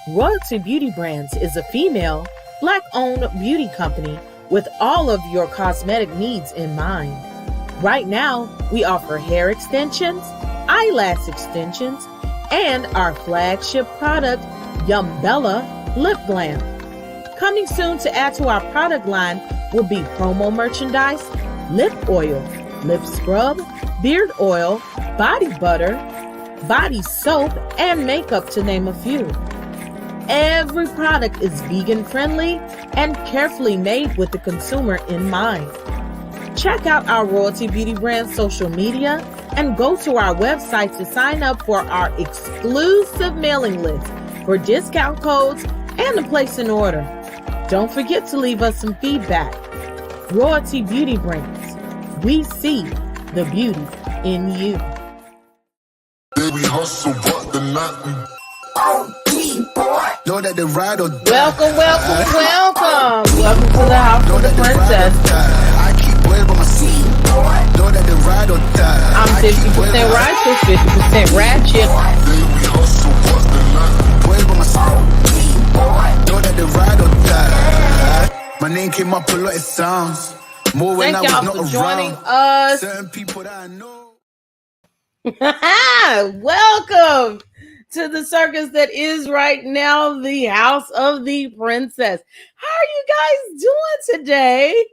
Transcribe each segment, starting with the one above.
Royalty Beauty Brands is a female, Black-owned beauty company with all of your cosmetic needs in mind. Right now, we offer hair extensions, eyelash extensions, and our flagship product, Yumbella Lip Glam. Coming soon to add to our product line will be promo merchandise, lip oil, lip scrub, beard oil, body butter, body soap, and makeup, to name a few. Every product is vegan friendly and carefully made with the consumer in mind. Check out our Royalty Beauty Brand social media and go to our website to sign up for our exclusive mailing list for discount codes and to place an order. Don't forget to leave us some feedback. Royalty Beauty Brands. We see the beauty in you. We hustle, but the night know that the ride or die. Welcome to the House of the Princess. I keep waiting by my seat. Know that the ride or die. I'm 50% righteous, 50% ratchet. We hustle, but the night waiting by my seat. Know that the ride or die. My name came up a lot of sounds. More when Thank I y'all was for not joining around. us. Certain people that I know. Welcome to the circus that is right now the House of the Princess. How are you guys doing today?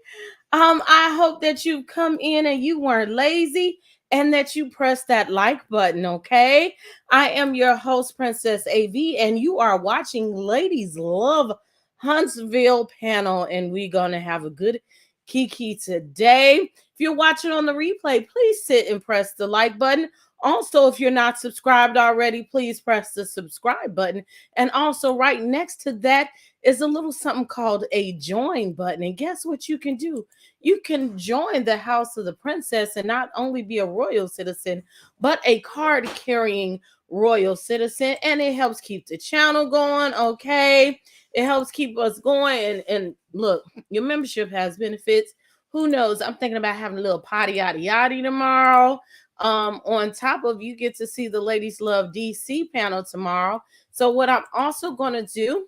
I hope that you've come in and you weren't lazy and that you pressed that like button, okay? I am your host, Princess A.V, and you are watching Ladies Love Huntsville panel, and we're going to have a good kiki today. If you're watching on the replay, please sit and press the like button. Also, if you're not subscribed already, please press the subscribe button. And also right next to that is a little something called a join button. And guess what you can do? You can join the House of the Princess and not only be a royal citizen, but a card-carrying royal citizen. And it helps keep the channel going, okay? It helps keep us going. And look, your membership has benefits. Who knows? I'm thinking about having a little potty yaddy yaddy tomorrow. On top of, you get to see the Ladies Love DC panel tomorrow. So what I'm also going to do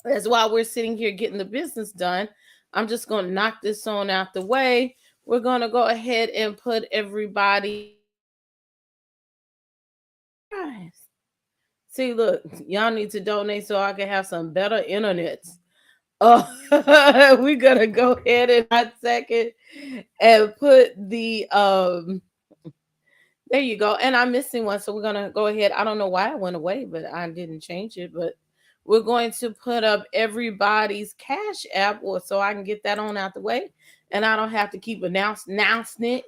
is, while we're sitting here getting the business done, I'm just going to knock this on out the way. We're going to go ahead and put everybody. Guys, see, look, y'all need to donate so I can have some better internet. We're going to go ahead in a second and put the there you go. And I'm missing one. So we're going to go ahead. I don't know why it went away, but I didn't change it. But we're going to put up everybody's Cash App so I can get that on out the way. And I don't have to keep announcing it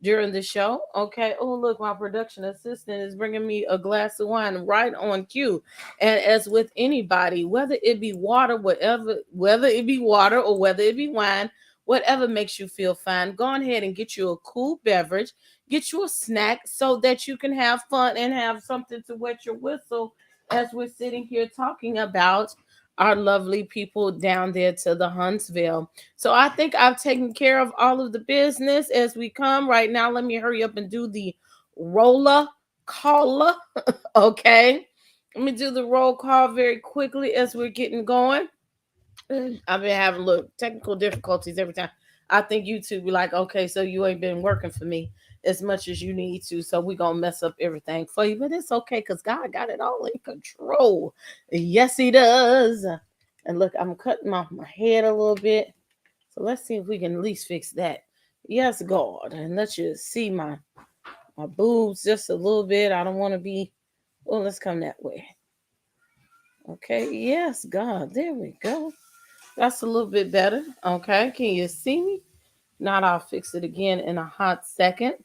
during the show. Okay. Oh, look, my production assistant is bringing me a glass of wine right on cue. And as with anybody, whether it be water, whether it be water or whether it be wine, whatever makes you feel fine, go ahead and get you a cool beverage. Get you a snack so that you can have fun and have something to wet your whistle as we're sitting here talking about our lovely people down there to the Huntsville. So I think I've taken care of all of the business as we come right now. Let me hurry up and do the roller caller. Okay. Let me do the roll call very quickly as we're getting going. I've been having technical difficulties every time. I think YouTube be like, okay, so you ain't been working for me as much as you need to, so we're gonna mess up everything for you, but it's okay because God got it all in control. Yes, he does. And look, I'm cutting off my head a little bit, so let's see if we can at least fix that. Yes, God. And let's just see my boobs just a little bit. I don't want to be, well, let's come that way. Okay, yes, God, there we go. That's a little bit better. Okay, can you see me? Not, I'll fix it again in a hot second.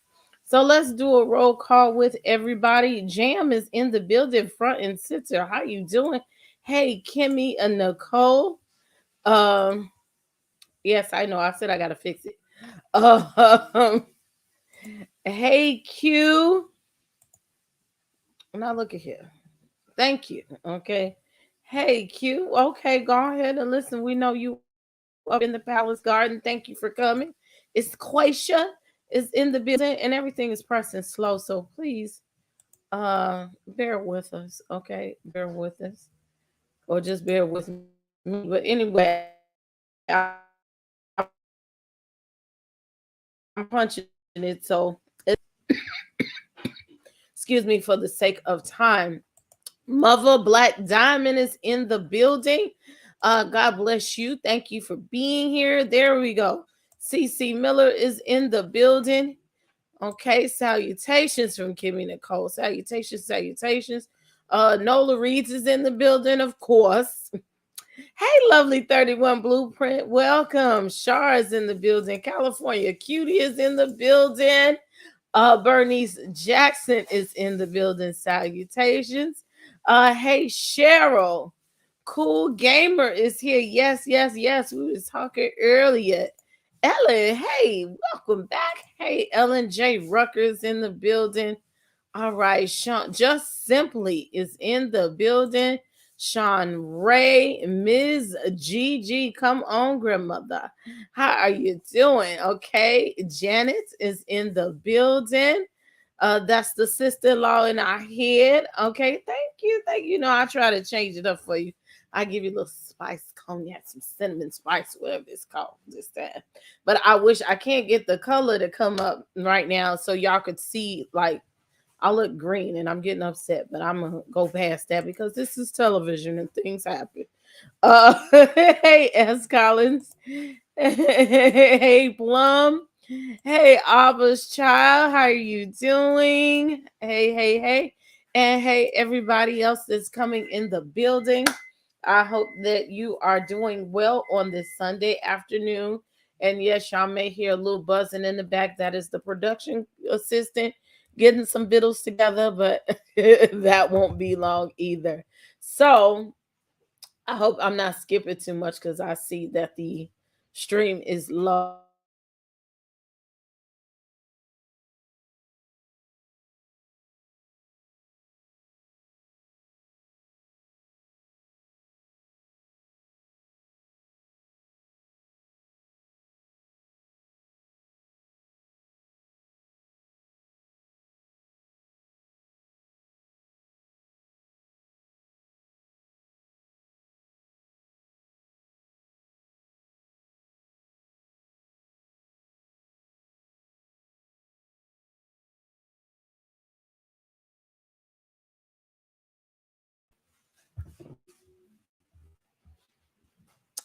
So let's do a roll call with everybody. Jam is in the building, front and center. How you doing? Hey, Kimmy and Nicole. Yes, I know. I said I gotta fix it. Hey, Q. Now look at here. Thank you. Okay. Hey, Q. Okay, go ahead and listen. We know you up in the Palace Garden. Thank you for coming. It's Quaisha is in the building and everything is pressing slow. So please bear with us. Okay. Bear with us. or just bear with me. But anyway, I'm punching it, so excuse me for the sake of time. Mother Black Diamond is in the building. God bless you. Thank you for being here. There we go. CC Miller is in the building. Okay, salutations from Kimmy Nicole. Salutations, salutations. Nola ReadZzzz is in the building, of course. Hey, lovely 31 Blueprint. Welcome. Shar is in the building. California Cutiee is in the building. Bernice Jackson is in the building. Salutations. Hey, Cheryl. Cool Gamer is here. Yes, yes, yes. We was talking earlier. Ellen, hey, welcome back. Hey, Ellen J. Ruckers in the building. All right, Sean, just simply is in the building. Sean Ray, Ms. Gigi, come on, grandmother. How are you doing? Okay, Janet is in the building. That's the sister-in-law in our head. Okay, thank you, thank you. No, I try to change it up for you. I give you a little spice cognac, some cinnamon spice, whatever it's called this time. But I wish I can't get the color to come up right now so y'all could see like I look green and I'm getting upset, but I'm gonna go past that because this is television and things happen. Hey S. Collins. Hey Plum. Hey Abba's child, how are you doing? Hey, hey, hey. And hey, everybody else that's coming in the building. I hope that you are doing well on this Sunday afternoon. And yes, y'all may hear a little buzzing in the back. That is the production assistant getting some vittles together, but that won't be long either. So I hope I'm not skipping too much because I see that the stream is loading.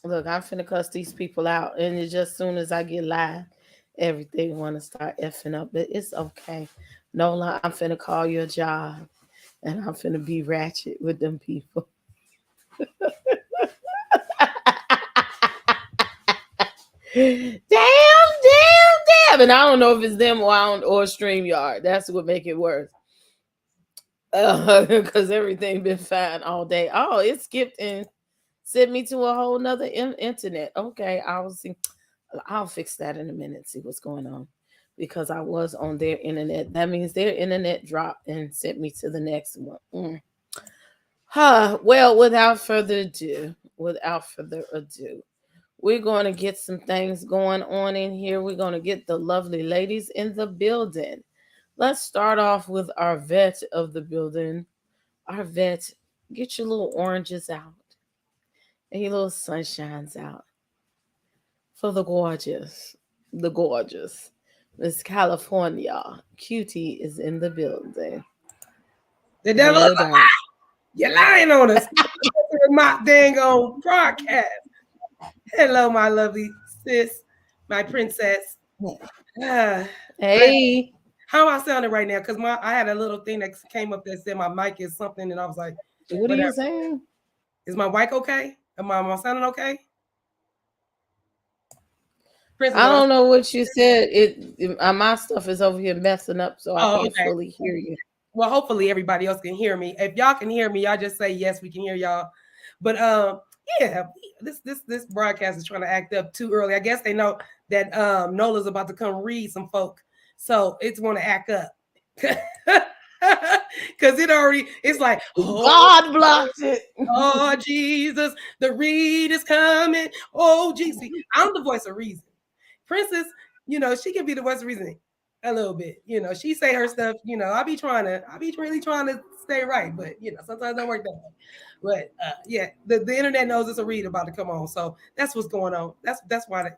Look, I'm finna cuss these people out, and it's just soon as I get live, everything want to start effing up. But it's okay. Nola, I'm finna call your job, and I'm finna be ratchet with them people. Damn, damn, damn. And I don't know if it's them or StreamYard. That's what make it worse. Because everything been fine all day. Oh, it skipped and sent me to a whole nother internet. Okay, I'll fix that in a minute. See what's going on because I was on their internet. That means their internet dropped and sent me to the next one. Huh. Well, without further ado, we're going to get some things going on in here. We're going to get the lovely ladies in the building. Let's start off with our vet of the building. Our vet, get your little oranges out and your little sunshines out for the gorgeous Miss California. Cutiee is in the building. The devil, No doubt. you're lying on us. My dang on broadcast. Hello, my lovely sis, my princess. Ah, Hey, how am I sounding right now? Because I had a little thing that came up that said my mic is something, and I was like, what are you whatever. saying? Is my mic okay? Am I sounding okay? Princess, I don't know what you said. My stuff is over here messing up, so I oh, can't okay. fully hear you. Well, hopefully everybody else can hear me. If y'all can hear me, y'all just say yes, we can hear y'all. But yeah, this broadcast is trying to act up too early. I guess they know that Nola's about to come read some folk, so it's want to act up. Because it's like, God blocked it. oh Jesus, the read is coming. Oh Jesus, I'm the voice of reason. Princess, she can be the voice of reason. a little bit. She say her stuff. I be really trying to stay right, but sometimes it don't work that way. But yeah, the internet knows it's a read about to come on, so that's what's going on. That's why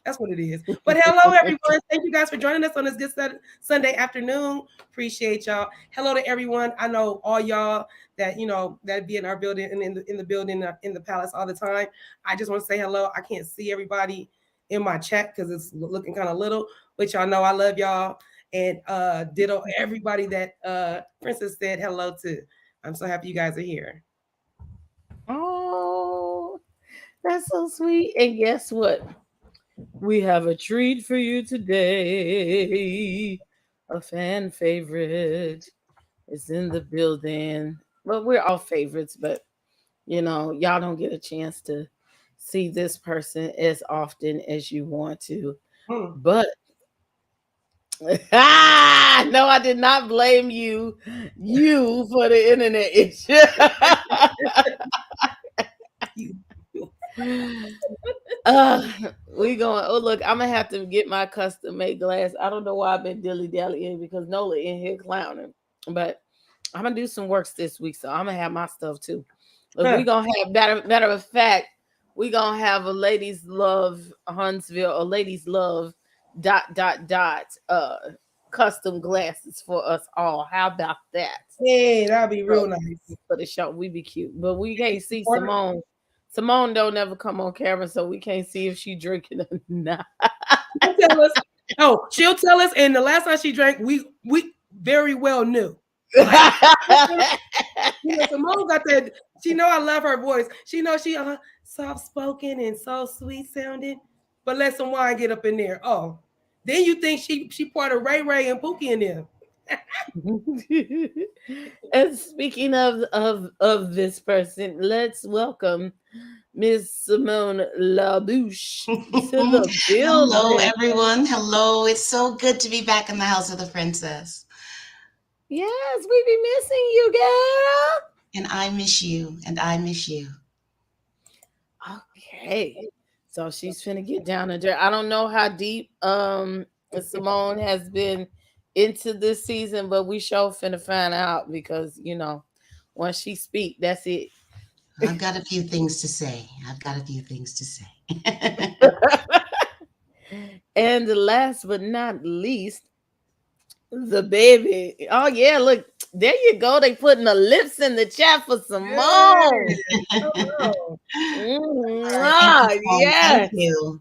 that's what it is. But hello, everyone. Thank you guys for joining us on this good Sunday afternoon. Appreciate y'all. Hello to everyone. I know all y'all that that be in our building and in the building in the palace all the time. I just want to say hello. I can't see everybody in my chat because it's looking kind of little, but y'all know I love y'all. And ditto everybody that Princess said hello to. I'm so happy you guys are here. Oh, that's so sweet. And guess what? We have a treat for you today. A fan favorite is in the building. Well, we're all favorites, but y'all don't get a chance to see this person as often as you want to. But no, I did not blame you for the internet issue. We going. Oh, look, I'm gonna have to get my custom made glass. I don't know why I've been dilly dallying because Nola in here clowning, but I'm gonna do some works this week, so I'm gonna have my stuff too. Look, we gonna have matter of fact, we gonna have a ladies love Huntsville or ladies love ... custom glasses for us all. How about that? Hey, that'd be real nice for the show. We be cute, but we can't see Simone. Simone don't never come on camera, so we can't see if she drinking or not. She'll tell us. Oh, she'll tell us. And the last time she drank, we very well knew. Simone got that. She know I love her voice. She know she soft spoken and so sweet sounding. But let some wine get up in there. Oh, then you think she part of Ray Ray and Pookie in there. And speaking of this person, let's welcome Miss Simone LeBouche to the building. Hello, everyone. Hello. It's so good to be back in the house of the princess. Yes, we be missing you, girl. And I miss you. And I miss you. Okay. So she's finna get down and dirty. I don't know how deep Simone has been into this season, but we sure finna find out because once she speak, that's it. I've got a few things to say. And last but not least, the baby. Oh yeah, look, there you go. They putting the lips in the chat for Simone. Thank you.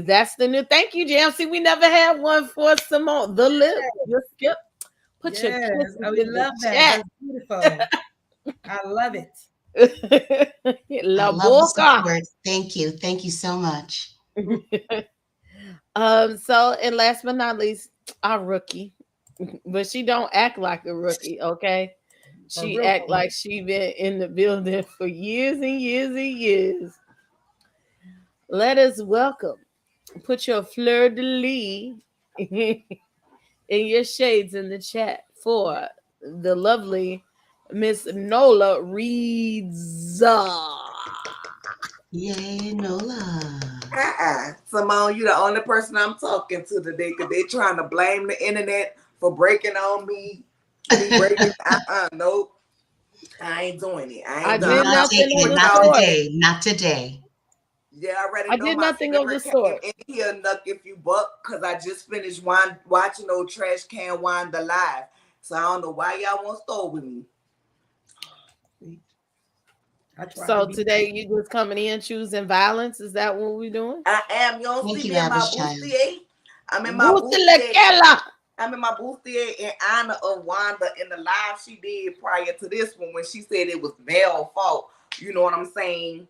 That's the new. Thank you, Jam. See, we never had one for Simone. The lip. Your skip. Put your kisses in love the that. chat. That's beautiful. I love it. La boca. Thank you. Thank you so much. So, and last but not least, our rookie. But she don't act like a rookie, okay? She act like she been in the building for years and years and years. Let us welcome. Put your fleur de lis in your shades in the chat for the lovely Miss Nola ReadZzzz. Yay, Nola. Simone, you the only person I'm talking to today because they trying to blame the internet for breaking on me. Nope. I ain't doing it. I did nothing of the sort. Not today. Yeah, I already I know did my nothing of the sort. In here, Nuck, if you buck, because I just finished watching old Trash Can Wanda live. So I don't know why y'all want to start with me. So today you just coming in choosing violence? Is that what we're doing? I am. You don't see me in my bustier. I'm in my bustier. I'm in my bustier in honor of Wanda in the live she did prior to this one when she said it was Mel's fault. You know what I'm saying?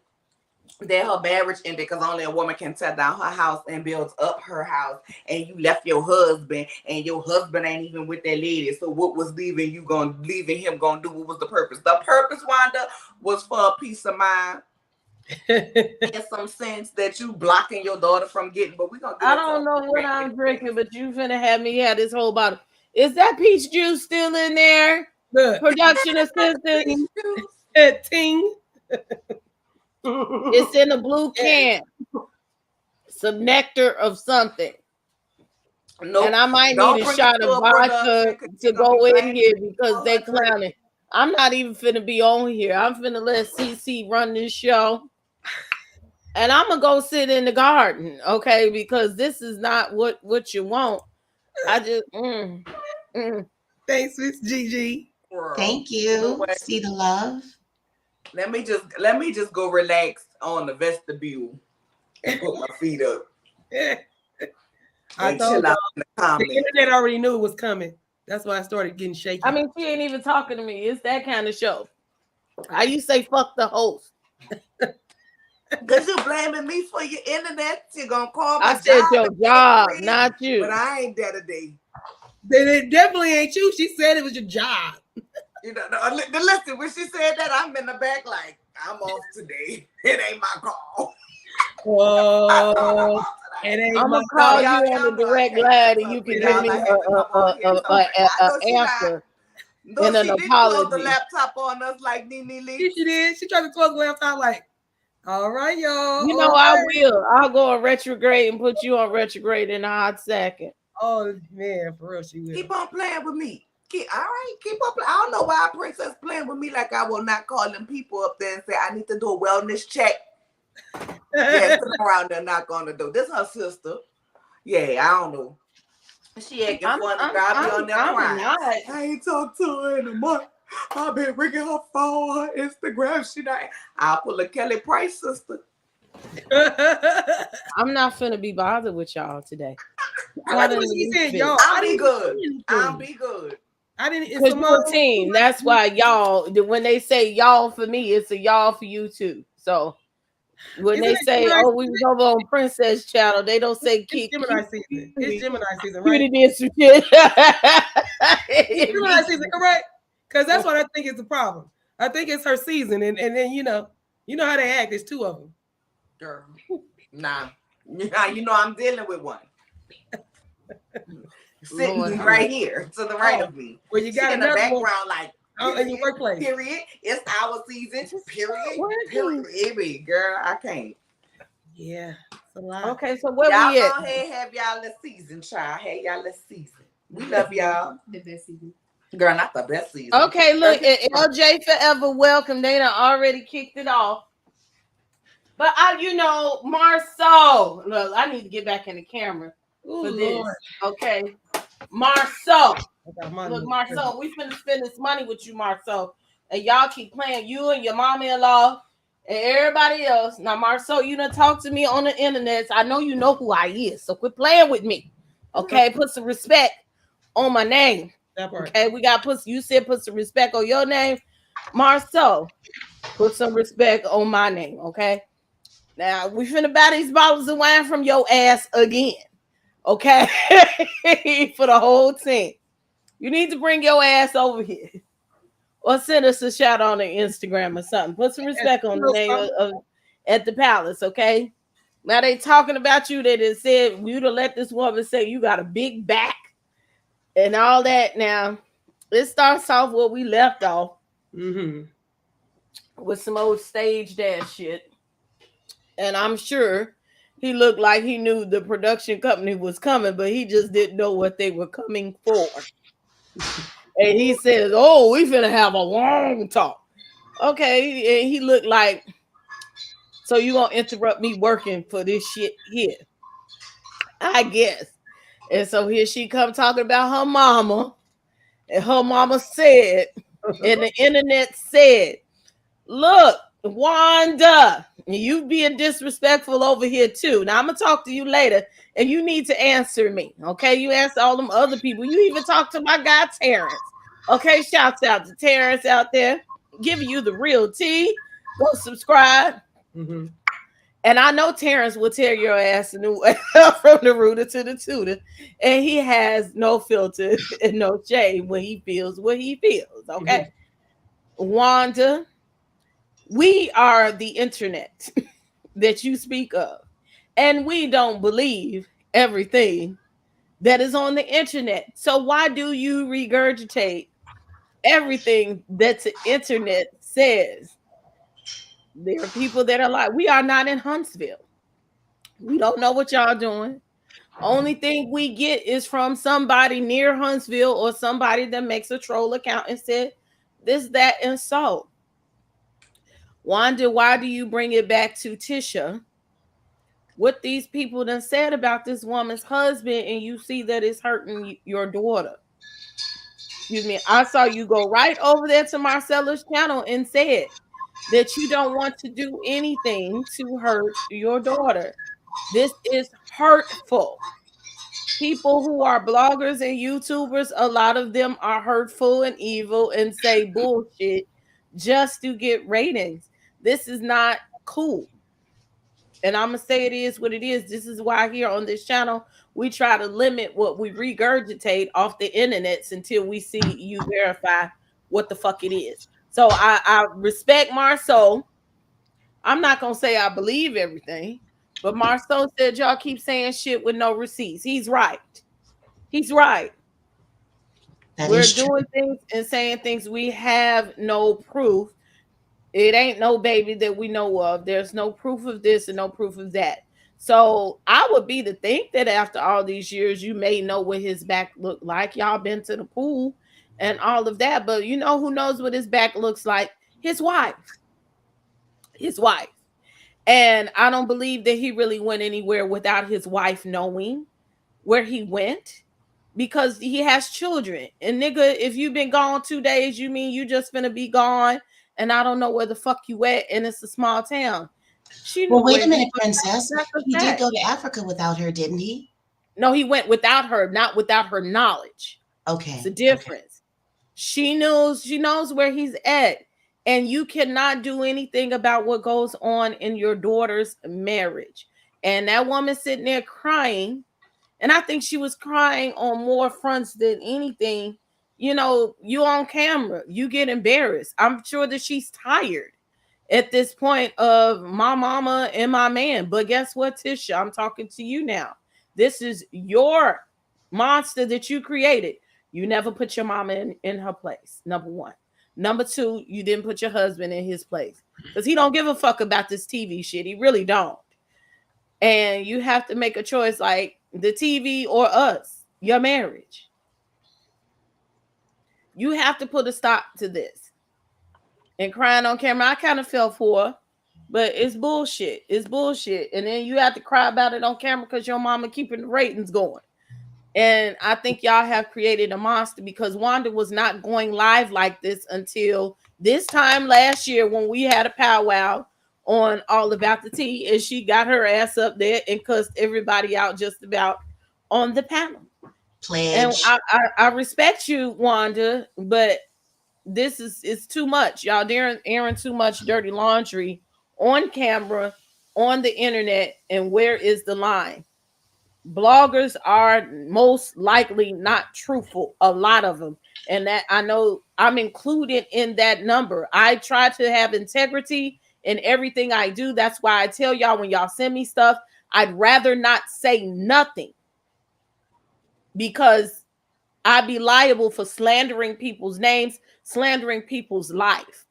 That her marriage ended because only a woman can tear down her house and build up her house. And you left your husband, and your husband ain't even with that lady. So what was leaving him gonna do? What was the purpose? The purpose, Wanda, was for a peace of mind. In some sense that you blocking your daughter from getting, but we gonna. I don't know what I'm drinking, but you finna have me have this whole bottle. Is that peach juice still in there? Good. Production assistant. Ting. It's in a blue can. Some nectar of something. Nope. And I might Don't need a bring shot it to of a vodka production because to you're gonna be go in banging here because they her drink. clowning. I'm not even finna be on here. I'm finna let CC run this show. And I'm gonna go sit in the garden, okay? Because this is not what you want. I just Thanks, Miss Gigi. Girl, Thank you know you. what? See the love. Let me just go relax on the vestibule and put my feet up I and told chill out y'all, in the the comments. internet already knew it was coming. That's why I started getting shaky. I mean, she ain't even talking to me. It's that kind of show. How you say fuck the host? Cause you blaming me for your internet. You're gonna call my I said job. your and get job, free, not you. But I ain't that today. Then it definitely ain't you. She said it was your job. You know, listen, when she said that, I'm in the back like, I'm off today. It ain't my call. Oh, it ain't I'm my gonna call fault. you on the direct line and you can give me an answer and an She did close the apology. laptop on us like Nene Lee. She did. She tried to close the laptop like, all right, y'all. You know, all I right. will. I'll go on retrograde and put you on retrograde in a hot second. Oh, man, for real, she will. Keep on playing with me. All right, keep on playing. I don't know why Princess playing with me like I will not call them people up there and say, I need to do a wellness check. Yeah, sit around there, knock on the door. This her sister. Yeah, I don't know. She acting funny. I'll be on there crying. I ain't talked to her in a month. I've been ringing her phone, her Instagram. She not. I'll pull a Kelly Price sister. I'm not finna be bothered with y'all today. I like what she said, y'all. I'll be good. I'll be good. I didn't. Because you're a team. That's why y'all, when they say y'all for me, it's a y'all for you too. So when they say, oh, we was over on Princess Channel, they don't say it's Gemini season. It's Gemini season, right? Cutiee did some shit. It's Gemini season, correct? Because that's what I think is the problem. I think it's her season, and then you know how they act. There's two of them. Girl, nah. You know I'm dealing with one. Sitting right here to the right of me. Well, you got in the background, like in your workplace. Period. It's our season. Period. Girl, I can't. Yeah, it's a lot. Okay, so where y'all we at? Go ahead, have y'all this season, child. Have y'all this season. We love y'all. The best season. Girl, not the best season. Okay, look, LJ Forever, welcome. They done already kicked it off. But Marceau. Look, I need to get back in the camera for this. Lord. Okay. Marceau. Look, Marceau, we finna spend this money with you, Marceau. And y'all keep playing, you and your mama-in-law and everybody else. Now, Marceau, you done talk to me on the internet. So I know you know who I is. So quit playing with me. Okay, put some respect on my name. Okay, you said put some respect on your name. Marceau, put some respect on my name, okay? Now, we finna buy these bottles of wine from your ass again. Okay? For the whole team. You need to bring your ass over here. Or send us a shout on the Instagram or something. Put some respect on the name of at the palace, okay? Now they talking about you. They just said you to let this woman say you got a big back and all that. Now, it starts off where we left off. With some old stage dash shit. And I'm sure he looked like he knew the production company was coming, but he just didn't know what they were coming for. And he says, oh, we finna have a long talk. Okay, and he looked like, so you gonna interrupt me working for this shit here? I guess. And so here she come talking about her mama. And her mama said, and the internet said, look, Wanda, you being disrespectful over here too. Now I'm gonna talk to you later, and you need to answer me. Okay, you answer all them other people. You even talk to my guy Terrence. Okay, shouts out to Terrence out there, giving you the real tea. Go subscribe. And I know Terrence will tear your ass from the rooter to the tutor, and he has no filter and no shame when he feels what he feels. Okay, Wanda. We are the internet that you speak of, and we don't believe everything that is on the internet. So why do you regurgitate everything that the internet says? There are people that are like, we are not in Huntsville. We don't know what y'all doing. Only thing we get is from somebody near Huntsville or somebody that makes a troll account and said this, that, and so. Wanda, why do you bring it back to Tisha? What these people done said about this woman's husband, and you see that it's hurting your daughter. Excuse me. I saw you go right over there to Marcella's channel and said that you don't want to do anything to hurt your daughter. This is hurtful. People who are bloggers and YouTubers, a lot of them are hurtful and evil and say bullshit just to get ratings. This is not cool. And I'm going to say it is what it is. This is why here on this channel, we try to limit what we regurgitate off the internets until we see you verify what the fuck it is. So I respect Marceau. I'm not going to say I believe everything, but Marceau said y'all keep saying shit with no receipts. He's right. He's right. We're doing things and saying things we have no proof. It ain't no baby that we know of. There's no proof of this and no proof of that. So I would be to think that after all these years, you may know what his back looked like. Y'all been to the pool and all of that, but you know who knows what his back looks like? His wife. His wife. And I don't believe that he really went anywhere without his wife knowing where he went, because he has children. And nigga, if you've been gone 2 days, you mean you just finna be gone and I don't know where the fuck you at, and it's a small town. She Well, knew wait a where minute, he was. Princess. He did go to Africa without her, didn't he? No, he went without her, not without her knowledge. Okay. It's a difference. Okay. She knows where he's at. And you cannot do anything about what goes on in your daughter's marriage. And that woman sitting there crying, and I think she was crying on more fronts than anything. You know, you on camera, you get embarrassed. I'm sure that she's tired at this point of my mama and my man. But guess what, Tisha? I'm talking to you now. This is your monster that you created. You never put your mama in her place, number one. Number two, you didn't put your husband in his place, because he don't give a fuck about this TV shit. He really don't. And you have to make a choice, like the TV or us, your marriage. You have to put a stop to this. And crying on camera, I kind of fell for, but it's bullshit. It's bullshit. And then you have to cry about it on camera because your mama keeping the ratings going. And I think y'all have created a monster, because Wanda was not going live like this until this time last year when we had a powwow on All About the Tea, and she got her ass up there and cussed everybody out just about on the panel. Pledge. And I respect you, Wanda, but this is too much. Y'all airing too much dirty laundry on camera, on the internet, and where is the line? Bloggers are most likely not truthful, a lot of them, and that I know I'm included in that number. I try to have integrity in everything I do. That's why I tell y'all, when y'all send me stuff, I'd rather not say nothing, because I'd be liable for slandering people's names, slandering people's life.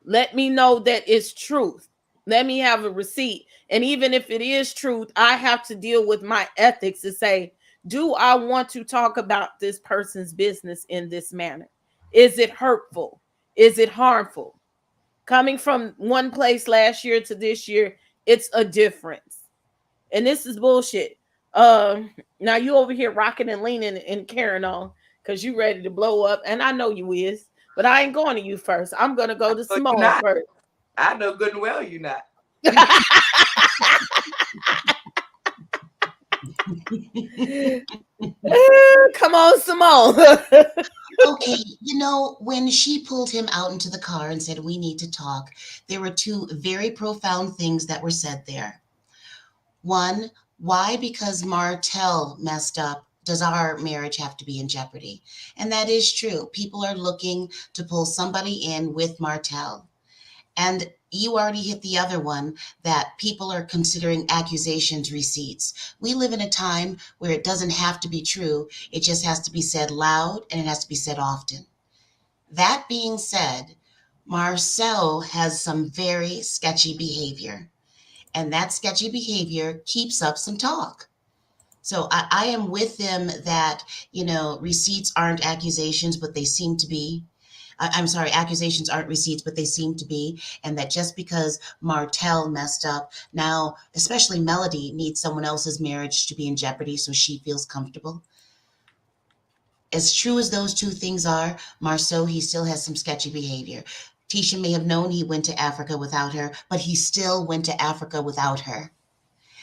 Let me know that it's truth. Let me have a receipt. And even if it is truth, I have to deal with my ethics to say, do I want to talk about this person's business in this manner? Is it hurtful? Is it harmful? Coming from one place last year to this year, it's a difference. And this is bullshit. Now you over here rocking and leaning and carrying on because you ready to blow up. And I know you is, but I ain't going to you first. I'm going to go to Simone first. I know good and well you're not. Come on, Simone. Okay, you know, when she pulled him out into the car and said, we need to talk, there were two very profound things that were said there. One, why? Because Marital messed up, does our marriage have to be in jeopardy? And that is true. People are looking to pull somebody in with Marital. And you already hit the other one, that people are considering accusations receipts. We live in a time where it doesn't have to be true. It just has to be said loud, and it has to be said often. That being said, Marcel has some very sketchy behavior. And that sketchy behavior keeps up some talk. So I am with them that, receipts aren't accusations, but they seem to be. I'm sorry, accusations aren't receipts, but they seem to be. And that just because Marital messed up, now, especially Melody, needs someone else's marriage to be in jeopardy so she feels comfortable. As true as those two things are, Marceau, he still has some sketchy behavior. Tisha may have known he went to Africa without her, but he still went to Africa without her.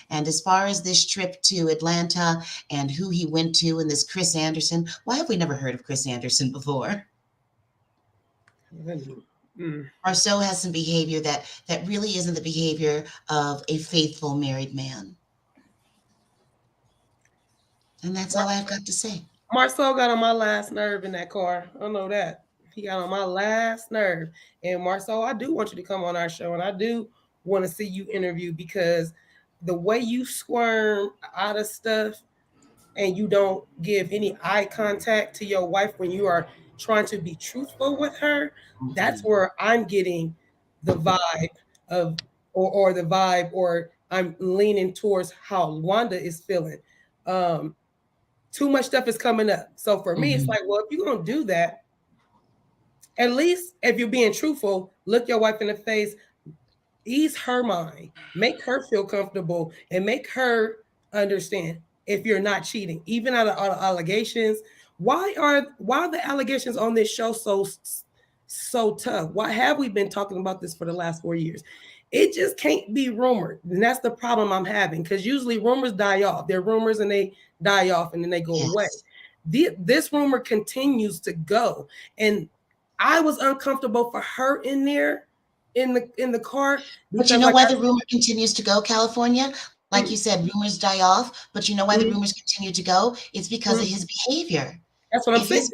And as far as this trip to Atlanta and who he went to and this Chris Anderson, why have we never heard of Chris Anderson before? Marceau has some behavior that really isn't the behavior of a faithful married man. And that's all I've got to say. Marceau got on my last nerve in that car. I know that. He got on my last nerve. And Marceau, I do want you to come on our show, and I do want to see you interview, because the way you squirm out of stuff and you don't give any eye contact to your wife when you are trying to be truthful with her, that's where I'm getting the vibe of, or the vibe, or I'm leaning towards how Wanda is feeling. Too much stuff is coming up. So for me, it's like, well, if you're going to do that, at least if you're being truthful, look your wife in the face, ease her mind, make her feel comfortable, and make her understand if you're not cheating, even out of allegations. Why are the allegations on this show so tough? Why have we been talking about this for the last 4 years? It just can't be rumored. And that's the problem I'm having, because usually rumors die off. They're rumors and they die off and then they go away. This rumor continues to go. And I was uncomfortable for her in there in the car. But you know why the rumor continues to go, California? Like you said, rumors die off. But you know why the rumors continue to go? It's because of his behavior. That's what I'm saying.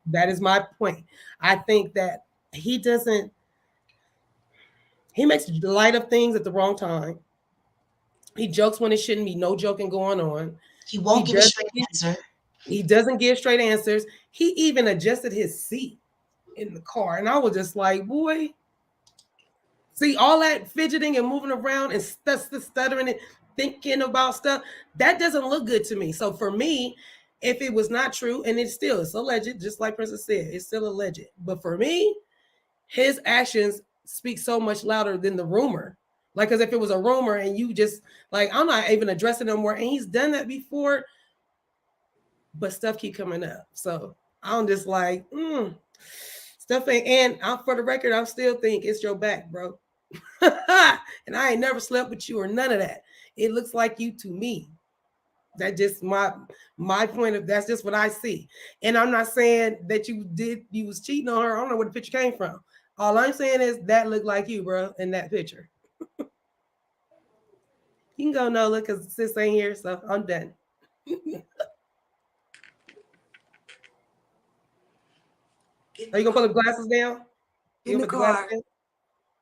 That is my point. I think that he makes light of things at the wrong time. He jokes when it shouldn't be no joking going on. He won't give a straight answer. He doesn't give straight answers. He even adjusted his seat in the car. And I was just like, boy, see, all that fidgeting and moving around and stuttering and thinking about stuff, that doesn't look good to me. So for me, if it was not true, and it's alleged, just like Princess said, it's still alleged. But for me, his actions speak so much louder than the rumor. Like, because if it was a rumor and you just, like, I'm not even addressing him more, and he's done that before, but stuff keep coming up. So I'm just like, stuff ain't, and for the record, I still think it's your back, bro. And I ain't never slept with you or none of that. It looks like you to me. That's just my point of, that's just what I see. And I'm not saying that you was cheating on her. I don't know where the picture came from. All I'm saying is that looked like you, bro, in that picture. You can go, Nola, because sis ain't here, so I'm done. Are you gonna put the glasses down? Get in the car.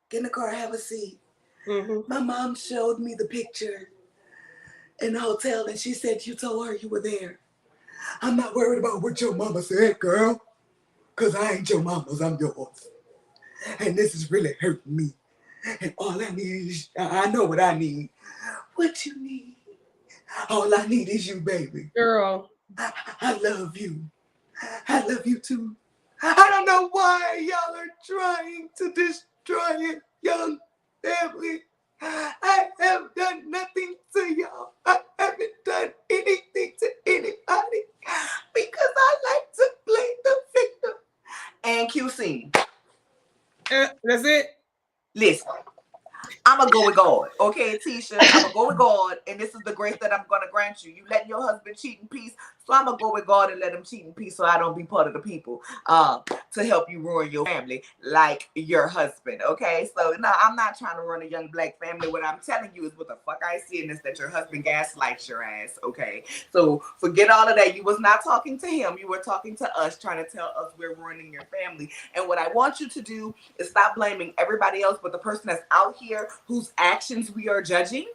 Get in the car, have a seat. My mom showed me the picture in the hotel, and she said you told her you were there. I'm not worried about what your mama said, girl, because I ain't your mama's, I'm yours. And this is really hurting me. And all I need is, I know what I need. What you need? All I need is you, baby. Girl. I love you. I love you too. I don't know why y'all are trying to destroy a young family. I have done nothing to y'all. I haven't done anything to anybody because I like to play the victim. And QC. That's it? Listen, I'm going to go with God. Okay, Tisha, I'm going to go with God. And this is the grace that I'm going to grant you. You letting your husband cheat in peace. So I'm going to go with God and let him cheat in peace so I don't be part of the people to help you ruin your family like your husband. Okay, so no, I'm not trying to run a young black family. What I'm telling you is what the fuck I see, and is that your husband gaslights your ass. Okay, so forget all of that. You was not talking to him. You were talking to us, trying to tell us we're ruining your family. And what I want you to do is stop blaming everybody else but the person that's out here whose actions we are judging.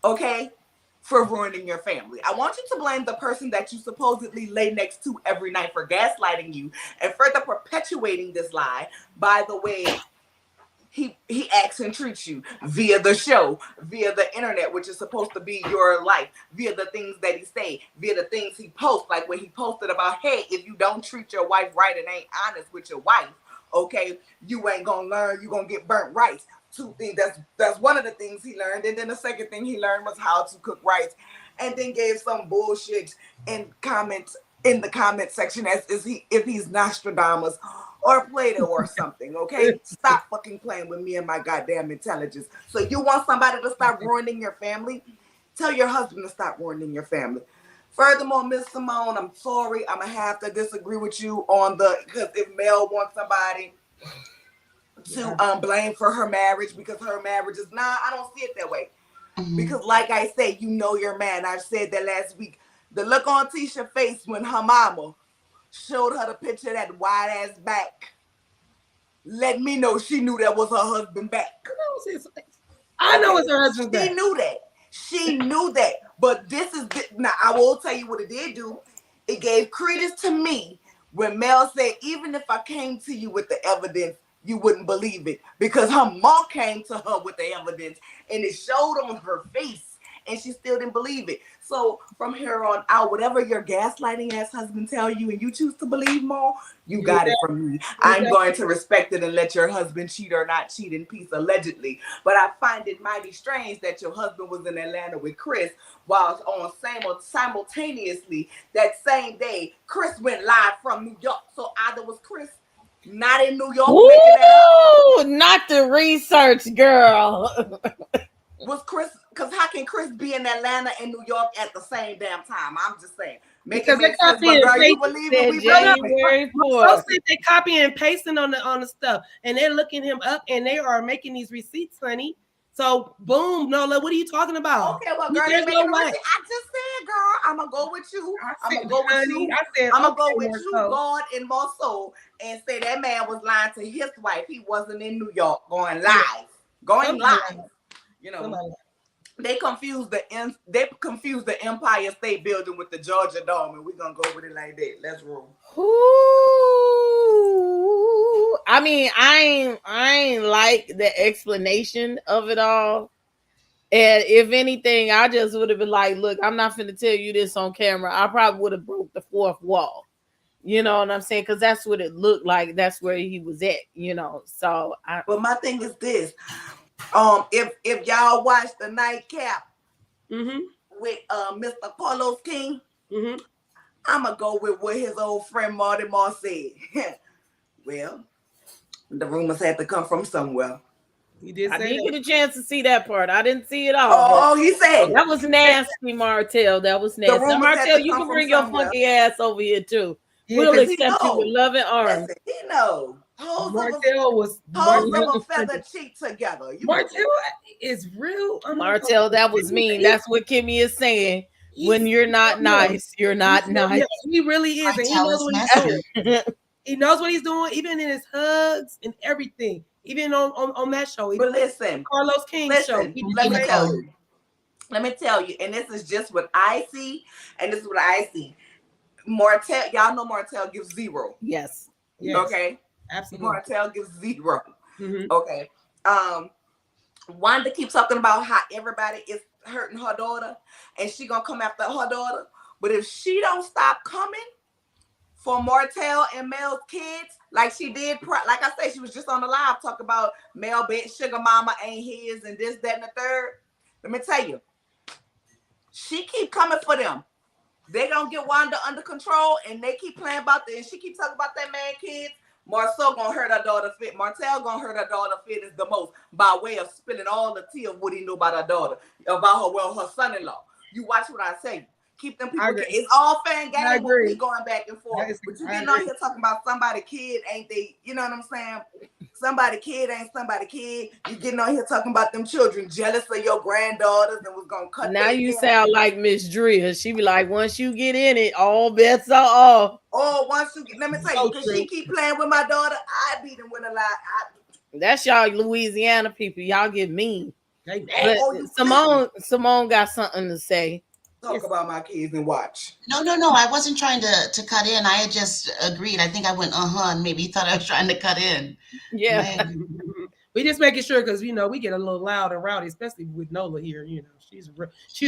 Okay, for ruining your family. I want you to blame the person that you supposedly lay next to every night for gaslighting you and further perpetuating this lie by the way he acts and treats you via the show, via the internet, which is supposed to be your life, via the things that he say, via the things he posts, like when he posted about, hey, if you don't treat your wife right and ain't honest with your wife, okay, you ain't gonna learn, you gonna get burnt rice. Two things, that's one of the things he learned. And then the second thing he learned was how to cook rice, and then gave some bullshit in the comment section as if he's Nostradamus or Plato or something, okay? Stop fucking playing with me and my goddamn intelligence. So you want somebody to stop ruining your family? Tell your husband to stop ruining your family. Furthermore, Miss Simone, I'm sorry. I'm going to have to disagree with you on because if Mel wants somebody to blame for her marriage because her marriage is, I don't see it that way. Because like I say, you know your man. I've said that last week. The look on Tisha's face when her mama showed her the picture of that wide ass back, let me know she knew that was her husband back. I know it's her husband's back. She knew that. But now I will tell you what it did do. It gave credence to me when Mel said, even if I came to you with the evidence, you wouldn't believe it. Because her mom came to her with the evidence and it showed on her face and she still didn't believe it. So from here on out, whatever your gaslighting ass husband tell you and you choose to believe more, you got it from me. I'm going to respect it and let your husband cheat or not cheat in peace, allegedly. But I find it mighty strange that your husband was in Atlanta with Chris, while on simultaneously that same day, Chris went live from New York. So either was Chris not in New York making that up. Not the research, girl. Was Chris, because how can Chris be in Atlanta and New York at the same damn time? I'm just saying. Because they copy and paste. They copy and pasting on the stuff, and they're looking him up, and they are making these receipts, honey. So boom, Nola, what are you talking about? Okay, well, girl, there's no way. I just said, girl, I'm gonna go with you. I'm gonna go with you, God and my soul, and say that man was lying to his wife. He wasn't in New York going live. You know, they confused the Empire State Building with the Georgia Dome, and we're gonna go with it like that. Let's roll. Ooh. I mean, I ain't like the explanation of it all. And if anything, I just would have been like, look, I'm not finna tell you this on camera. I probably would have broke the fourth wall. You know what I'm saying? Because that's what it looked like. That's where he was at, you know. So but my thing is this. If y'all watch the Nightcap with Mr. Carlos King, I'm gonna go with what his old friend Marty Moss said. Well, the rumors had to come from somewhere. He did. I didn't get a chance to see that part. I didn't see it all. Oh, he said that was nasty, Martel. That was nasty. Now, Martel, you can bring your funky ass over here too. Yeah, we'll accept you with love and arms. He knows. Martel was hoes of a feather cheek together. Martel is real. Martel, that was mean. That's what Kimmy is saying. When you're not nice, you're not nice. He really is, and he knows what he's doing. He knows what he's doing, even in his hugs and everything. Even on that show. But listen, Carlos King's show. Let me tell you, and this is just what I see, and this is what I see. Martel, y'all know Martel gives 0. Yes. Okay. Absolutely. Martel gives 0. Okay. Wanda keeps talking about how everybody is hurting her daughter, and she gonna come after her daughter. But if she don't stop coming for Martel and Mel's kids, like she did, like I said, she was just on the live talking about Mel bet sugar mama ain't his and this, that, and the third. Let me tell you, she keep coming for them. They don't get Wanda under control, and they keep playing about that. And she keep talking about that man kids. Marcel gonna hurt her daughter fit. Martel gonna hurt her daughter feelings the most by way of spilling all the tea of what he knew about her daughter, about her son-in-law. You watch what I say. Keep them people. It's all fan game. We going back and forth. But you getting on here talking about somebody kid, ain't they? You know what I'm saying? Somebody kid ain't somebody kid. You getting on here talking about them children jealous of your granddaughters and was gonna cut. Now you sound like Miss Drea. She be like, once you get in it, all bets are off. Oh, once you get, let me tell you, because she keep playing with my daughter, I beat him with a lie. That's y'all Louisiana people. Y'all get mean. But Simone got something to say. Talk about my kids and watch. No. I wasn't trying to cut in. I had just agreed. I think I went and maybe thought I was trying to cut in. Yeah. We just making sure because we get a little loud and rowdy, especially with Nola here. She's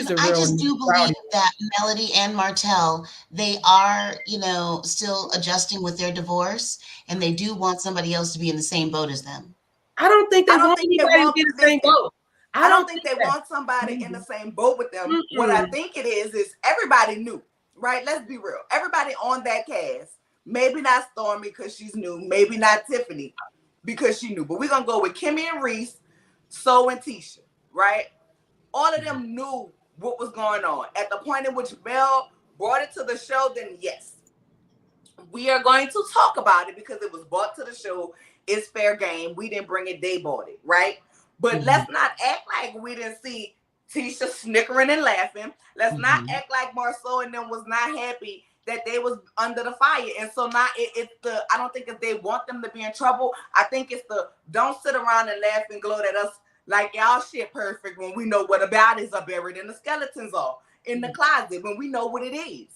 a I real just do believe rowdy. that Melody and Martell, they are, still adjusting with their divorce, and they do want somebody else to be in the same boat as them. I don't think they want anybody to be in the same boat. I don't think they want somebody in the same boat with them. What I think it is everybody knew, right? Let's be real. Everybody on that cast, maybe not Stormy because she's new, maybe not Tiffany because she knew, but we're gonna go with Kimmy and Reese, So and Tisha, right? All of them knew what was going on. At the point in which Mel brought it to the show, then yes, we are going to talk about it because it was brought to the show. It's fair game. We didn't bring it, they bought it, right? But let's not act like we didn't see Tisha snickering and laughing. Let's not act like Marceau and them was not happy that they was under the fire. And so now it's I don't think if they want them to be in trouble. I think it's don't sit around and laugh and gloat at us like y'all shit perfect when we know where the bodies are buried and the skeletons are in the closet, when we know what it is.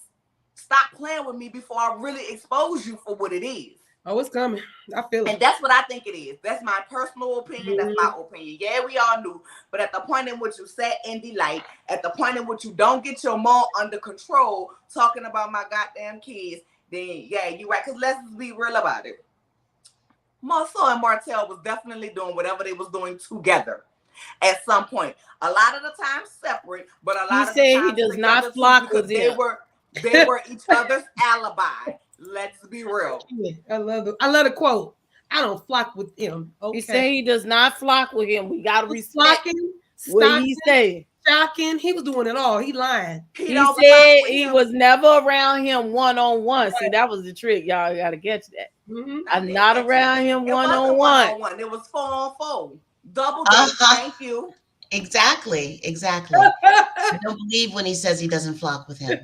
Stop playing with me before I really expose you for what it is. Oh, it's coming. I feel it. And that's what I think it is. That's my personal opinion. That's my opinion. Yeah, we all knew. But at the point in which you sat in delight, at the point in which you don't get your mom under control, talking about my goddamn kids, then yeah, you're right. Because let's be real about it. Marceau and Martell was definitely doing whatever they was doing together at some point. A lot of the time separate, but a lot of the time he does not flock with them. They were each other's alibi. Let's be real. I love the quote. I don't flock with him. Okay. He said he does not flock with him. We gotta respect what he say. Shocking. He was doing it all. He lying. He said he was never around him one-on-one. See, that was the trick. Y'all gotta catch that. I'm not around him one-on-one. It was 4-on-4. Double date. Thank you. Exactly. I don't believe when he says he doesn't flock with him.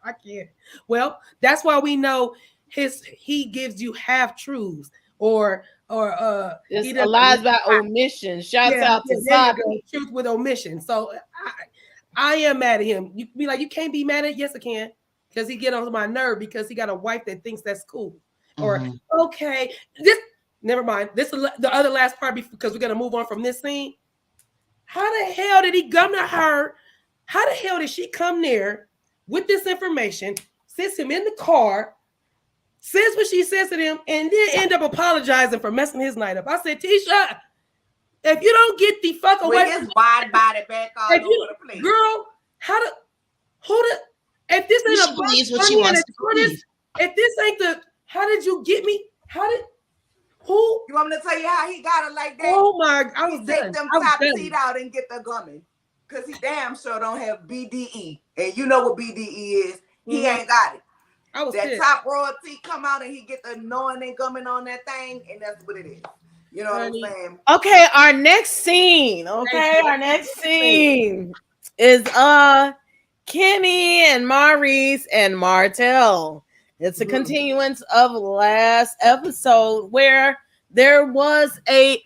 I can't. Well, that's why we know he gives you half truths or he lies by omission. Shouts out to Sabi. Truth with omission. So I am mad at him. You be like, you can't be mad at. Yes, I can, because he get on my nerve because he got a wife that thinks that's cool. Or okay, this never mind. This is the other last part because we're gonna move on from this scene. How the hell did he come to her? How the hell did she come there with this information, sits him in the car, says what she says to him, and then end up apologizing for messing his night up? I said, Tisha, if you don't get the fuck away with his wide body back all over the place. Girl, if this ain't she believes what she wants to believe. If this ain't how did you get me? Who? You want me to tell you how he got it like that? Oh my, I was take them top seat out and get the gummy. Because he damn sure don't have BDE. And you know what BDE is. He ain't got it. That top royalty come out and he get the knowing they gumming on that thing. And that's what it is. You know what I'm saying? Okay, our next scene. Is Kimmy and Maurice and Martell. It's a continuance of last episode where there was a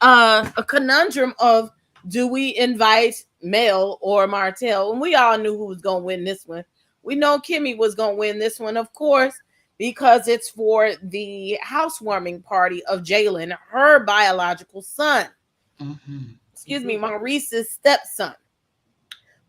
conundrum of, do we invite Mel or Martell? And we all knew who was going to win this one. We know Kimmy was going to win this one, of course, because it's for the housewarming party of Jalen, her biological son. Excuse me, Maurice's stepson.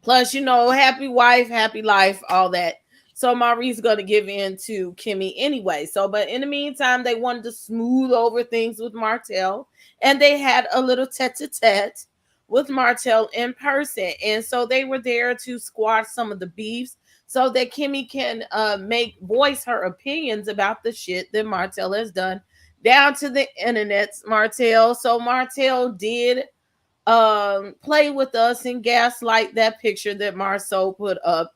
Plus, happy wife, happy life, all that. So Maurice going to give in to Kimmy anyway. But in the meantime, they wanted to smooth over things with Martell, and they had a little tete-a-tete with Martell in person. And so they were there to squash some of the beefs so that Kimmy can voice her opinions about the shit that Martell has done down to the internet's Martell. So Martell did play with us and gaslight that picture that Marceau put up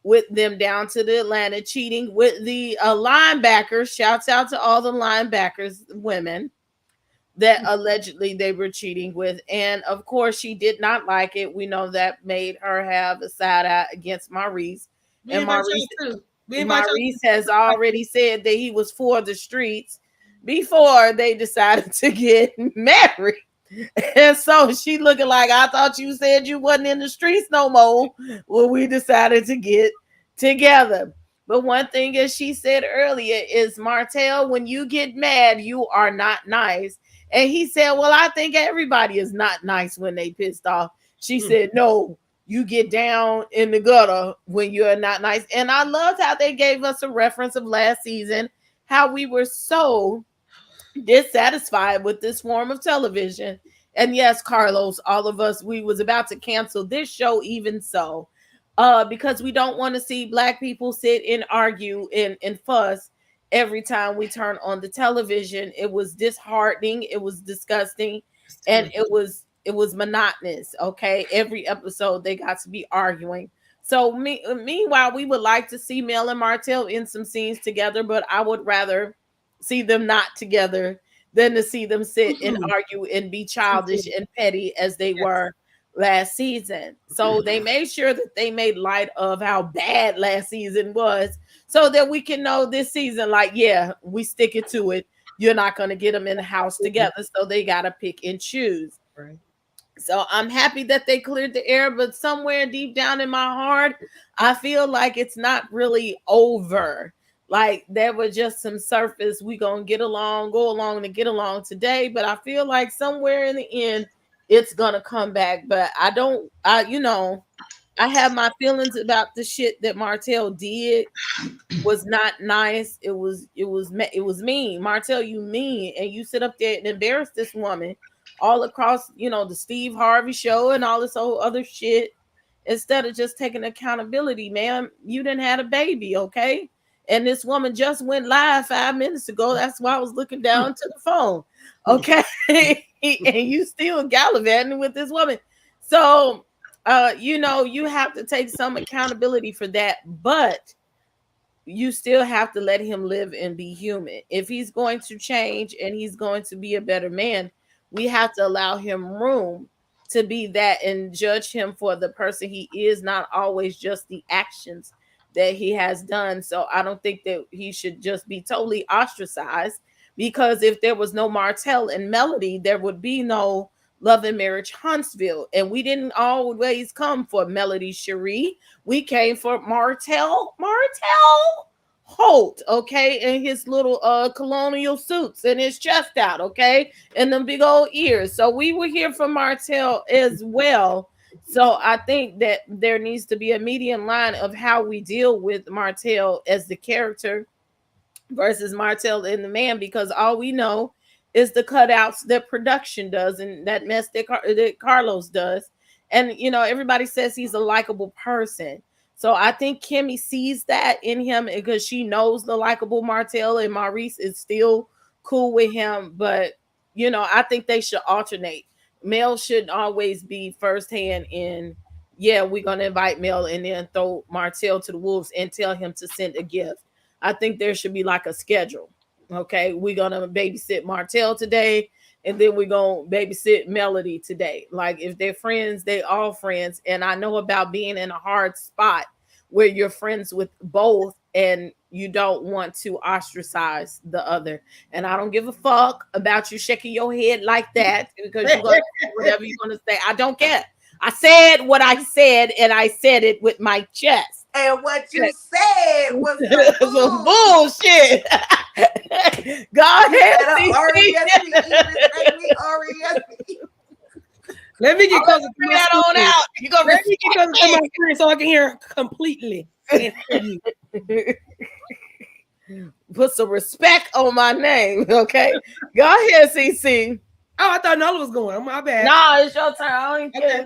with them down to the Atlanta cheating with the linebackers. Shouts out to all the linebackers, women that allegedly they were cheating with. And of course, she did not like it. We know that made her have a side eye against Maurice. And Maurice has already said that he was for the streets before they decided to get married. And so she looking like, I thought you said you wasn't in the streets no more when we decided to get together. But one thing, as she said earlier, is Martell, when you get mad, you are not nice. And he said, well, I think everybody is not nice when they pissed off. She said, no, you get down in the gutter when you're not nice. And I loved how they gave us a reference of last season, how we were so dissatisfied with this form of television. And yes, Carlos, all of us, we was about to cancel this show even so, because we don't want to see black people sit and argue and fuss every time we turn on the television. It was disheartening, it was disgusting, and it was monotonous. Okay, every episode they got to be arguing. So meanwhile, we would like to see Mel and Martell in some scenes together, but I would rather see them not together than to see them sit and argue and be childish and petty as they were last season. So they made sure that they made light of how bad last season was, so that we can know this season, like, yeah, we stick it to it. You're not going to get them in the house together. So they got to pick and choose. Right. So I'm happy that they cleared the air, but somewhere deep down in my heart, I feel like it's not really over. Like there was just some surface. We gonna get along, go along to get along today. But I feel like somewhere in the end, it's gonna come back. But I don't, I have my feelings about the shit that Martell did was not nice. It was mean. Martell, you mean, and you sit up there and embarrass this woman all across, the Steve Harvey show and all this whole other shit, instead of just taking accountability. Man, you didn't have a baby, okay? And this woman just went live 5 minutes ago. That's why I was looking down to the phone. Okay. And you still gallivanting with this woman. So, you have to take some accountability for that, but you still have to let him live and be human. If he's going to change and he's going to be a better man, we have to allow him room to be that and judge him for the person he is, not always just the actions that he has done. So I don't think that he should just be totally ostracized, because if there was no Martell and Melody, there would be no Love and Marriage Huntsville. And we didn't always come for Melody Cherie. We came for Martell Holt, okay, and his little colonial suits and his chest out, okay, and them big old ears. So we were here for Martell as well. So I think that there needs to be a median line of how we deal with Martell as the character versus Martell and the man, because all we know is the cutouts that production does and that mess that Carlos does. And, everybody says he's a likable person. So I think Kimmy sees that in him because she knows the likable Martell, and Maurice is still cool with him. But, I think they should alternate. Mel shouldn't always be firsthand in, yeah, we're going to invite Mel and then throw Martell to the wolves and tell him to send a gift. I think there should be like a schedule. Okay, we're going to babysit Martell today, and then we're going to babysit Melody today. Like if they're friends, they all friends. And I know about being in a hard spot where you're friends with both and you don't want to ostracize the other. And I don't give a fuck about you shaking your head like that, because you're going to say whatever you're going to say. I don't care. I said what I said, and I said it with my chest. And what you said was some bullshit. God help me. Let me get closer to bring that on out. You gonna let me get closer to my screen so I can hear completely. Put some respect on my name, okay? Go ahead, CC. Oh, I thought Nola was going. My bad. No, it's your turn. I don't care.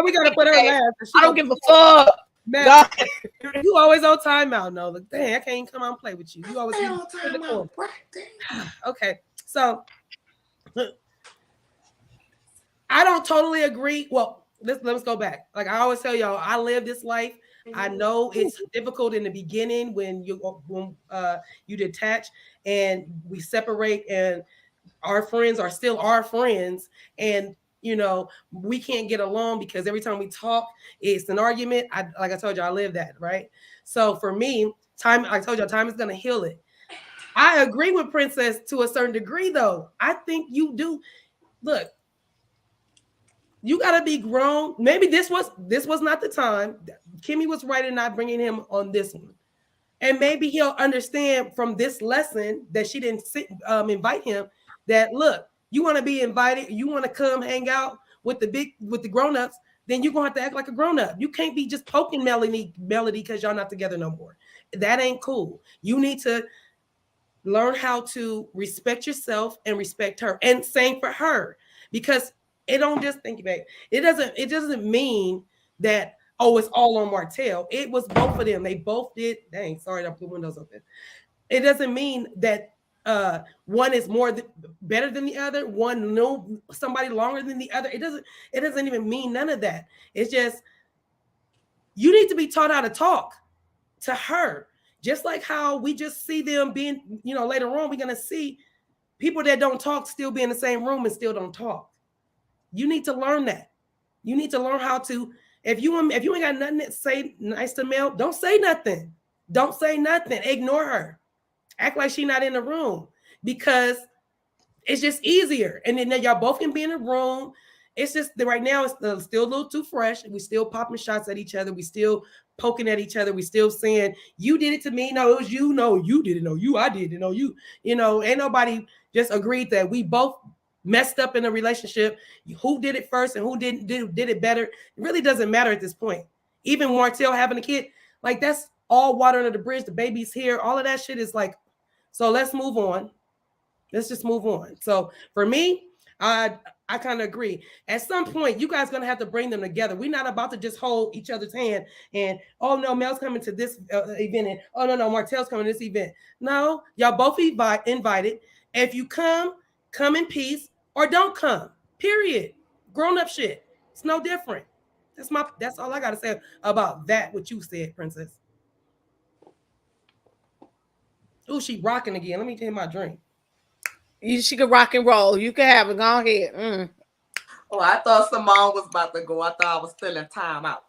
We gotta put her last. I don't give a fuck. Man, you always on timeout, Nola. Dang, I can't even come out and play with you. You always on timeout. Okay, so I don't totally agree. Well, let's go back. Like I always tell y'all, I live this life. I know it's difficult in the beginning when you detach and we separate, and our friends are still our friends, and we can't get along because every time we talk, it's an argument. Like I told you, I live that, right? So for me, time is gonna heal it. I agree with Princess to a certain degree, though. I think you do. Look, you gotta be grown. Maybe this was not the time. Kimmy was right in not bringing him on this one, and maybe he'll understand from this lesson that she didn't invite him. that look, you want to be invited, you want to come hang out with the grown-ups, then you're gonna have to act like a grown-up. You can't be just poking Melody because y'all not together no more. That ain't cool. You need to learn how to respect yourself and respect her. And same for her. Because it don't just think back. It doesn't mean that, oh, it's all on Martell. It was both of them. They both did. Dang, sorry, I put the windows open. It doesn't mean that one is better than the other. One knew somebody longer than the other. It doesn't even mean none of that. It's just you need to be taught how to talk to her. Just like how we just see them being, later on, we're gonna see people that don't talk still be in the same room and still don't talk. You need to learn that. You need to learn how to. If you ain't got nothing to say nice to Mel, don't say nothing. Don't say nothing. Ignore her. Act like she's not in the room because it's just easier. And then y'all both can be in the room. It's just that right now it's still a little too fresh. We still popping shots at each other. We still poking at each other. We still saying, you did it to me. No, it was you. No, you didn't know you. I didn't know you. Ain't nobody just agreed that we both messed up in a relationship. Who did it first and who did it better? It really doesn't matter at this point. Even Martell having a kid, like that's all water under the bridge. The baby's here. All of that shit is like, so let's move on. Let's just move on. So for me, I kind of agree. At some point, you guys are going to have to bring them together. We're not about to just hold each other's hand and, oh, no, Mel's coming to this event. And, oh, no, Martell's coming to this event. No, y'all both invited. If you come in peace or don't come, period. Grown-up shit. It's no different. That's all I got to say about that, what you said, Princess. Oh, she rocking again. Let me take my drink. She could rock and roll. You can have it. Go ahead. Oh, I thought Simone was about to go. I thought I was still in timeout.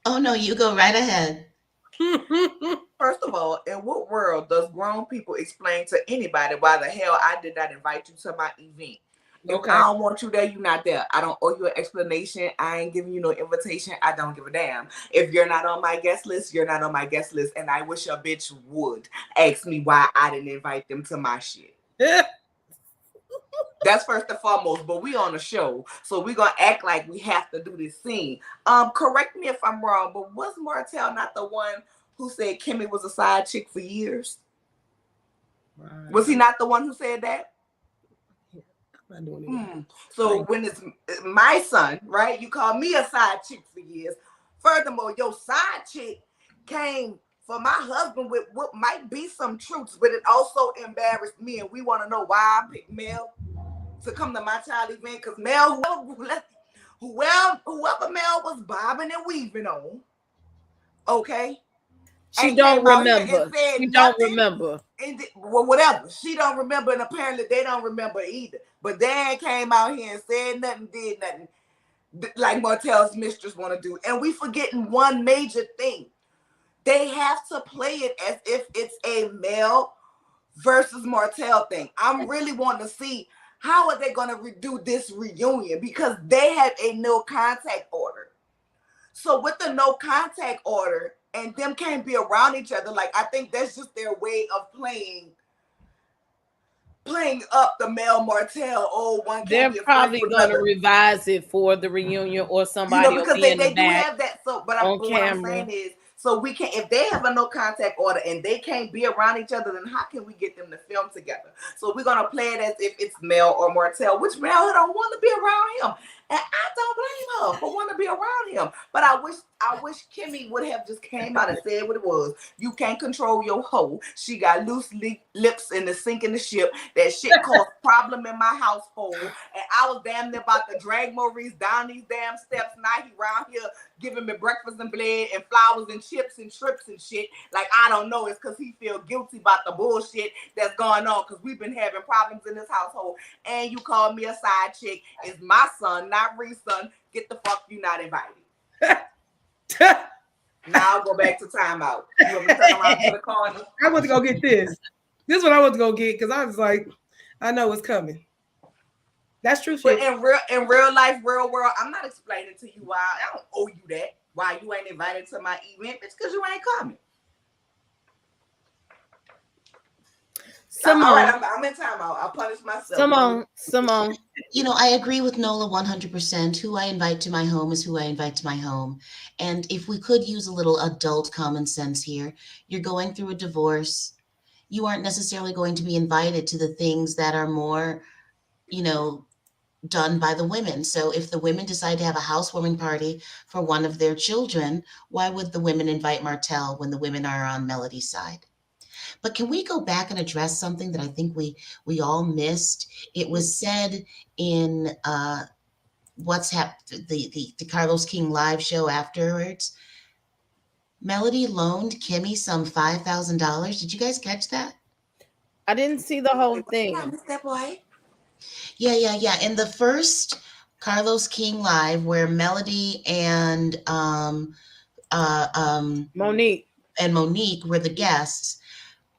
Oh, no, you go right ahead. First of all, in what world does grown people explain to anybody why the hell I did not invite you to my event? Okay. If I don't want you there, you're not there. I don't owe you an explanation. I ain't giving you no invitation. I don't give a damn. If you're not on my guest list, you're not on my guest list. And I wish a bitch would ask me why I didn't invite them to my shit. That's first and foremost, but we on a show, so we're gonna act like we have to do this scene. Correct me if I'm wrong, but was Martell not the one who said Kimmy was a side chick for years? Right. Was he not the one who said that? I'm not doing it. So when it's my son, right? You call me a side chick for years. Furthermore, your side chick came for my husband with what might be some truths, but it also embarrassed me, and we want to know why I picked Mel to come to my child event, because Mel, whoever Mel was bobbing and weaving on, okay? She don't remember. She don't remember. And well, whatever. She don't remember, and apparently they don't remember either. But Dan came out here and said nothing, did nothing, like Martell's mistress want to do. And we forgetting one major thing. They have to play it as if it's a Mel versus Martell thing. I'm really wanting to see how are they going to do this reunion, because they have a no contact order. So with the no contact order and them can't be around each other, like I think that's just their way of playing up the Mel Martell. Oh, one can't. They're probably going to revise it for the reunion, or somebody because will be in they the do back have that. So, but what I'm saying is, so we can, if they have a no contact order and they can't be around each other, then how can we get them to film together? So we're gonna play it as if it's Mel or Martell, which Mel don't want to be around him, and I don't blame her for wanting to be around him. But I wish Kimmy would have just came out and said what it was. You can't control your hoe. She got loose lips in the sink in the ship. That shit caused problem in my household, and I was damn near about to drag Maurice down these damn steps. Now he around here giving me breakfast and bread and flowers and chips and trips and shit. Like, I don't know. It's because he feel guilty about the bullshit that's going on, because we've been having problems in this household. And you call me a side chick. It's my son, not Reese's son. Get the fuck, you not invited. Now I'll go back to timeout. You want me to turn around to the corner? I want to go get this. This is what I want to go get, because I was like, I know it's coming. That's true shit. But in real life, real world, I'm not explaining to you why. I don't owe you that. Why you ain't invited to my event? It's because you ain't coming. All right, Simone, I'm in timeout. I'll punish myself. Simone. I agree with Nola 100%. Who I invite to my home is who I invite to my home. And if we could use a little adult common sense here, you're going through a divorce. You aren't necessarily going to be invited to the things that are more, you know, done by the women. So if the women decide to have a housewarming party for one of their children, why would the women invite Marital when the women are on Melody's side? But can we go back and address something that I think we all missed? It was said in what's happened the Carlos King live show afterwards. Melody loaned Kimmy some $5,000. Did you guys catch that? I didn't see the whole thing. Promise that boy. Yeah. In the first Carlos King live, where Melody and Monique. Monique were the guests,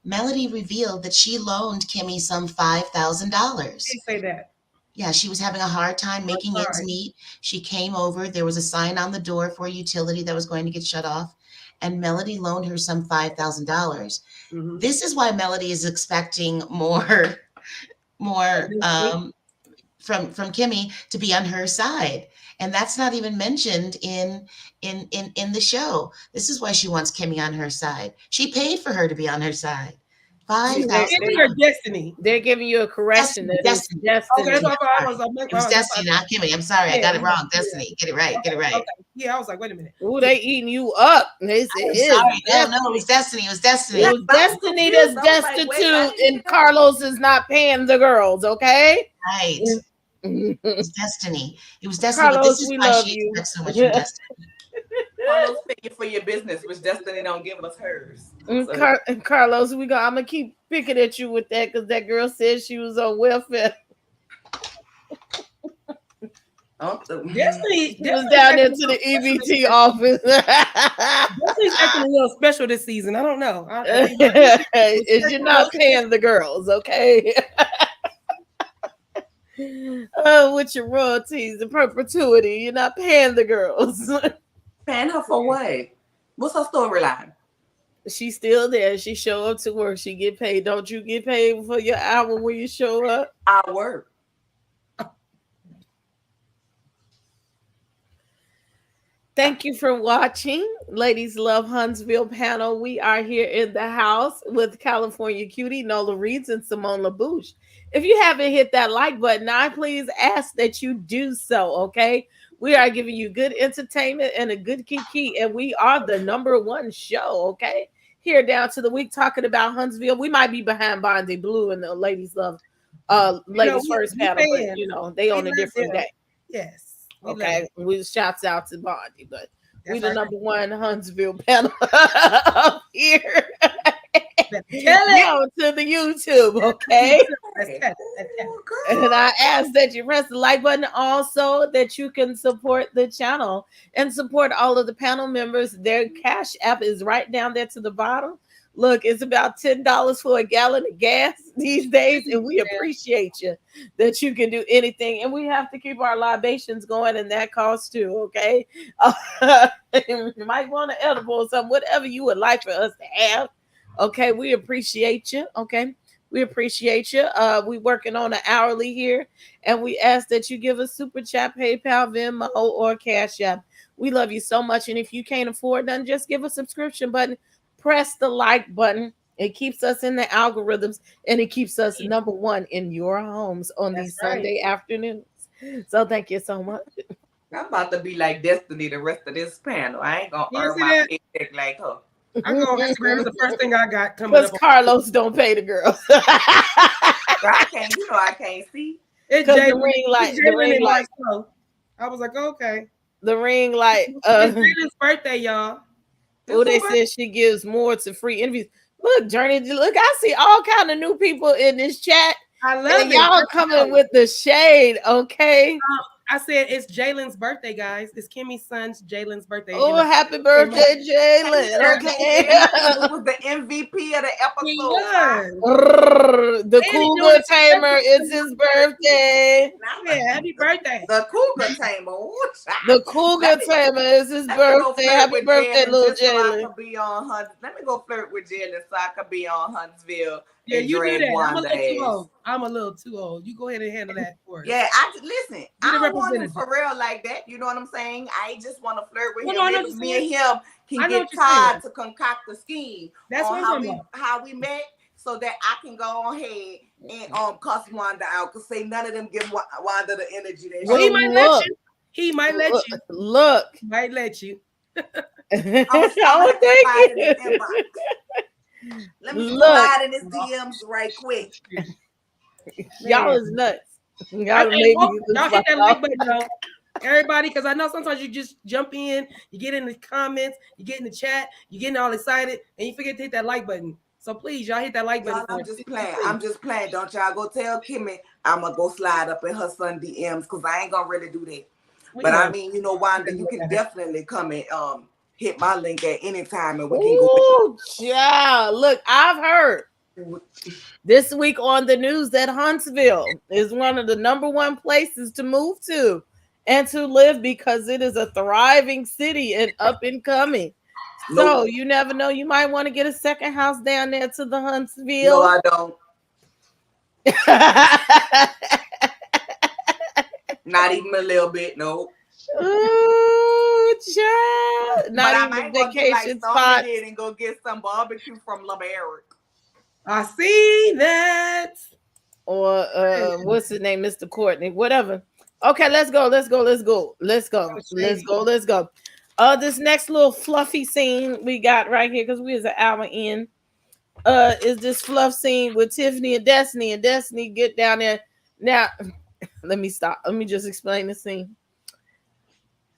Melody revealed that she loaned Kimmy some $5,000. She say that. Yeah, she was having a hard time making ends sorry. meet. She came over. There was a sign on the door for a utility that was going to get shut off, and Melody loaned her some $5,000. Mhm. This is why Melody is expecting more from Kimmy to be on her side, and that's not even mentioned in the show. This is why she wants Kimmy on her side. She paid for her to be on her side. Kimmy or Destiny? They're giving you a correction that it's Destiny. Destiny. Okay, that's what I was. It was Destiny, not Kimmy. I'm sorry, I got it wrong. Destiny, get it right. Okay. Yeah, I was like, wait a minute. Ooh, they eating you up. They said, I'm "It's sorry. Destiny." No, it was Destiny. It was Destiny. It was Destiny that's destitute, and Carlos is not paying the girls. Okay. Right. It was Destiny. It was Destiny. But Carlos, this is we why love she you. expects so much from Destiny. Carlos paying for your business, which Destiny don't give us hers. And Carlos, I'm gonna keep picking at you with that because that girl said she was on welfare. Destiny was down there to the EBT office. Destiny's acting a little special this season. I don't know. Is you're not paying the girls, okay? With your royalties and perpetuity, you're not paying the girls. Paying her for what? What's her storyline? She's still there. She show up to work. She get paid. Don't you get paid for your hour when you show up? I work. Thank you for watching, Ladies Love Huntsville panel. We are here in the house with California Cutiee, Nola ReadZzzz, and Simone LeBouche. If you haven't hit that like button, I please ask that you do so, okay? We are giving you good entertainment and a good kiki, and we are the #1 show, okay? Here down to the week talking about Huntsville. We might be behind Bondi Blue and the Ladies Love, Ladies First panel, but they on a different day. Yes. Okay, we shouts out to Bondi, but we the #1 Huntsville panel up here. Now to the YouTube, okay? And I ask that you press the like button, also that you can support the channel and support all of the panel members. Their Cash App is right down there to the bottom. Look, it's about $10 for a gallon of gas these days, and we appreciate you that you can do anything. And we have to keep our libations going, and that costs too, okay? You might want an edible or something, whatever you would like for us to have. Okay, we appreciate you, okay? We appreciate you. We working on an hourly here, and we ask that you give us Super Chat, PayPal, Venmo, or Cash App. We love you so much, and if you can't afford none, just give a subscription button. Press the like button. It keeps us in the algorithms, and it keeps us #1 in your homes on these Sunday afternoons. So thank you so much. I'm about to be like Destiny the rest of this panel. I ain't gonna earn my paycheck like her. I go on Instagram. It's the first thing I got coming up. Because Carlos don't pay the girls. I can't see. It's the ring light. I was like, okay. The ring light. It's Jalen's birthday, y'all. Oh, they said she gives more to free interviews. Look, Journey, look, I see all kind of new people in this chat. I love it. Y'all coming with the shade, okay? I said it's Jalen's birthday, guys. It's Kimmy's son's Jalen's birthday. Oh, happy birthday, Jalen. Okay. It was the MVP of the episode. The Cougar Tamer is his birthday. Yeah, happy birthday. The Cougar Tamer. The Cougar Tamer is his birthday. Happy birthday, little Jalen. Let me go flirt with Jalen so I could be on Huntsville Yeah, and you do drag that. I'm a Wanda little too ass. old. I'm a little too old. You go ahead and handle that for us. Yeah, listen. Be I the don't want him representative. for real like that. You know what I'm saying? I just want to flirt with No, him. no, I know what Maybe you're me saying. and him can I know get what you're saying. tied to concoct a scheme That's on what I'm talking about. how we met, so that I can go ahead and cuss Wanda out. Cause say none of them give Wanda the energy that Well, she. he Well, might let look, you. He might let you. look. He might let you. I'm Oh, gonna have to thank slide in his you. inbox. Let me Look, slide in his DMs right quick. y'all Man. is nuts. I Y'all think maybe y'all hit that like button though. Everybody, because I know sometimes you just jump in, you get in the comments, you get in the chat, you getting all excited, and you forget to hit that like button. So please, y'all hit that like button Y'all, for I'm us. just playing. I'm just playing. Don't y'all go tell Kimmy I'm gonna go slide up in her son DMs, because I ain't gonna really do that. We But know. I mean, Wanda, you can definitely come and hit my link at any time, and we can go. Ooh, child. Look, I've heard this week on the news that Huntsville is one of the #1 places to move to and to live, because it is a thriving city and up and coming. So Nope. you never know. You might want to get a second house down there to the No, Huntsville. I don't. Not even a little bit. No. Ooh, child. But Not I even a might go do like vacation Stormy spot. did and go get some barbecue from Love and Marriage. I see that. Or what's his name, Mr. Courtney, whatever. Okay, let's go. This next little fluffy scene we got right here, because we was an hour in. Is this fluff scene with Tiffany and Destiny, get down there. Now, let me stop. Let me just explain the scene.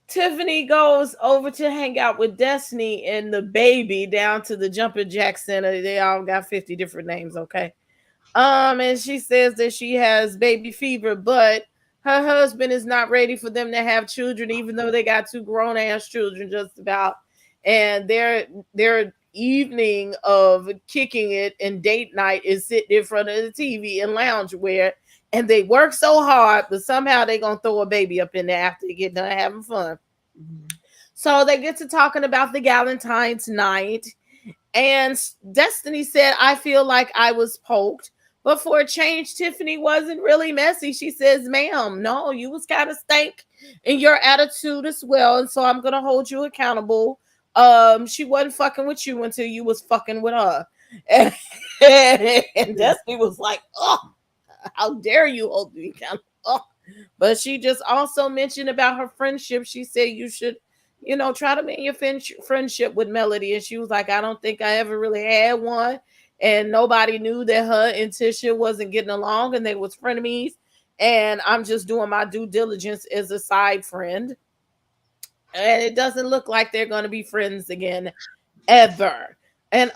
Tiffany goes over to hang out with Destiny and the baby down to the Jumping Jack Center. They all got 50 different names, okay? And she says that she has baby fever, but her husband is not ready for them to have children, even though they got 2 grown ass children just about. And their evening of kicking it and date night is sitting in front of the TV and loungewear. And they work so hard, but somehow they gonna throw a baby up in there after they get done having fun. So they get to talking about the Galentine's night. And Destiny said, I feel like I was poked. But for a change, Tiffany wasn't really messy. She says, ma'am, no, you was kind of stank in your attitude as well. And so I'm going to hold you accountable. She wasn't fucking with you until you was fucking with her. And Destiny was like, oh, how dare you hold me accountable? Oh. But she just also mentioned about her friendship. She said you should, try to make your friendship with Melody. And she was like, I don't think I ever really had one. And nobody knew that her and Tisha wasn't getting along and they was frenemies. And I'm just doing my due diligence as a side friend. And it doesn't look like they're going to be friends again, ever. And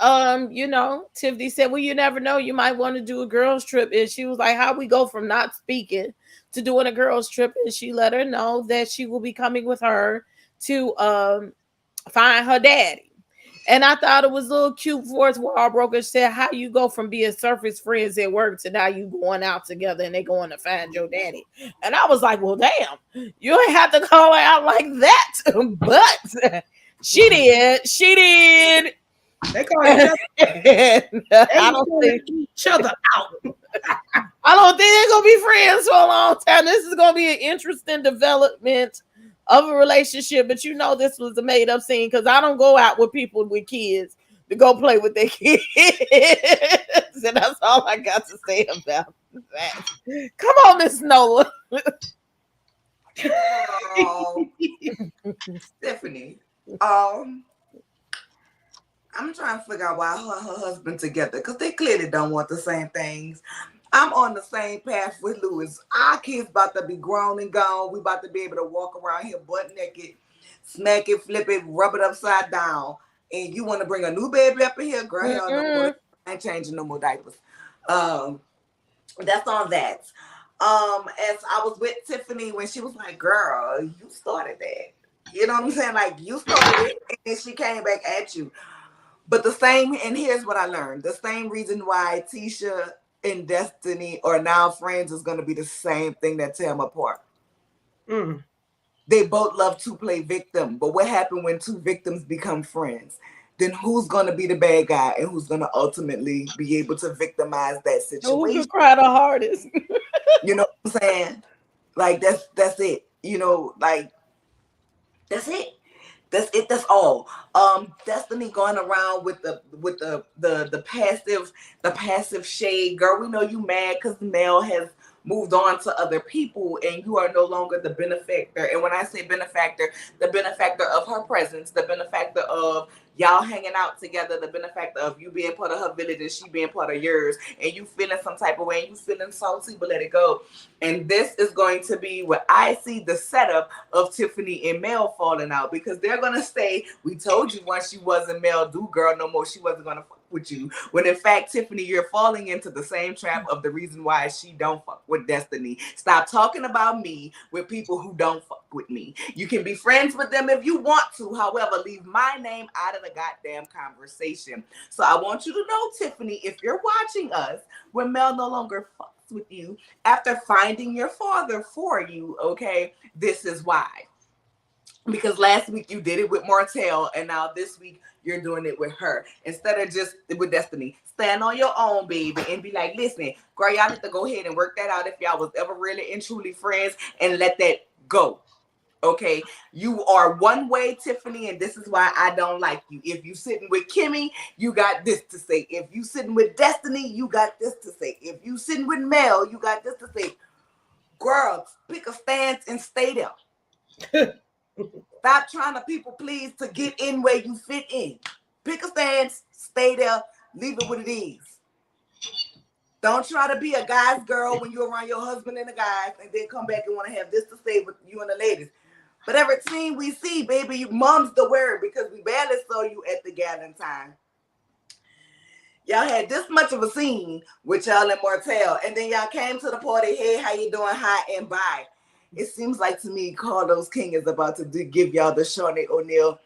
Tiffany said, well, you never know, you might want to do a girls trip. And she was like, how we go from not speaking to doing a girls trip? And she let her know that she will be coming with her to find her daddy. And I thought it was a little cute. Fourth wall broker said, how you go from being surface friends at work to now you going out together and they going to find your daddy. And I was like, well, damn, you ain't have to call her out like that. But she did. They call each other. I don't think each other out. I don't think they're gonna be friends for a long time. This is gonna be an interesting development of a relationship, but this was a made up scene, because I don't go out with people with kids to go play with their kids. And that's all I got to say about that. Come on, Miss Nola. Stephanie. I'm trying to figure out why her husband together, because they clearly don't want the same things. I'm on the same path with Louis. Our kids about to be grown and gone. We about to be able to walk around here butt naked, smack it, flip it, rub it upside down. And you want to bring a new baby up in here? Girl, hell no. I ain't changing no more diapers. That's on that. As I was with Tiffany when she was like, girl, you started that. You know what I'm saying? Like, you started it, and then she came back at you. But and here's what I learned. The same reason why Tisha and Destiny are now friends is going to be the same thing that tear them apart. They both love to play victim. But what happened when 2 victims become friends? then who's going to be the bad guy and who's going to ultimately be able to victimize that Who situation? could cry the hardest? You know what I'm saying? Like that's it. You know, like that's it. That's it. That's all. Destiny going around with the passive shade. Girl, we know you mad because Mel has moved on to other people and you are no longer the benefactor. And when I say benefactor, the benefactor of her presence, the benefactor of y'all hanging out together, the benefactor of you being part of her village and she being part of yours, and you feeling some type of way and you feeling salty, but let it go. And this is going to be what I see the setup of Tiffany and Mel falling out, because they're gonna say, we told you once you wasn't Mel do girl no more, she wasn't gonna fuck with you. When in fact, Tiffany, you're falling into the same trap of the reason why she don't fuck with Destiny. Stop talking about me with people who don't fuck with me. You can be friends with them if you want to. However, leave my name out of the goddamn conversation. So I want you to know, Tiffany, if you're watching us, when Mel no longer fucks with you after finding your father for you, okay, this is why. Because last week you did it with Marital, and now this week you're doing it with her. Instead of just with Destiny. Stand on your own, baby, and be like, listen, girl, y'all need to go ahead and work that out if y'all was ever really and truly friends, and let that go. Okay, you are one way, Tiffany, and this is why I don't like you. If you sitting with Kimmy, you got this to say. If you sitting with Destiny, you got this to say. If you sitting with Mel, you got this to say. Girl, pick a stance and stay there. Stop trying to people please to get in where you fit in. Pick a stance, stay there, leave it what it is. Don't try to be a guy's girl when you're around your husband and the guys, and then come back and want to have this to say with you and the ladies. But every team we see, baby, you mom's the word, because we barely saw you at the gathering time. Y'all had this much of a scene with y'all and Marital, and then y'all came to the party, hey, how you doing, hi, and bye. It seems like to me, Carlos King is about to give y'all the Shawnee O'Neal,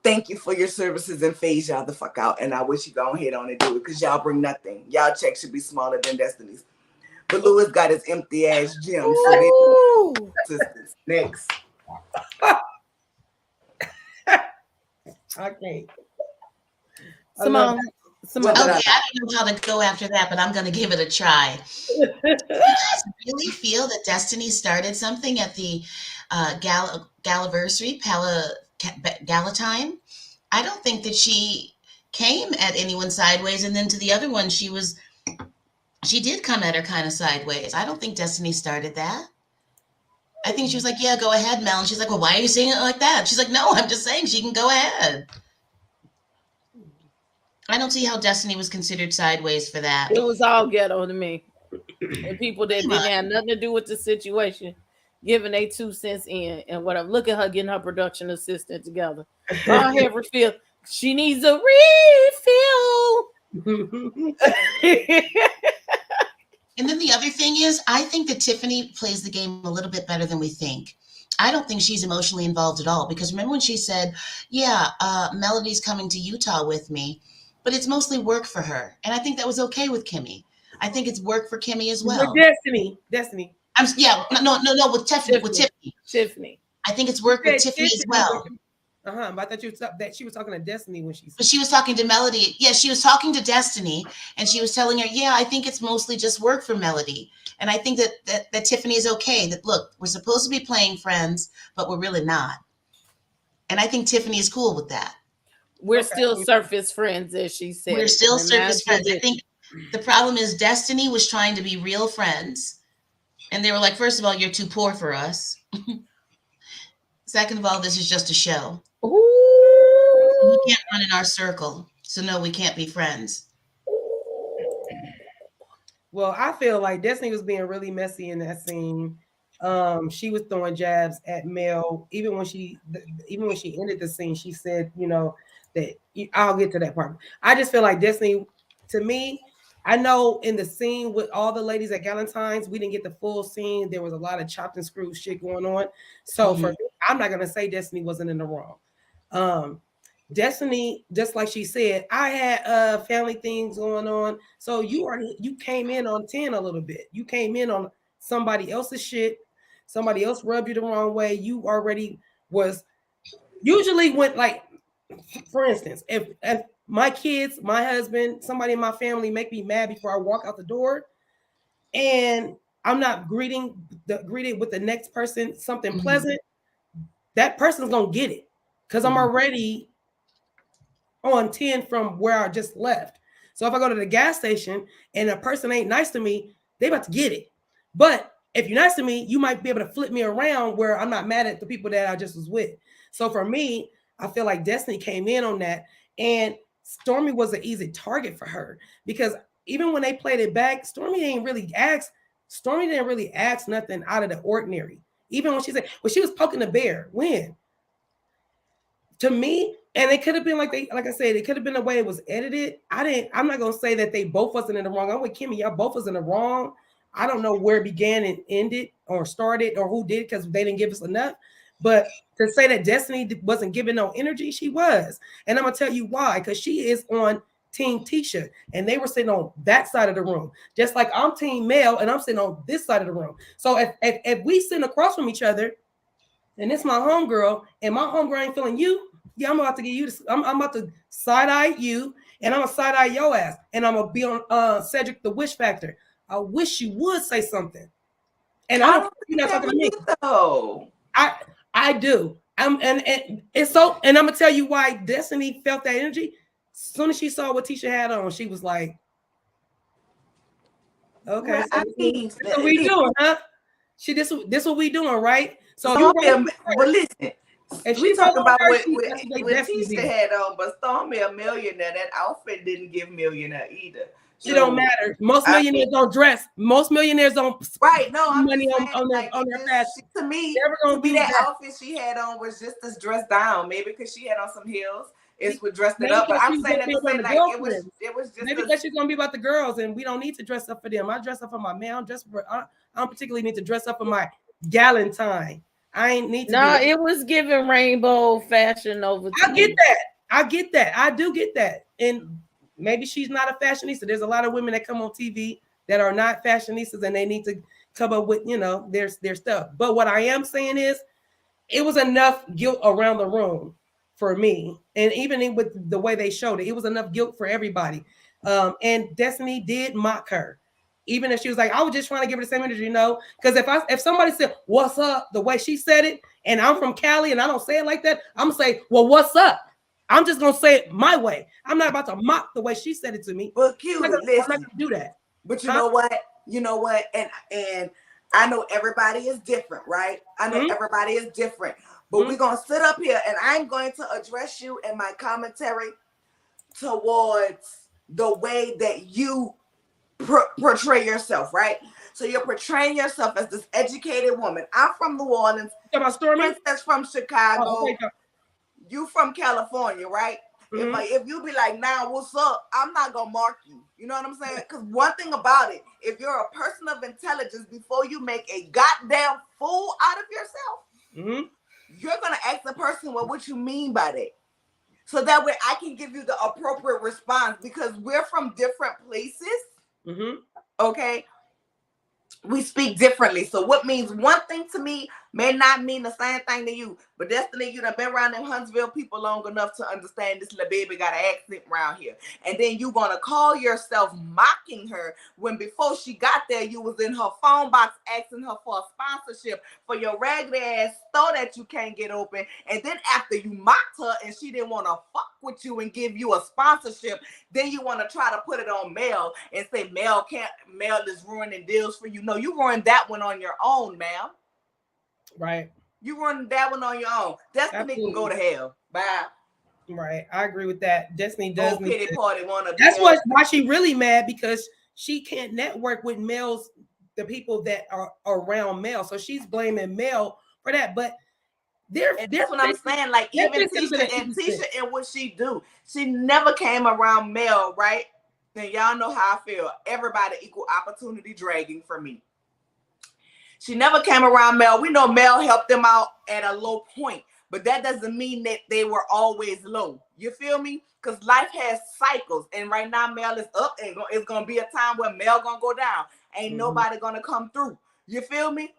thank you for your services, and phase y'all the fuck out. And I wish you go ahead on and do it, because y'all bring nothing. Y'all check should be smaller than Destiny's. But Louis got his empty ass gym. So assistance. Next. Okay. Simone. Okay, I don't know how to go after that, but I'm going to give it a try. Do you guys really feel that Destiny started something at the Galaversary, Gala time? I don't think that she came at anyone sideways, and then to the other one, she did come at her kind of sideways. I don't think Destiny started that. I think she was like, yeah, go ahead, Mel. And she's like, well, why are you saying it like that? She's like, no, I'm just saying she can go ahead. I don't see how Destiny was considered sideways for that. It was all ghetto to me. And people that didn't have nothing to do with the situation giving their 2 cents in. And what I'm looking at her getting her production assistant together. Go ahead, refill. She needs a refill. And then the other thing is, I think that Tiffany plays the game a little bit better than we think. I don't think she's emotionally involved at all, because remember when she said, yeah, Melody's coming to Utah with me, but it's mostly work for her. And I think that was okay with Kimmy. I think it's work for Kimmy as well. With Destiny. No, with Tiffany. Tiffany. I think it's work with Tiffany as well. But I thought she was talking to Destiny when she said. But she was talking to Melody. Yeah, she was talking to Destiny, and she was telling her, yeah, I think it's mostly just work for Melody. And I think that Tiffany is okay. That, look, we're supposed to be playing friends, but we're really not. And I think Tiffany is cool with that. We're still surface friends, as she said. We're still surface friends. I think the problem is Destiny was trying to be real friends. And they were like, first of all, you're too poor for us. Second of all, this is just a show. Ooh. You can't run in our circle. So no, we can't be friends. Well, I feel like Destiny was being really messy in that scene. She was throwing jabs at Mel. Even when she ended the scene, she said, that I'll get to that part. I just feel like Destiny, to me, I know in the scene with all the ladies at Galentine's, we didn't get the full scene. There was a lot of chopped and screwed shit going on. So for me, I'm not gonna say Destiny wasn't in the wrong. Destiny, just like she said, I had family things going on. So you came in on 10 a little bit. You came in on somebody else's shit. Somebody else rubbed you the wrong way. You already was usually when, like, for instance, if my kids, my husband, somebody in my family make me mad before I walk out the door, and I'm not greeted with the next person something pleasant, that person's gonna get it because I'm already on 10 from where I just left. So if I go to the gas station and a person ain't nice to me, they about to get it. But if you're nice to me, you might be able to flip me around where I'm not mad at the people that I just was with. So for me, I feel like Destiny came in on that, and Stormy was an easy target for her because even when they played it back, Stormy didn't really ask nothing out of the ordinary. Even when she was poking the bear, when to me, and it could have been like I said, it could have been the way it was edited. I'm not gonna say that they both wasn't in the wrong. I'm with Kimmy, y'all both was in the wrong. I don't know where it began and ended or started or who did because they didn't give us enough. But to say that Destiny wasn't giving no energy, she was. And I'm gonna tell you why, because she is on Team Tisha, and they were sitting on that side of the room, just like I'm Team Mel, and I'm sitting on this side of the room. So if we sitting across from each other, and it's my homegirl, and my homegirl ain't feeling you, yeah, I'm about to get you. I'm about to side eye you, and I'm gonna side eye your ass, and I'm gonna be on Cedric the Wish Factor. I wish you would say something. And I don't. You're not talking to me. Though. I do. And it's so. And I'm gonna tell you why Destiny felt that energy. As soon as she saw what Tisha had on, she was like, "Okay, well, so this what we doing, huh? This what we doing, right?" So you right. But listen, if we talk about what Tisha Tisha had on, but Stormy a millionaire. That outfit didn't give millionaire either. So, it don't matter. Most millionaires don't dress. Most millionaires don't right. No, I'm money just saying, on their fashion. To me, that outfit she had on was just this dress down. Maybe because she had on some heels. It's what dressed it up. But I'm saying that to say like it was just maybe because she's gonna be about the girls, and we don't need to dress up for them. I dress up for my man. I don't particularly need to dress up for my Galentine. I ain't need to. No, it was giving rainbow fashion over. I get that. I do get that. And maybe she's not a fashionista. There's a lot of women that come on TV that are not fashionistas, and they need to come up with, their stuff. But what I am saying is, it was enough guilt around the room for me, and even with the way they showed it, it was enough guilt for everybody. And Destiny did mock her, even if she was like, I was just trying to give her the same energy, because if somebody said, "What's up?" the way she said it, and I'm from Cali and I don't say it like that, I'm gonna say, "Well, what's up?" I'm just gonna say it my way. I'm not about to mock the way she said it to me. But Cutiee, I'm not gonna do that. But you know what? And I know everybody is different, right? I know everybody is different. But we're gonna sit up here, and I'm going to address you in my commentary towards the way that you portray yourself, right? So you're portraying yourself as this educated woman. I'm from New Orleans. Princess from Chicago. You from California, right? If you be like, nah, what's up? I'm not gonna mark you. You know what I'm saying? Because one thing about it, if you're a person of intelligence, before you make a goddamn fool out of yourself, you're gonna ask the person, well, what you mean by that? So that way I can give you the appropriate response, because we're from different places. Okay. We speak differently. So what means one thing to me may not mean the same thing to you. But Destiny, you done been around them Huntsville people long enough to understand this little baby got an accent around here. And then you gonna call yourself mocking her when before she got there, you was in her phone box asking her for a sponsorship for your ragged ass store that you can't get open. And then after you mocked her and she didn't want to fuck with you and give you a sponsorship, then you want to try to put it on Mel and say Mel is ruining deals for you. No, you ruined that one on your own, ma'am. Right. You ruined that one on your own. Destiny can go to hell. Bye. Right. I agree with that. Destiny does. Pity party that's why she really mad, because she can't network with the people that are around Mel. So she's blaming Mel for that. But that's what I'm saying. Like, even Tisha and what she do, she never came around Mel, right? Then y'all know how I feel. Everybody equal opportunity dragging for me. She never came around Mel. We know Mel helped them out at a low point, but that doesn't mean that they were always low. You feel me? Because life has cycles, and right now Mel is up, and it's gonna be a time where Mel gonna go down. Ain't nobody gonna come through. You feel me?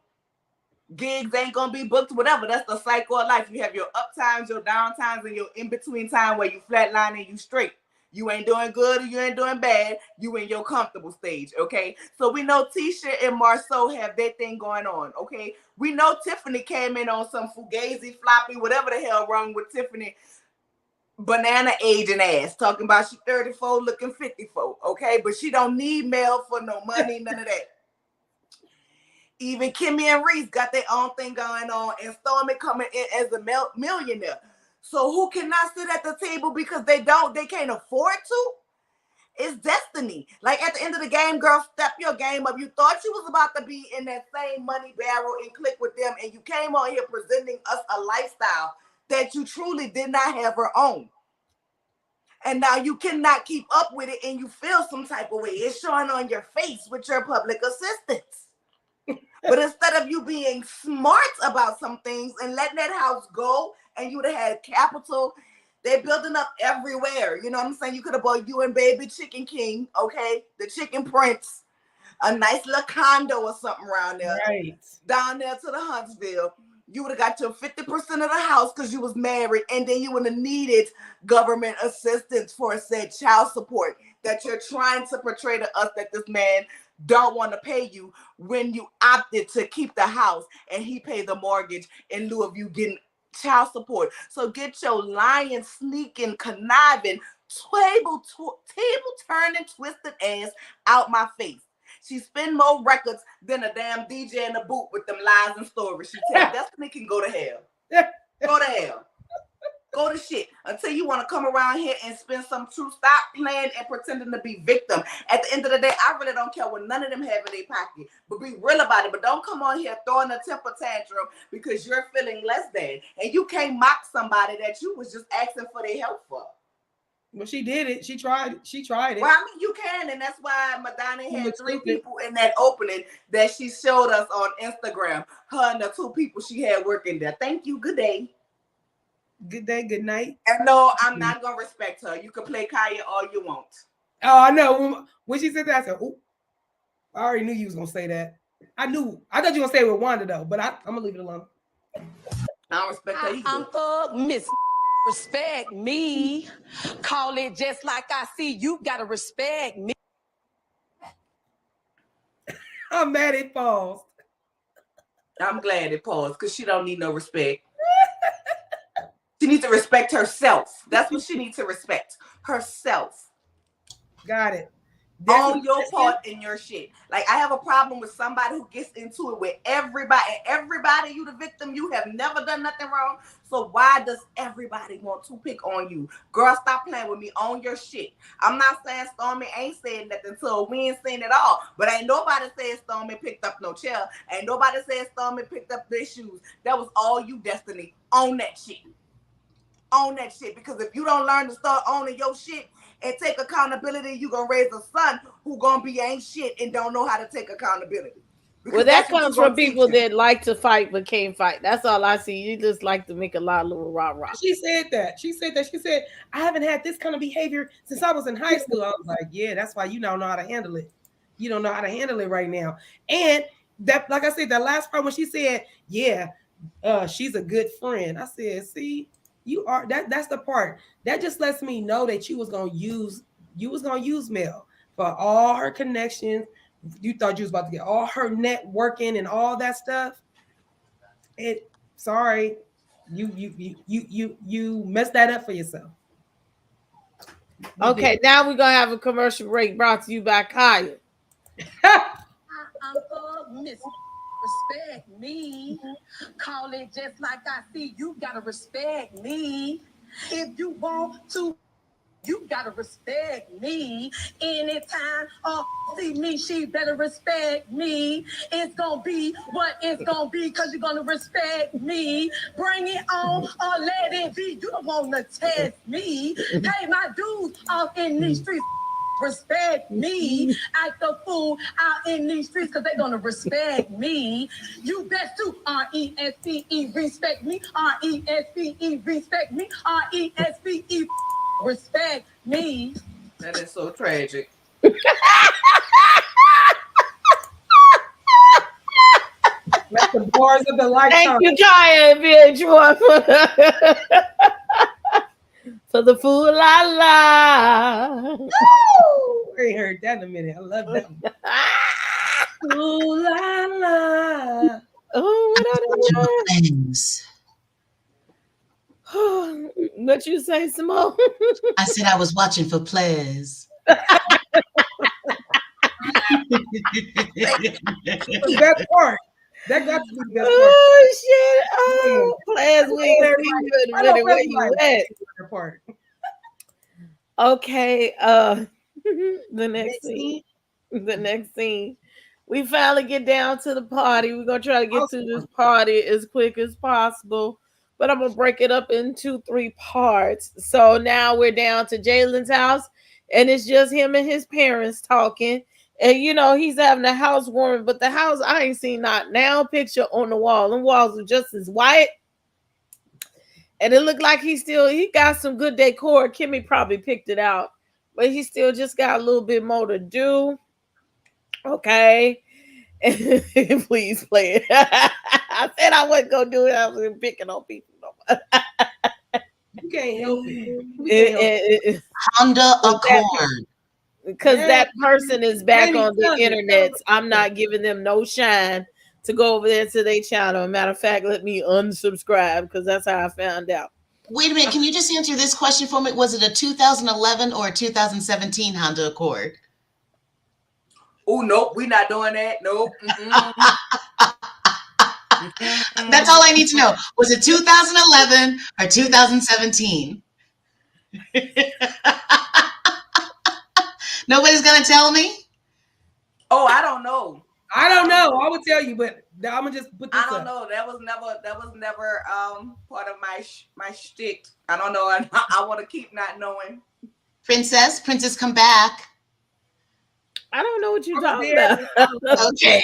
Gigs ain't gonna be booked, whatever. That's the cycle of life. You have your up times, your down times, and your in-between time where you flatline and you straight. You ain't doing good or you ain't doing bad. You in your comfortable stage, okay? So we know Tisha and Marceau have their thing going on, okay? We know Tiffany came in on some fugazi, floppy, whatever the hell wrong with Tiffany. Banana aging ass, talking about she 34, looking 54, okay? But she don't need Mel for no money, none of that. Even Kimmy and Reese got their own thing going on, and Stormy coming in as a millionaire. So who cannot sit at the table because they can't afford to? It's destiny. Like at the end of the game, girl, step your game up. You thought you was about to be in that same money barrel and click with them, and you came on here presenting us a lifestyle that you truly did not have her own. And now you cannot keep up with it, and you feel some type of way. It's showing on your face with your public assistance. But instead of you being smart about some things and letting that house go, and you would have had capital, they're building up everywhere. You know what I'm saying? You could have bought you and baby Chicken King, okay? The Chicken Prince, a nice little condo or something around there. Right. Down there to the Huntsville. You would have got your 50% of the house because you was married, and then you would have needed government assistance for said child support that you're trying to portray to us that this man don't want to pay you when you opted to keep the house and he paid the mortgage in lieu of you getting child support. So get your lying, sneaking, conniving, table turning, twisted ass out my face. She spend more records than a damn DJ in the booth with them lies and stories. She tell Destiny can go to hell. Go to hell. Go to shit until you want to come around here and spend some truth. Stop playing and pretending to be victim. At the end of the day, I really don't care what none of them have in their pocket, but be real about it. But don't come on here throwing a temper tantrum because you're feeling less than, and you can't mock somebody that you was just asking for their help for. Well, she did it. She tried it. Well, I mean, you can, and that's why Madonna had 3 people in that opening that she showed us on Instagram. Her and the 2 people she had working there. Thank you. Good day. Good day, good night. And no, I'm not gonna respect her. You can play Kaya all you want. Oh, I know. When she said that, I said, "Oh, I already knew you was gonna say that." I thought you were gonna say it with Wanda though, but I'm gonna leave it alone. I don't respect her either. I'm Miss. Respect me. Call it just like I see. You gotta respect me. I'm mad it paused. I'm glad it paused because she don't need no respect. She needs to respect herself. That's what she needs to respect. Herself. Got it. Own your part in your shit. Like, I have a problem with somebody who gets into it with everybody. And everybody, you the victim. You have never done nothing wrong. So why does everybody want to pick on you? Girl, stop playing with me. Own your shit. I'm not saying Stormy ain't saying nothing, so we ain't saying it all. But ain't nobody said Stormy picked up no chair. Ain't nobody said Stormy picked up their shoes. That was all you, Destiny. Own that shit. Own that shit. Because if you don't learn to start owning your shit and take accountability, you're going to raise a son who going to be ain't shit and don't know how to take accountability. Well, that comes from people that like to fight but can't fight. That's all I see. You just like to make a lot of little rah-rah. She said that. She said, I haven't had this kind of behavior since I was in high school. I was like, yeah, that's why you don't know how to handle it. You don't know how to handle it right now. And that, like I said, that last part when she said, yeah, she's a good friend. I said, see, you are that's the part that just lets me know that you was gonna use Mel for all her connections. You thought you was about to get all her networking and all that stuff. Sorry, you messed that up for yourself. Okay, now we're gonna have a commercial break brought to you by Kaya. I'm Miss. Respect me. Call it just like I see. You gotta respect me. If you want to, you gotta respect me. Anytime see me, she better respect me. It's gonna be what it's gonna be, cause you're gonna respect me. Bring it on or let it be. You don't wanna test me. Pay my dues off in these streets. Respect me. Act the fool out in these streets because they're gonna respect me. You best to RESPE respect me. RESPE respect me. RESPE respect me. That is so tragic. Let the bars of the lifetime. Thank you, Kaya and VH1 for the fool la la. I ain't heard that in a minute. I love that one. Ooh la la. Oh, what other Things. word? What you say, Simone? I said I was watching for plays. The best part. That got to be the best part. Oh shit! Oh, plans we I see know where you at? the part. Okay, the next scene. The next scene. We finally get down to the party. We're gonna try to get to this party as quick as possible, but I'm gonna break it up into 3 parts. So now we're down to Jalen's house, and it's just him and his parents talking. And you know, he's having a housewarming, but the house, I ain't seen not now picture on the wall. The walls are just as white. And it looked like he got some good decor. Kimmy probably picked it out, but he still just got a little bit more to do. Okay. Please play it. I said I wasn't gonna do it. I was picking on people. You can't help it. Honda Accord. Because that person is back on the internet. I'm not giving them no shine to go over there to their channel. Matter of fact, let me unsubscribe because that's how I found out. Wait a minute. Can you just answer this question for me? Was it a 2011 or a 2017 Honda Accord? Oh, nope. We're not doing that. Nope. That's all I need to know. Was it 2011 or 2017? Nobody's going to tell me? Oh, I don't know. I would tell you, but I'm gonna just put this I don't know. That was never part of my shtick. I don't know. I want to keep not knowing. Princess, come back. I don't know what you're talking about. Okay.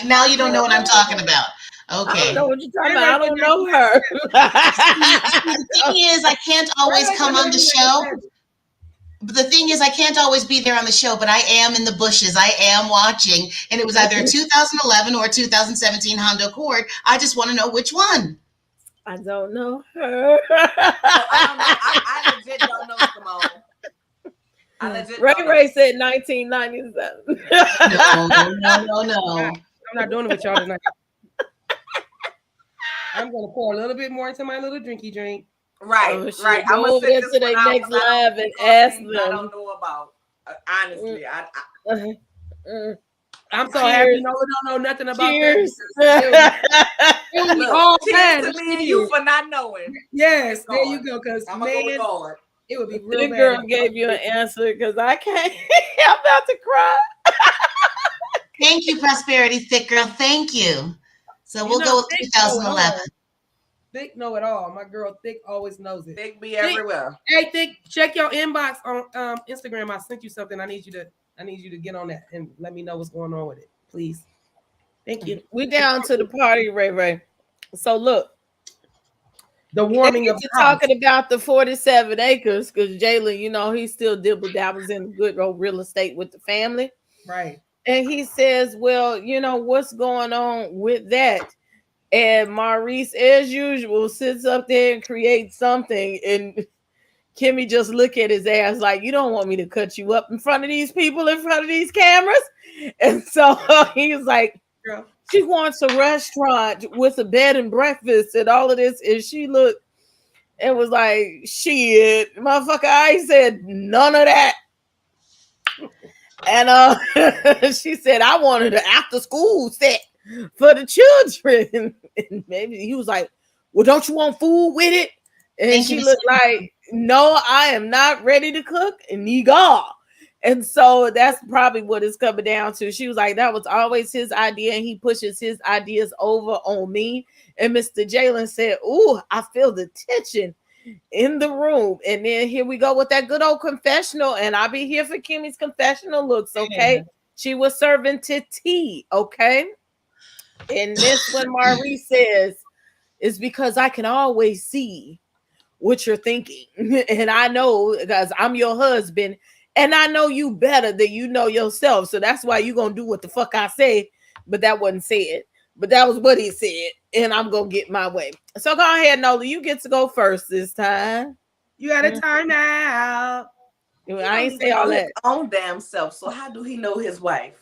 Now you don't know what I'm talking about. Okay. I don't know what you're talking about. I don't know her. The thing is, I can't always come on the show. But the thing is, I can't always be there on the show, but I am in the bushes. I am watching. And it was either a 2011 or 2017 Honda Accord. I just want to know which one. I don't know her. I legit don't know, Simone. Ray said 1997. No. I'm not doing it with y'all tonight. I'm gonna pour a little bit more into my little drinky drink. Right. I'm gonna sit to the next live and ask them. I don't know about. Honestly, I'm so happy Nola don't know nothing about Cheers. that. Cheers to me and you for not knowing. Yes, there you go. Because I'm gonna go with God. It would be real This bad. girl gave you an answer because I can't. I'm about to cry. Thank you, Prosperity Thick Girl. Thank you. So we'll go with 2011. Thick know it all. My girl Thick always knows it. Thick be everywhere. Hey, Thick, check your inbox on Instagram. I sent you something. I need you to get on that and let me know what's going on with it, please. Thank you. We down to the party, Ray. So look, the warming of talking about the 47 acres because Jalen, you know, he still dibble dabbles in good old real estate with the family, right? And he says, "Well, you know what's going on with that." And Maurice, as usual, sits up there and creates something. And Kimmy just look at his ass like, you don't want me to cut you up in front of these people, in front of these cameras. And so he's like, girl, she wants a restaurant with a bed and breakfast and all of this. And she looked and was like, shit, motherfucker, I said none of that. And she said, I wanted an after school set for the children. And maybe he was like, well, don't you want food with it? And she looked like, no, I am not ready to cook. And so that's probably what it's coming down to. She was like, that was always his idea. And he pushes his ideas over on me. And Mr. Jalen said, ooh, I feel the tension in the room. And then here we go with that good old confessional. And I'll be here for Kimmy's confessional looks. Okay. Yeah. She was serving tea. Okay. And this one Maurice says is because I can always see what you're thinking. And I know because I'm your husband and I know you better than you know yourself. So that's why you're going to do what the fuck I say. But that wasn't said. but that was what he said, and I'm gonna get my way. So go ahead, Nola. You get to go first this time. You got a timeout. I ain't He say don't all know his that. own damn self. So how do he know his wife?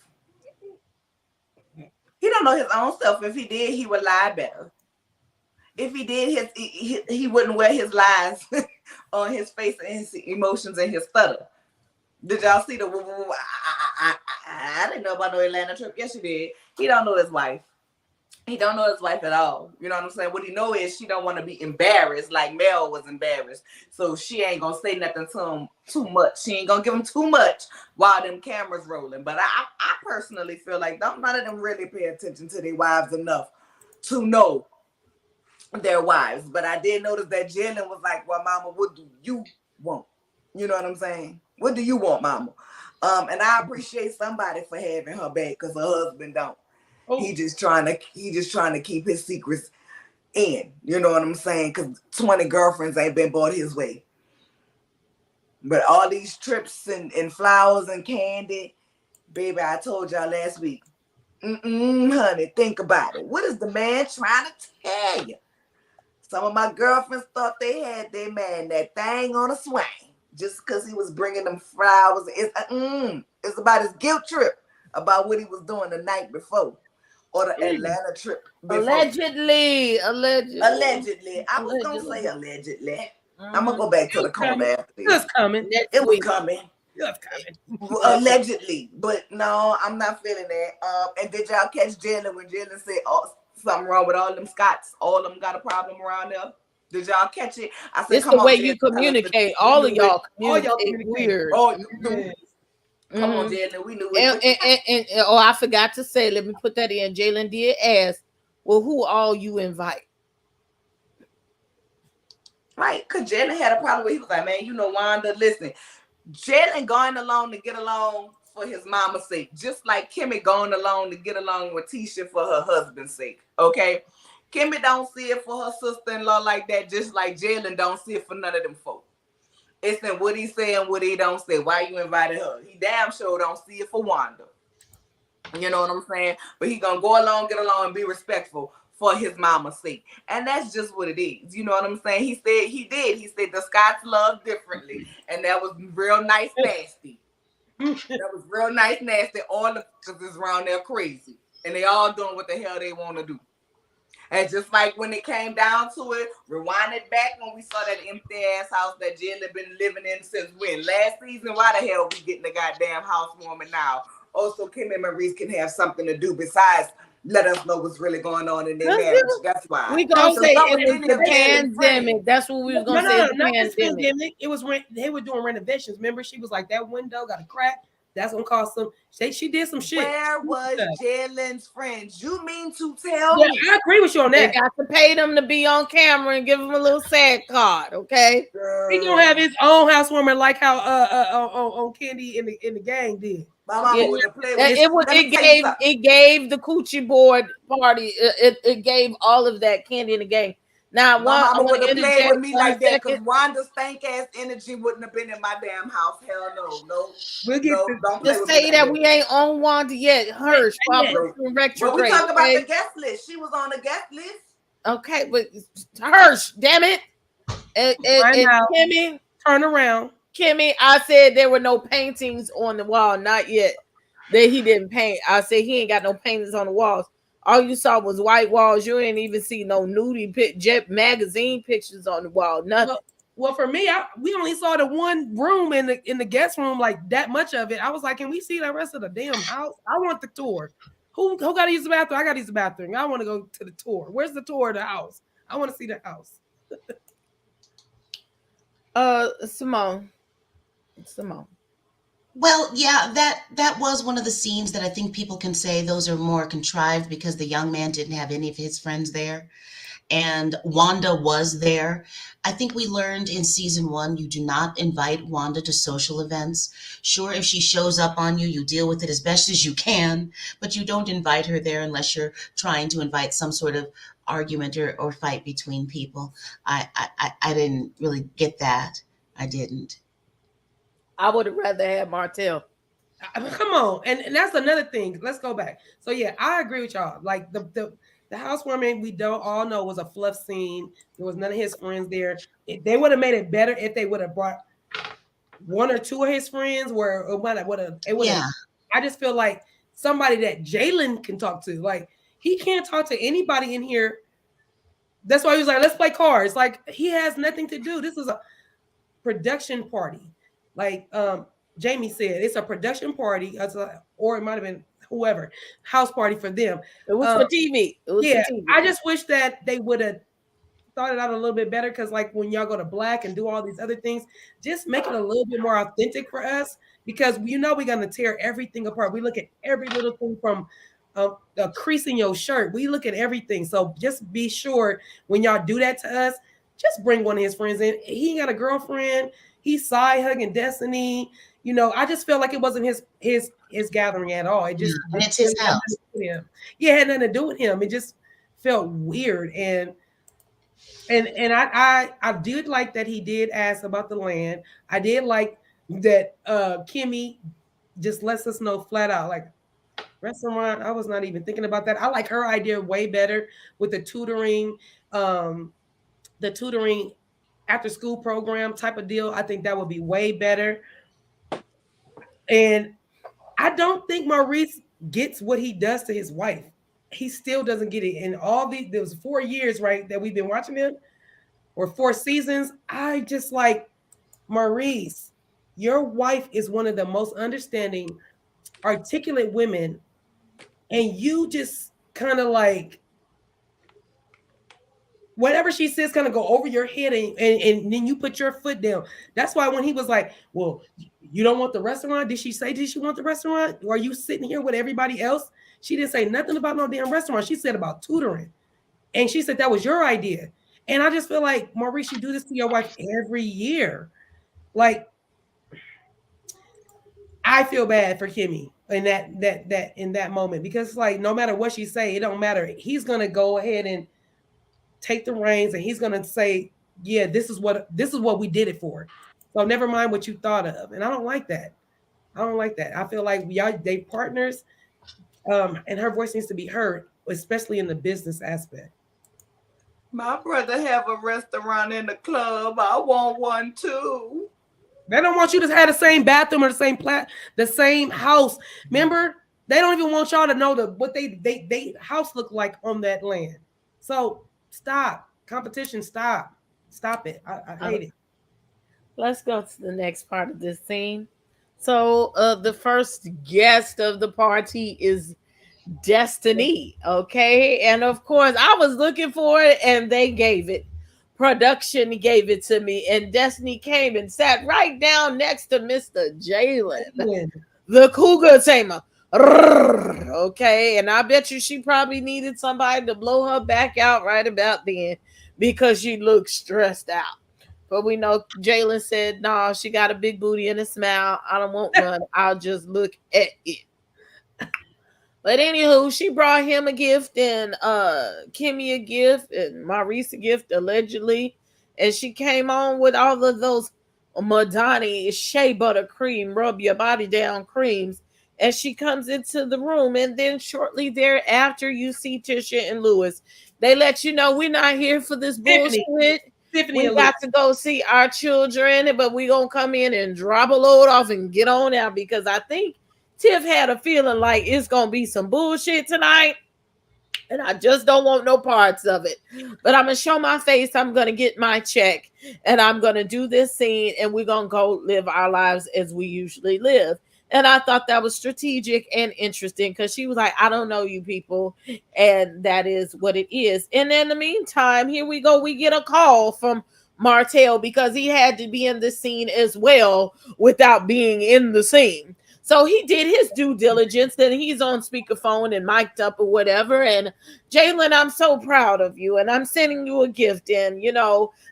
He don't know his own self. If he did, he would lie better. If he did, he wouldn't wear his lies on his face and his emotions and his stutter. Did y'all see the? I didn't know about no Atlanta trip. Yes, you did. He don't know his wife. He don't know his wife at all. You know what I'm saying? What he know is she don't want to be embarrassed like Mel was embarrassed. So she ain't gonna say nothing to him too much. She ain't gonna give him too much while them cameras rolling. But I personally feel like none of them really pay attention to their wives enough to know their wives. But I did notice that Jalen was like, well, mama, what do you want? You know what I'm saying? What do you want, mama? And I appreciate somebody for having her back because her husband don't. Oh. He just trying to keep his secrets in. You know what I'm saying? Because 20 girlfriends ain't been bought his way. But all these trips and flowers and candy, baby, I told y'all last week. Honey, think about it. What is the man trying to tell you? Some of my girlfriends thought they had their man that thing on a swing just because he was bringing them flowers. It's about his guilt trip about what he was doing the night before or the Atlanta trip before. Allegedly. I was going to say allegedly. I'm going to go back to the corner after this. It was coming. It was coming. Allegedly. But no, I'm not feeling that. And did y'all catch Jalen when Jalen said, something wrong with all them Scots? All of them got a problem around there. Did y'all catch it? I said, it's the way you communicate. All of y'all communicate weird. Oh, you do. Come on, Jalen. We knew it. And I forgot to say, let me put that in. Jalen did ask, well, who all you invite? Right, because Jalen had a problem with, he was like, man, Wanda, listen, Jalen going along to get along for his mama's sake, just like Kimmy going along to get along with Tisha for her husband's sake, okay? Kimmy don't see it for her sister-in-law like that, just like Jalen don't see it for none of them folk. It's in what he say and what he don't say. Why you invited her? He damn sure don't see it for Wanda. You know what I'm saying? But he gonna go along, get along, and be respectful for his mama's sake. And that's just what it is. You know what I'm saying? He said the Scots love differently. And that was real nice, nasty. That was real nice, nasty. All the is around there crazy. And they all doing what the hell they want to do. And just like when it came down to it, rewind it back when we saw that empty ass house that Jalen been living in since when? Last season? Why the hell we getting the goddamn housewarming now? Also, Kim and Maurice can have something to do besides let us know what's really going on in their marriage. That's why. We gonna say it was the pandemic. That's what we was gonna say. Not this pandemic. It was they were doing renovations. Remember, she was like, that window got a crack. That's gonna cost some. She did some shit. Where was Jalen's friends? You mean to tell me? I agree with you on that. They got to pay them to be on camera and give them a little SAG card, okay? He gonna have his own housewarming like how on Candy in the gang did. It gave the Cutiee board party. It gave all of that Candy in the gang. Now, Mama would have played with me like that because Wanda's stank ass energy wouldn't have been in my damn house. Hell no. We'll get just say that we ain't on Wanda yet. Hirsch, but we talk about the guest list. She was on the guest list. Okay, but Hirsch, damn it. And Kimmy, turn around. Kimmy, I said there were no paintings on the wall. Not yet. That he didn't paint. I said he ain't got no paintings on the walls. All you saw was white walls. You ain't even see no nudie Jet magazine pictures on the wall. Nothing. Well, for me, we only saw the one room in the guest room, like that much of it. I was like, can we see the rest of the damn house? I want the tour. Who got to use the bathroom? I got to use the bathroom. I want to go to the tour. Where's the tour of the house? I want to see the house. Simone. Well, yeah, that was one of the scenes that I think people can say those are more contrived because the young man didn't have any of his friends there. And Wanda was there. I think we learned in season 1, you do not invite Wanda to social events. Sure, if she shows up on you, you deal with it as best as you can, but you don't invite her there unless you're trying to invite some sort of argument or fight between people. I didn't really get that. I didn't. I would have rather had Martell. Come on, and that's another thing. Let's go back. So yeah, I agree with y'all. Like the housewarming, we don't all know was a fluff scene. There was none of his friends there. They would have made it better if they would have brought one or two of his friends. Where it would have. It would have. Yeah. I just feel like somebody that Jalen can talk to. Like he can't talk to anybody in here. That's why he was like, let's play cards. Like he has nothing to do. This is a production party. Like Jamie said, it's a production party, or it might have been whoever, house party for them. It was for TV. It was Yeah, for TV. I just wish that they would have thought it out a little bit better, because like when y'all go to black and do all these other things, just make it a little bit more authentic for us, because we're gonna tear everything apart. We look at every little thing from a crease in your shirt. We look at everything. So just be sure when y'all do that to us, just bring one of his friends in. He ain't got a girlfriend. He's side hugging Destiny. I just felt like it wasn't his gathering at all. It just And it's his house. Yeah, it had nothing to do with him. It just felt weird. And I did like that he did ask about the land. I did like that Kimmy just lets us know flat out, like, restaurant, I was not even thinking about that. I like her idea way better with the tutoring after school program type of deal. I think that would be way better. And I don't think Maurice gets what he does to his wife. He still doesn't get it. In all these, there was 4 years, right, that we've been watching him, or 4 seasons. I just like, Maurice, your wife is one of the most understanding, articulate women, and you just kind of like, whatever she says kind of go over your head, and then you put your foot down. That's why when he was like, well, you don't want the restaurant, did she want the restaurant, or are you sitting here with everybody else? She didn't say nothing about no damn restaurant. She said about tutoring, and she said that was your idea. And I just feel like, Maurice, you do this to your wife every year. Like, I feel bad for Kimmy in that moment, because like, no matter what she say, it don't matter. He's gonna go ahead and take the reins, and he's gonna say, yeah, this is what we did it for. So never mind what you thought of. And I don't like that. I feel like they partners, and her voice needs to be heard, especially in the business aspect. My brother have a restaurant in the club. I want one too. They don't want you to have the same bathroom or the same house. Remember, they don't even want y'all to know what they house look like on that land. So stop competition. Stop it. I hate it. Let's go to the next part of this scene. So the first guest of the party is Destiny. Okay. And of course, I was looking for it and they gave it. Production gave it to me. And Destiny came and sat right down next to Mr. Jalen, the cougar tamer. Okay. And I bet you she probably needed somebody to blow her back out right about then, because she looked stressed out. But we know Jalen said, no, nah, she got a big booty and a smile. I don't want none. I'll just look at it. But anywho, she brought him a gift, and Kimmy a gift, and Maurice a gift, allegedly. And she came on with all of those Madani shea butter cream, rub your body down creams. And she comes into the room, and then shortly thereafter, you see Tisha and Lewis. They let you know we're not here for this bullshit. Tiffany, we got to go see our children, but we gonna come in and drop a load off and get on out, because I think Tiff had a feeling like it's gonna be some bullshit tonight, and I just don't want no parts of it. But I'm gonna show my face. I'm gonna get my check, and I'm gonna do this scene, and we're gonna go live our lives as we usually live. And I thought that was strategic and interesting, because she was like, I don't know you people. And that is what it is. And in the meantime, here we go. We get a call from Marital, because he had to be in the scene as well without being in the scene. So he did his due diligence, and he's on speakerphone and mic'd up or whatever. And Jalen, I'm so proud of you, and I'm sending you a gift. And,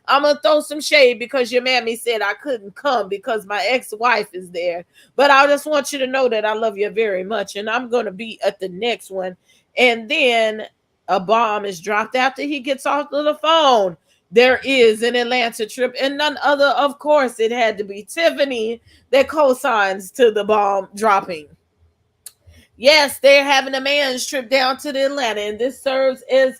I'm going to throw some shade because your mammy said I couldn't come because my ex-wife is there. But I just want you to know that I love you very much, and I'm going to be at the next one. And then a bomb is dropped after he gets off of the phone. there is an Atlanta trip, and none other, of course, it had to be Tiffany that co-signs to the bomb dropping. Yes, they're having a man's trip down to the Atlanta, and this serves as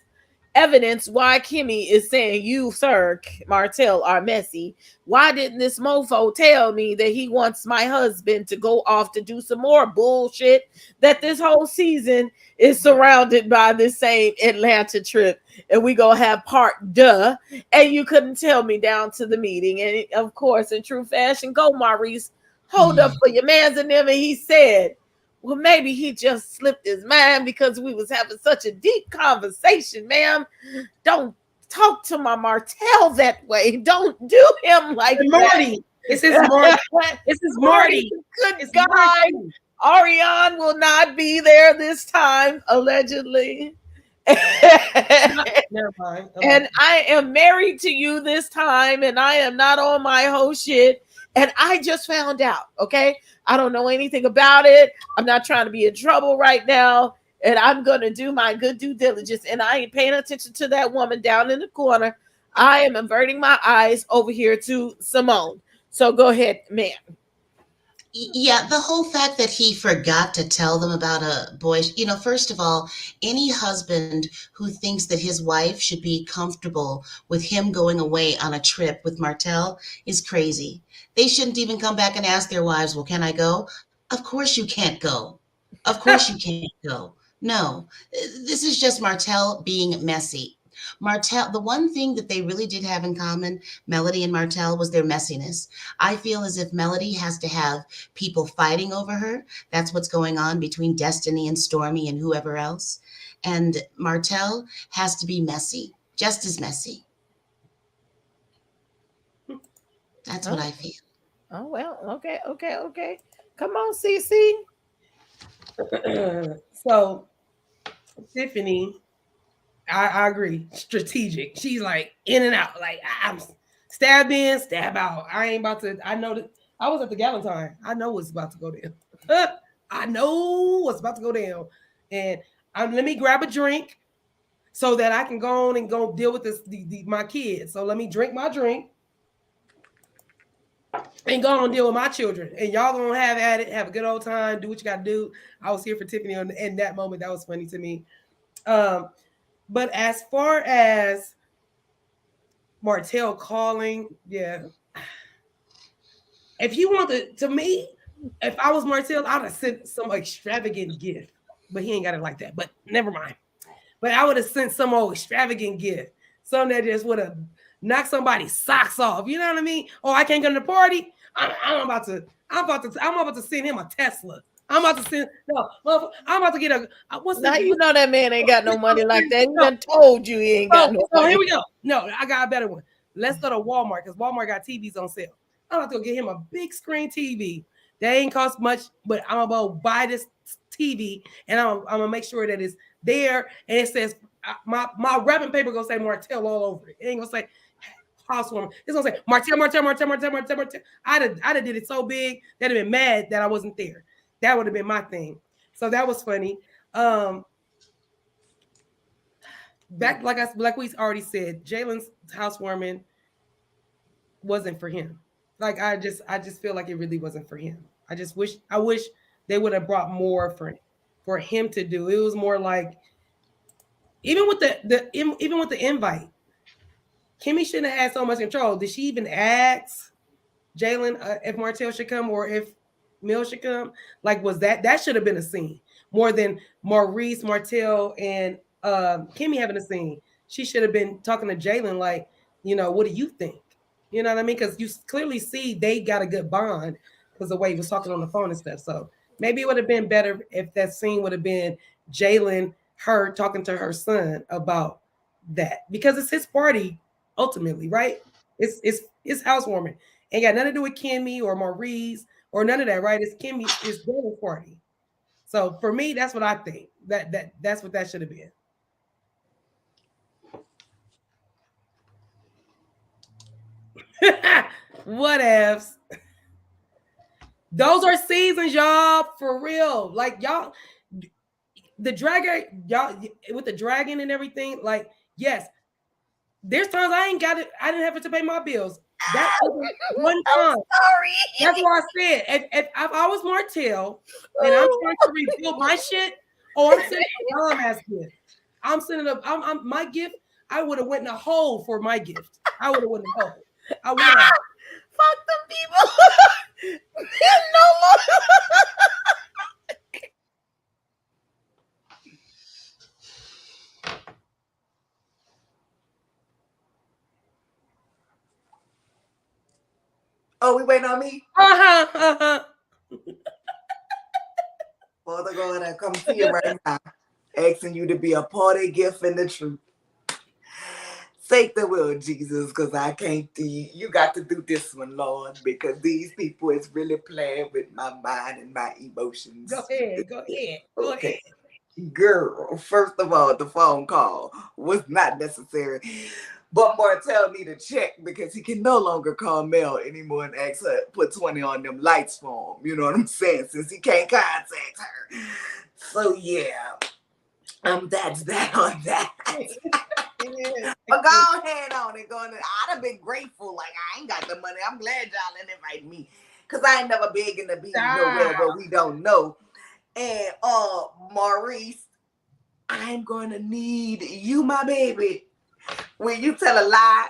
evidence why Kimmy is saying you, sir, Martell, are messy. Why didn't this mofo tell me that he wants my husband to go off to do some more bullshit? That this whole season is surrounded by this same Atlanta trip, and we gonna have part duh, and you couldn't tell me down to the meeting. And of course, in true fashion, go Maurice, hold up for your man's and them, and he said, well, maybe he just slipped his mind because we was having such a deep conversation, ma'am. Don't talk to my Martell that way. Don't do him like Marty. This is Marty. This is Marty. Good it's God. Marty. Ariane will not be there this time, allegedly. Never mind. And I am married to you this time, and I am not on my whole shit. And I just found out, okay? I don't know anything about it. I'm not trying to be in trouble right now. And I'm going to do my good due diligence. And I ain't paying attention to that woman down in the corner. I am averting my eyes over here to Simone. So go ahead, ma'am. Yeah, the whole fact that he forgot to tell them about a boy, first of all, any husband who thinks that his wife should be comfortable with him going away on a trip with Martell is crazy. They shouldn't even come back and ask their wives, well, can I go? Of course you can't go. Of course you can't go. No, this is just Martell being messy. Martell, the one thing that they really did have in common, Melody and Martell, was their messiness. I feel as if Melody has to have people fighting over her. That's what's going on between Destiny and Stormy and whoever else. And Martell has to be messy, just as messy. That's what I feel. Oh, well, okay. Come on, CC. So, Tiffany, I agree. Strategic. She's like in and out. Like I'm stab in, stab out. I ain't about to. I know that I was at the Galentine. I know what's about to go down. I know what's about to go down. And let me grab a drink so that I can go on and go deal with this my kids. So let me drink my drink and go on and deal with my children. And y'all gonna have at it, have a good old time, do what you gotta do. I was here for Tiffany in that moment. That was funny to me. But as far as Martell calling, yeah. If you want to me, if I was Martell, I'd have sent some extravagant gift. But he ain't got it like that. But never mind. But I would have sent some old extravagant gift. Something that just would have knocked somebody's socks off. You know what I mean? Oh, I can't go to the party. I'm about to send him a Tesla. I'm about to get a. Now you know that man ain't got no money like that. He done told you he ain't got no money. Here we go. No, I got a better one. Let's go to Walmart because Walmart got TVs on sale. I'm about to go get him a big screen TV. That ain't cost much, but I'm about to buy this TV and I'm gonna make sure that it's there and it says my wrapping paper gonna say Martell all over it. It ain't gonna say Housewarming. It's gonna say Martell. I'd have did it so big that I'd have been mad that I wasn't there. That would have been my thing. So that was funny. Back like we already said, Jalen's housewarming wasn't for him. Like I just feel like it really wasn't for him. I wish they would have brought more for him to do. It was more like even with the invite, Kimmy shouldn't have had so much control. Did she even ask Jalen if Martell should come or if Mill should come? Like, was that should have been a scene more than Maurice, Martell, and Kimmy having a scene. She should have been talking to Jalen like, what do you think? You know what I mean? Because you clearly see they got a good bond because the way he was talking on the phone and stuff. So maybe it would have been better if that scene would have been Jalen, her talking to her son about that because it's his party ultimately, right? It's housewarming. Ain't got nothing to do with Kimmy or Maurice or none of that, right? It's Jalen's party. So for me, that's what I think. That's what that should have been. What ifs? Those are seasons, y'all, for real. Like y'all, the dragon, y'all with the dragon and everything. Like, yes, There's times I ain't got it. I didn't have it to pay my bills. That one I'm time. sorry. That's why I said, if I was Martell and I'm trying to rebuild my shit, I'm sending a bomb ass gift. I'm sending I'm my gift. I would have went in a hole for my gift. I would have went in a hole. I would have. Fuck them people. No. Oh, we waiting on me? Uh-huh. Father God, I come to you right now, asking you to be a party gift in the truth. Take the will, Jesus, because I can't do you. Got to do this one, Lord, because these people is really playing with my mind and my emotions. Go ahead. Okay. Girl, first of all, the phone call was not necessary. But Martell need to check because he can no longer call Mel anymore and ask her put 20 on them lights for him. You know what I'm saying? Since he can't contact her. So yeah. That's that on that. But go ahead on it. I'd have been grateful. Like, I ain't got the money. I'm glad y'all didn't invite me. Because I ain't never begging to be nowhere where we don't know. And Maurice, I'm gonna need you, my baby. When you tell a lie,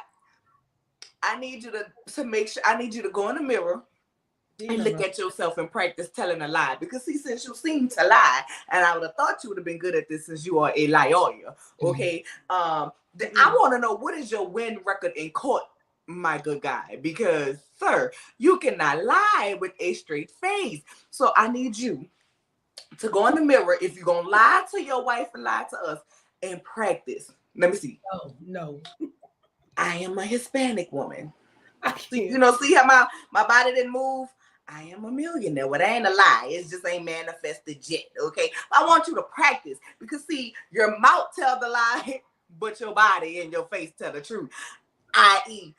I need you to make sure. I need you to go in the mirror and look at yourself and practice telling a lie. Because see, since you seem to lie, and I would have thought you would have been good at this since you are a liar. Okay. I want to know, what is your win record in court, my good guy? Because, sir, you cannot lie with a straight face. So I need you to go in the mirror, if you're going to lie to your wife and lie to us, and practice. Let me see. No. I am a Hispanic woman. See how my body didn't move? I am a millionaire. Well, that ain't a lie. It just ain't manifested yet, okay? I want you to practice because, see, your mouth tell the lie, but your body and your face tell the truth. I.e.,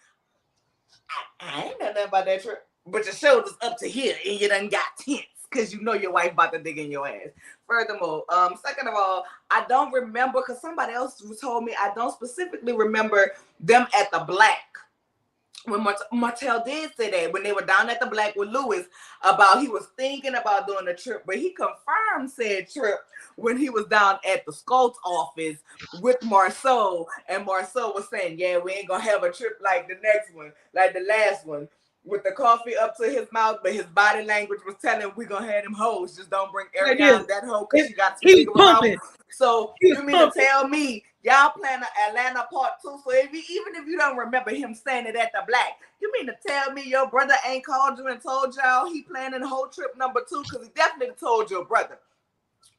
I ain't know nothing about that trip, but your shoulders up to here and you done got tense because you know your wife about to dig in your ass. Furthermore, second of all, I don't remember, because somebody else told me, I don't specifically remember them at the Black. When Martell did say that, when they were down at the Black with Lewis, about he was thinking about doing a trip, but he confirmed said trip when he was down at the Scott's office with Marceau, and Marceau was saying, yeah, we ain't gonna have a trip like the next one, like the last one, with the coffee up to his mouth, but his body language was telling him, we gonna have them hoes, just don't bring Ariana that hoe because she got too big of a mouth. So you mean to tell me y'all plan Atlanta part 2? So even if you don't remember him saying it at the Black, you mean to tell me your brother ain't called you and told y'all he planning the whole trip number 2? Because he definitely told your brother.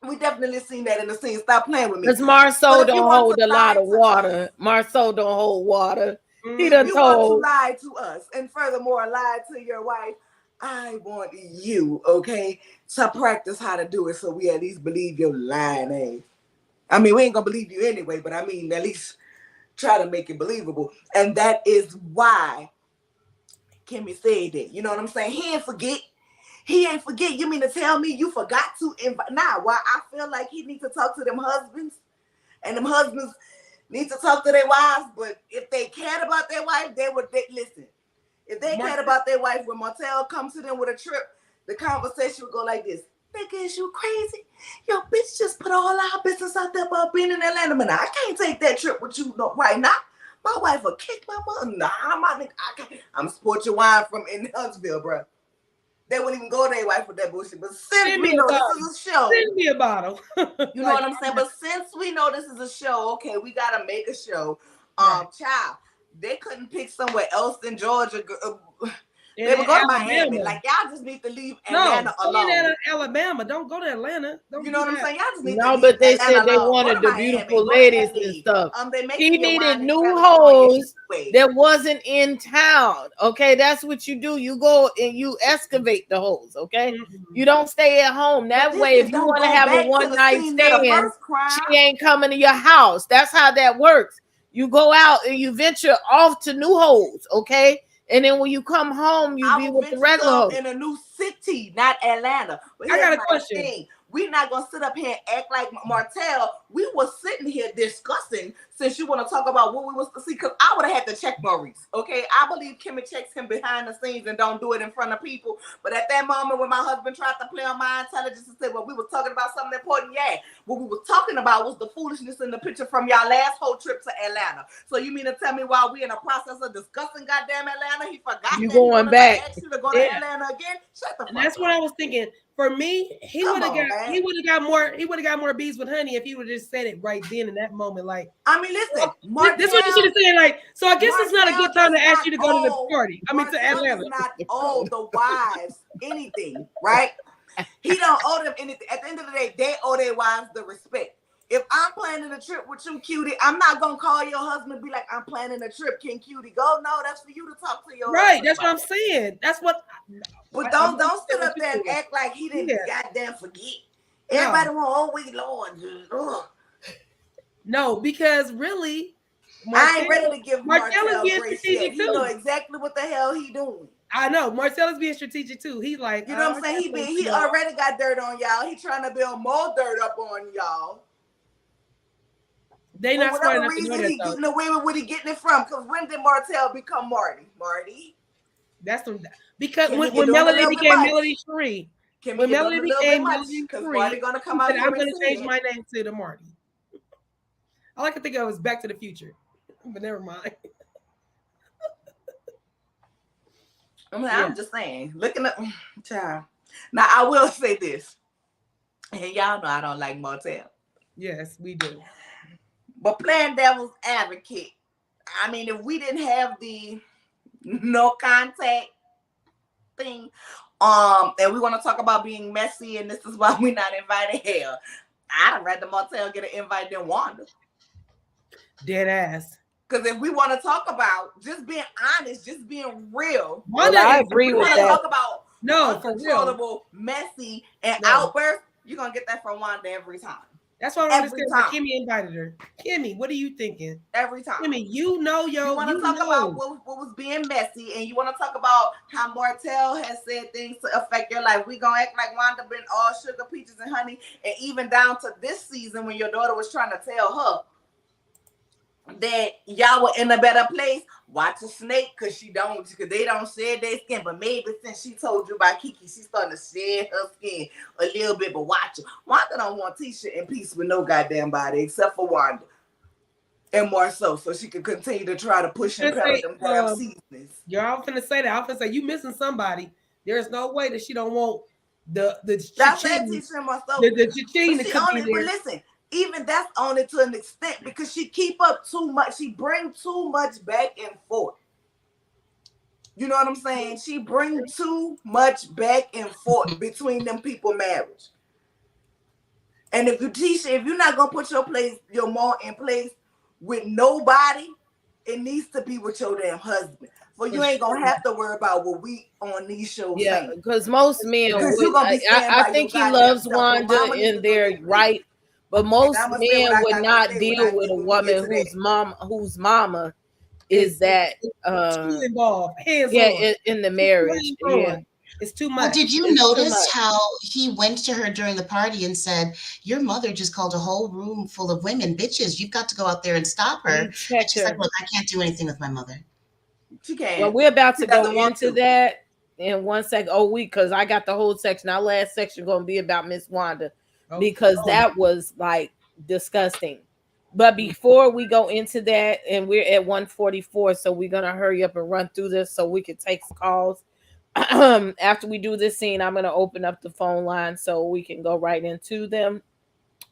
We definitely seen that in the scene. Stop playing with me. Because Marceau don't hold a lot of water. Marceau don't hold water. He done told. Want to lie to us, and furthermore, lie to your wife. I want you, okay, to practice how to do it so we at least believe your lying ass. I mean, we ain't gonna believe you anyway, but I mean, at least try to make it believable. And that is why Kimmy said that. You know what I'm saying? He ain't forget. You mean to tell me you forgot to invite? Nah, why I feel like he needs to talk to them husbands, and them husbands need to talk to their wives. But if they cared about their wife, they would listen. If they cared about their wife, when Martell comes to them with a trip, the conversation would go like this. Nigga, is you crazy? Yo, bitch just put all our business out there about being in Atlanta. Man, I can't take that trip with you right now. My wife will kick my mother. Nah, my nigga, I can't. I'm sport your wine from in Huntsville, bro. They wouldn't even go to their wife with that bullshit. But since we know this is a show. Send me a bottle. You know what I'm saying? But since we know this is a show, okay, we got to make a show. Child, they couldn't pick somewhere else in Georgia. They would go to Miami. Like, y'all just need to leave Atlanta alone. No, Alabama. Don't go to Atlanta. You know what I'm saying? Y'all just need to leave but they Atlanta said they alone. wanted the beautiful ladies and stuff. He needed new hoes anyway. that wasn't in town. Okay, that's what you do. You go and you excavate the hoes. Okay, you don't stay at home. That way, if you want to have a one night stand, she ain't coming to your house. That's how that works. You go out and you venture off to new hoes. Okay. And then when you come home, you be with the regular hoes. In a new city, not Atlanta. But I got a question. We're not gonna sit up here and act like Martell. We were sitting here discussing, since you want to talk about what we was to see, because I would have had to check Maurice. Okay, I believe Kimmy checks him behind the scenes and don't do it in front of people. But at that moment when my husband tried to play on my intelligence and said, well, we were talking about something important, yeah. What we were talking about was the foolishness in the picture from y'all last whole trip to Atlanta. So you mean to tell me while we in the process of discussing goddamn Atlanta, he forgot You that he going wanted back. to ask you to go to Atlanta again? Shut the fuck And that's up. what I was thinking. For me, he Come would have on, got man. he would have got more bees with honey if he would have just said it right then in that moment. Like, I mean, listen, this is what you should have said. Like, so I guess it's not a good time to ask you to go to the party. I mean, to Martell Atlanta. does not owe the wives anything, right? He don't owe them anything. At the end of the day, they owe their wives the respect. If I'm planning a trip with you, Cutiee, I'm not gonna call your husband and be like, I'm planning a trip. Can Cutiee go? No, that's for you to talk to your Right. husband That's what I'm about. saying. That's what. But don't sit up there and act like he didn't goddamn forget. Everybody want, oh, we Lord. Ugh. No, because really, I ain't ready to give Martell is Martell being grace strategic yet. He too. know exactly what the hell he doing. I know Martell is being strategic too. He like, you know what I'm saying? He already got dirt on y'all. He trying to build more dirt up on y'all. They For not smart whatever enough to know reason, that, he though. getting away with what he getting it from. Because when did Martell become Marty? Marty? That's the because Kimmy, when Melody became Melody Sheree. When Melody became Melody because Sheree, Marty gonna come out said, here I'm and gonna change sing. my name to the Marty. All I can think of is Back to the Future, but never mind. I'm just saying, looking up, child. Now I will say this, and y'all know I don't like Martell. Yes, we do. But playing devil's advocate, I mean, if we didn't have the no contact thing, and we want to talk about being messy, and this is why we're not invited here. I'd rather Martell get an invite than Wanda. Dead ass. Because if we want to talk about just being honest, just being real, well, I agree with that. Talk about uncontrollable, for real, messy, and outbursts, you're gonna get that from Wanda every time. That's why I understand why Kimmy invited her. Kimmy, what are you thinking? Every time. Kimmy, you want to talk about what was being messy, and you want to talk about how Martell has said things to affect your life. We gonna act like Wanda been all sugar, peaches, and honey, and even down to this season when your daughter was trying to tell her that y'all were in a better place. Watch a snake, because they don't shed their skin. But maybe since she told you about Kiki, she's starting to shed her skin a little bit. But watch it. Wanda don't want Tisha in peace with no goddamn body except for Wanda. And more so she can continue to try to push and pedal them damn seasons. Y'all finna say that. I'm finna say you missing somebody. There's no way that she don't want the that's that Tisha and myself. The Cutiee to come in there. But listen, even that's only to an extent, because she keep up too much. She bring too much back and forth. You know what I'm saying? She bring too much back and forth between them people marriage. And if you're not gonna put your mom in place with nobody, it needs to be with your damn husband. For you ain't gonna have to worry about what we on these shows. Yeah, because most men would, I think he loves Wanda and they're right. But most men would not deal with a woman whose mama is that involved. In the marriage. Yeah. It's too much. Well, did you notice how he went to her during the party and said, your mother just called a whole room full of women bitches. You've got to go out there and stop her. And she's like, look, I can't do anything with my mother. She can't. Well, we're about to go into that in 1 second. Because I got the whole section. Our last section going to be about Miss Wanda. Because that was like disgusting. But before we go into that, and we're at 1:44, so we're gonna hurry up and run through this so we can take some calls. After we do this scene, I'm gonna open up the phone line so we can go right into them.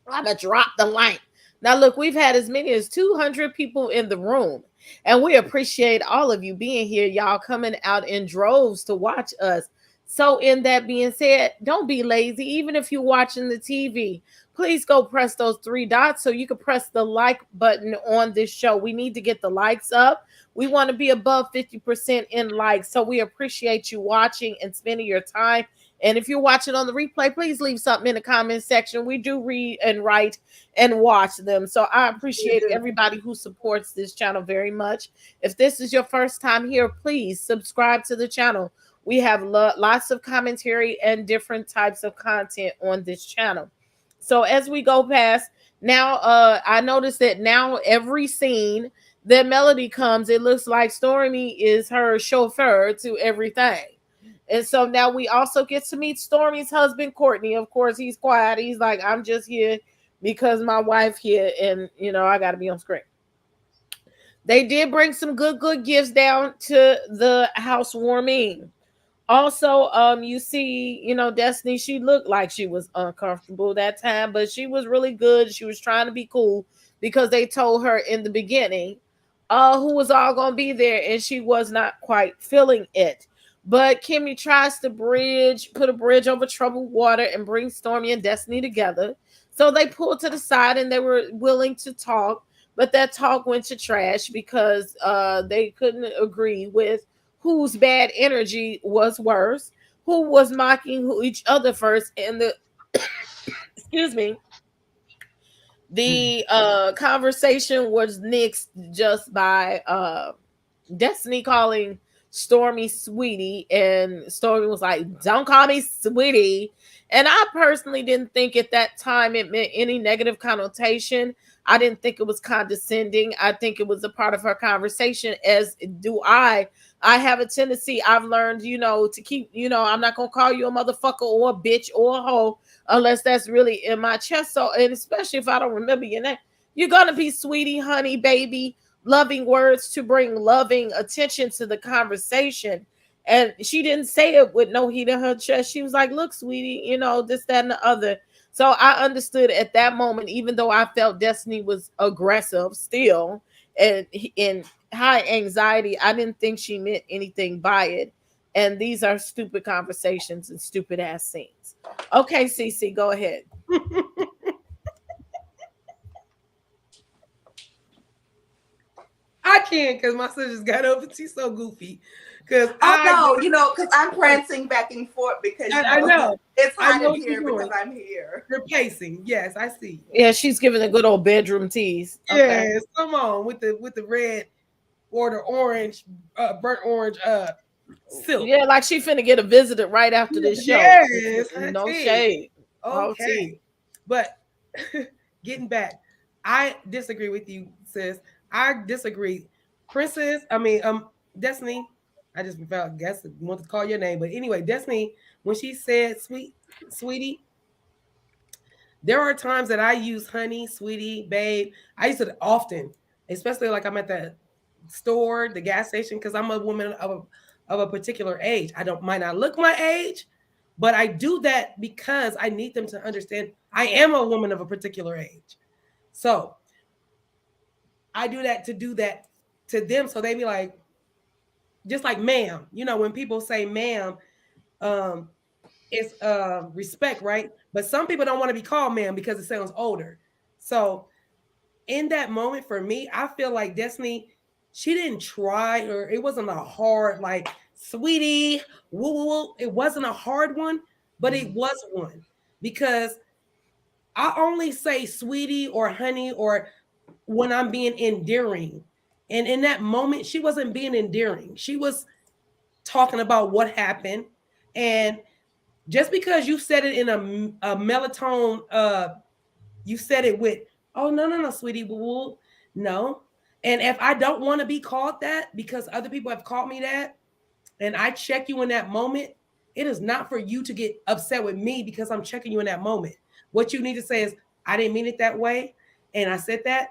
I'm gonna drop the link. Now, look, we've had as many as 200 people in the room, and we appreciate all of you being here. Y'all coming out in droves to watch us. So in that being said, don't be lazy. Even if you're watching the TV, please go press those 3 dots so you can press the like button on this show. We need to get the likes up. We want to be above 50% in likes. So we appreciate you watching and spending your time. And if you're watching on the replay, please leave something in the comment section. We do read and write and watch them. So I appreciate everybody who supports this channel very much. If this is your first time here, please subscribe to the channel. We have lots of commentary and different types of content on this channel. So as we go past now, I noticed that now every scene that Melody comes, it looks like Stormy is her chauffeur to everything. And so now we also get to meet Stormy's husband, Courtney. Of course, he's quiet. He's like, I'm just here because my wife here, and I got to be on screen. They did bring some good gifts down to the housewarming. Also, you see, Destiny, she looked like she was uncomfortable that time, but she was really good. She was trying to be cool because they told her in the beginning who was all gonna be there, and she was not quite feeling it. But Kimmy tries to put a bridge over troubled water and bring Stormy and Destiny together. So they pulled to the side and they were willing to talk, but that talk went to trash because they couldn't agree with whose bad energy was worse, who was mocking each other first, and the excuse me, the conversation was nixed just by Destiny calling Stormy sweetie, and Stormy was like, "Don't call me sweetie." And I personally didn't think at that time it meant any negative connotation. I didn't think it was condescending. I think it was a part of her conversation, as do I. I have a tendency, I've learned, to keep, I'm not going to call you a motherfucker or a bitch or a hoe unless that's really in my chest. So, and especially if I don't remember your name, you're going to be sweetie, honey, baby, loving words to bring loving attention to the conversation. And she didn't say it with no heat in her chest. She was like, look, sweetie, this, that, and the other. So I understood at that moment, even though I felt Destiny was aggressive still and in high anxiety, I didn't think she meant anything by it. And these are stupid conversations and stupid ass scenes. Okay, Cece, go ahead. I can't because my sister just got up and she's so goofy. Because because I'm prancing back and forth because I know it's hot in here because I'm here. You're pacing. Yes, I see. Yeah, she's giving a good old bedroom tease. Okay. Yes, come on with the red or the orange, burnt orange silk. Yeah, like she finna get a visitor right after this show. Yes, no shade. Okay, but getting back, I disagree with you, sis. I disagree. Destiny. I just felt guess want to call your name, but anyway, Destiny. When she said sweetie, there are times that I use honey, sweetie, babe. I use it often, especially like I'm at the store, the gas station, because I'm a woman of a particular age. Might not look my age, but I do that because I need them to understand I am a woman of a particular age. So I do that to them, so they be like, just like ma'am. When people say ma'am, it's respect, right? But some people don't want to be called ma'am because it sounds older. So in that moment for me, I feel like Destiny, she didn't try, or it wasn't a hard like sweetie, woo woo woo. It wasn't a hard one, but it was one because I only say sweetie or honey or when I'm being endearing. And in that moment, she wasn't being endearing. She was talking about what happened. And just because you said it in a melatonin, you said it with, oh, no, sweetie, boo, no. And if I don't want to be called that because other people have called me that, and I check you in that moment, it is not for you to get upset with me because I'm checking you in that moment. What you need to say is, I didn't mean it that way. And I said that.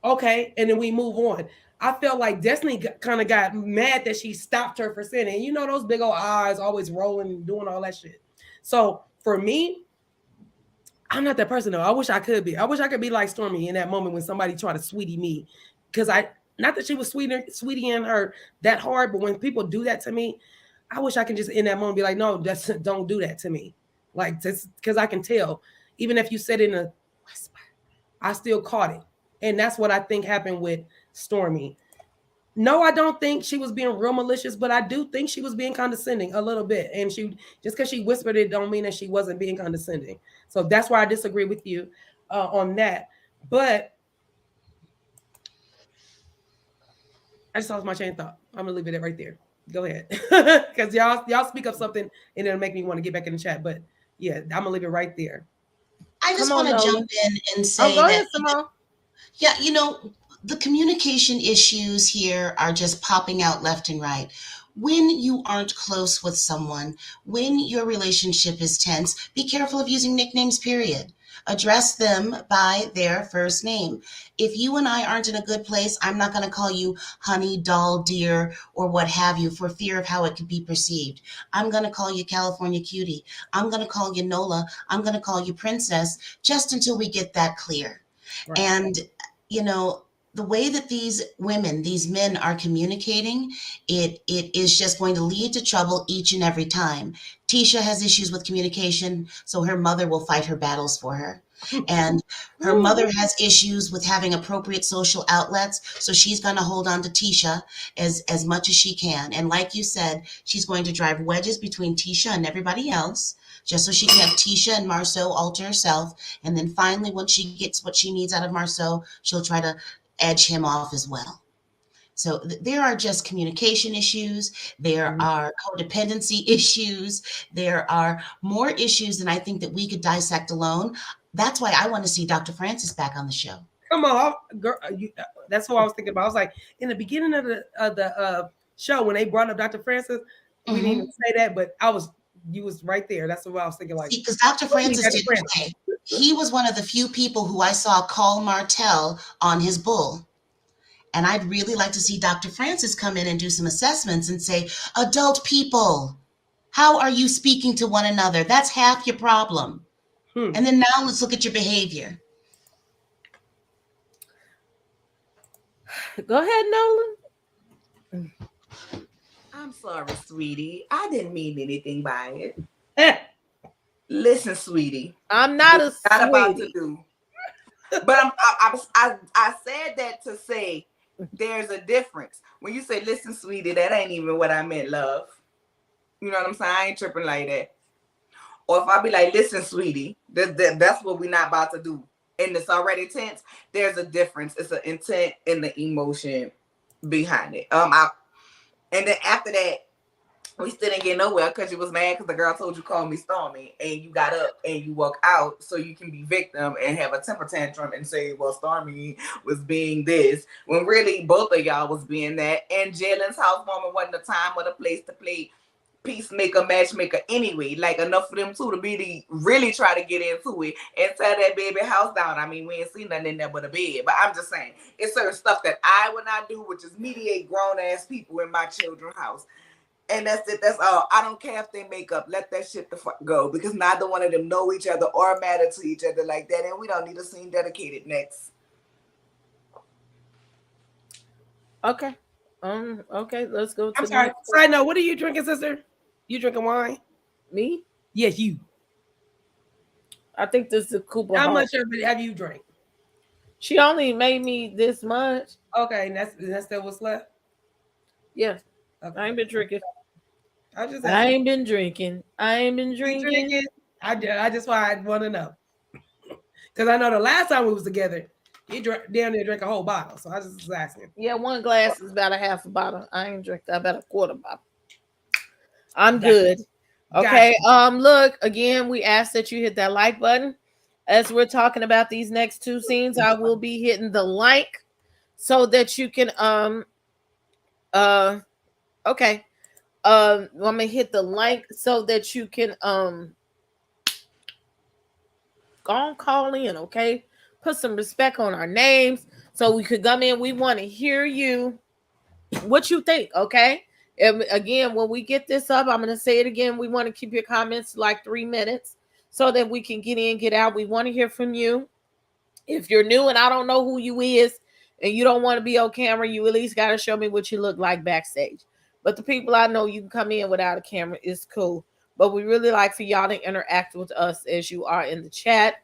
Okay. And then we move on. I felt like Destiny kind of got mad that she stopped her for sinning. You know, those big old eyes always rolling and doing all that shit. So for me, I'm not that person though. I wish I could be. I wish I could be like Stormy in that moment when somebody tried to sweetie me. Because not that she was sweetie her that hard, but when people do that to me, I wish I can just in that moment be like, no, don't do that to me. Like, because I can tell. Even if you said it in a whisper, I still caught it. And that's what I think happened with Stormy. No, I don't think she was being real malicious, but I do think she was being condescending a little bit. And she just because she whispered it don't mean that she wasn't being condescending. So that's why I disagree with you on that. But I just lost my chain of thought. I'm gonna leave it right there. Go ahead, because y'all speak up something and it'll make me want to get back in the chat. But yeah, I'm gonna leave it right there. I Come just on, want to Nola. jump in and Oh, say go that, ahead, Simone. yeah, the communication issues here are just popping out left and right. When you aren't close with someone, when your relationship is tense, be careful of using nicknames, period. Address them by their first name. If you and I aren't in a good place, I'm not going to call you honey, doll, dear, or what have you for fear of how it could be perceived. I'm going to call you California cutie. I'm going to call you Nola. I'm going to call you princess just until we get that clear. Right. And you know, the way that these women, these men are communicating, it is just going to lead to trouble each and every time. Tisha has issues with communication, so her mother will fight her battles for her. And her mother has issues with having appropriate social outlets, so she's going to hold on to Tisha as much as she can. And like you said, she's going to drive wedges between Tisha and everybody else, just so she can have Tisha and Marceau all to herself. And then finally, when she gets what she needs out of Marceau, she'll try to edge him off as well. So there are just communication issues. There are codependency issues. There are more issues than I think that we could dissect alone. That's why I want to see Dr. Francis back on the show. Come on, girl. That's what I was thinking about. I was like, in the beginning of the show when they brought up Dr. Francis, we didn't even say that, but you was right there. That's what I was thinking. Like, because Dr. Francis did okay. He was one of the few people who I saw call Martel on his bull. And I'd really like to see Dr. Francis come in and do some assessments and say, adult people, how are you speaking to one another? That's half your problem. And then now let's look at your behavior. Go ahead, Nola. I'm sorry, sweetie. I didn't mean anything by it. Listen, sweetie. I'm not a not about to sweetie. do. But I said that to say there's a difference. When you say listen, sweetie, that ain't even what I meant, love. You know what I'm saying? I ain't tripping like that. Or if I be like, listen, sweetie, that's what we're not about to do. And it's already tense. There's a difference. It's an intent and the emotion behind it. And then after that, we still didn't get nowhere because you was mad because the girl told you call me Stormy, and you got up and you walk out so you can be victim and have a temper tantrum and say, well, Stormy was being this, when really both of y'all was being that. And Jalen's housewarming wasn't the time or the place to play peacemaker, matchmaker anyway. Like, enough for them two to be really try to get into it and tear that baby house down. I mean, we ain't seen nothing in there but a bed. But I'm just saying, it's certain stuff that I would not do, which is mediate grown-ass people in my children's house. And that's it. That's all. I don't care if they make up. Let that shit the fuck go. Because neither one of them know each other or matter to each other like that. And we don't need a scene dedicated. Next. Okay. Okay, let's go to I'm sorry. Side note, what are you drinking, sister? You drinking wine? Me? Yes, you. I think this is a Cooper. How much of it have you drank? She only made me this much. Okay, and that's still what's left? Yes. Okay. I ain't been drinking. I ain't been drinking. I ain't been drinking. I just why I want to know. Because I know the last time we was together, you down there drank a whole bottle. So I just was asking. Yeah, one glass is about a half a bottle. I ain't drink that, about a quarter bottle. I'm good. Okay. Look, again, we ask that you hit that like button. As we're talking about these next two scenes, I will be hitting the like so that you can okay. I'm gonna hit the like so that you can go on, call in, okay? Put some respect on our names so we could come in. We want to hear you, what you think, okay? And again, when we get this up, I'm going to say it again. We want to keep your comments like 3 minutes so that we can get in, get out. We want to hear from you. If you're new and I don't know who you is and you don't want to be on camera, you at least got to show me what you look like backstage. But the people I know, you can come in without a camera. It's cool. But we really like for y'all to interact with us as you are in the chat.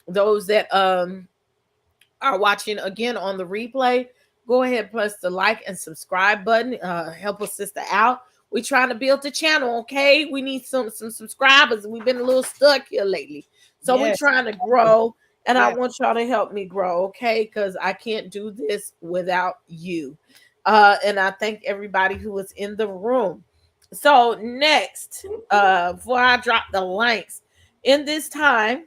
Those that are watching again on the replay, go ahead, press the like and subscribe button. Help a sister out. We're trying to build the channel, okay? We need some subscribers. We've been a little stuck here lately. So we're trying to grow, and I want y'all to help me grow, okay? Because I can't do this without you. And I thank everybody who was in the room. So next, before I drop the links, in this time,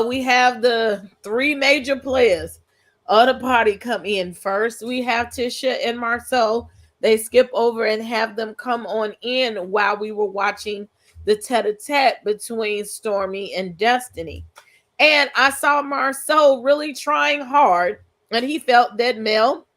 we have the three major players of the party come in. First, we have Tisha and Marcel. They skip over and have them come on in while we were watching the tete-a-tete between Stormy and Destiny. And I saw Marcel really trying hard, and he felt that Mel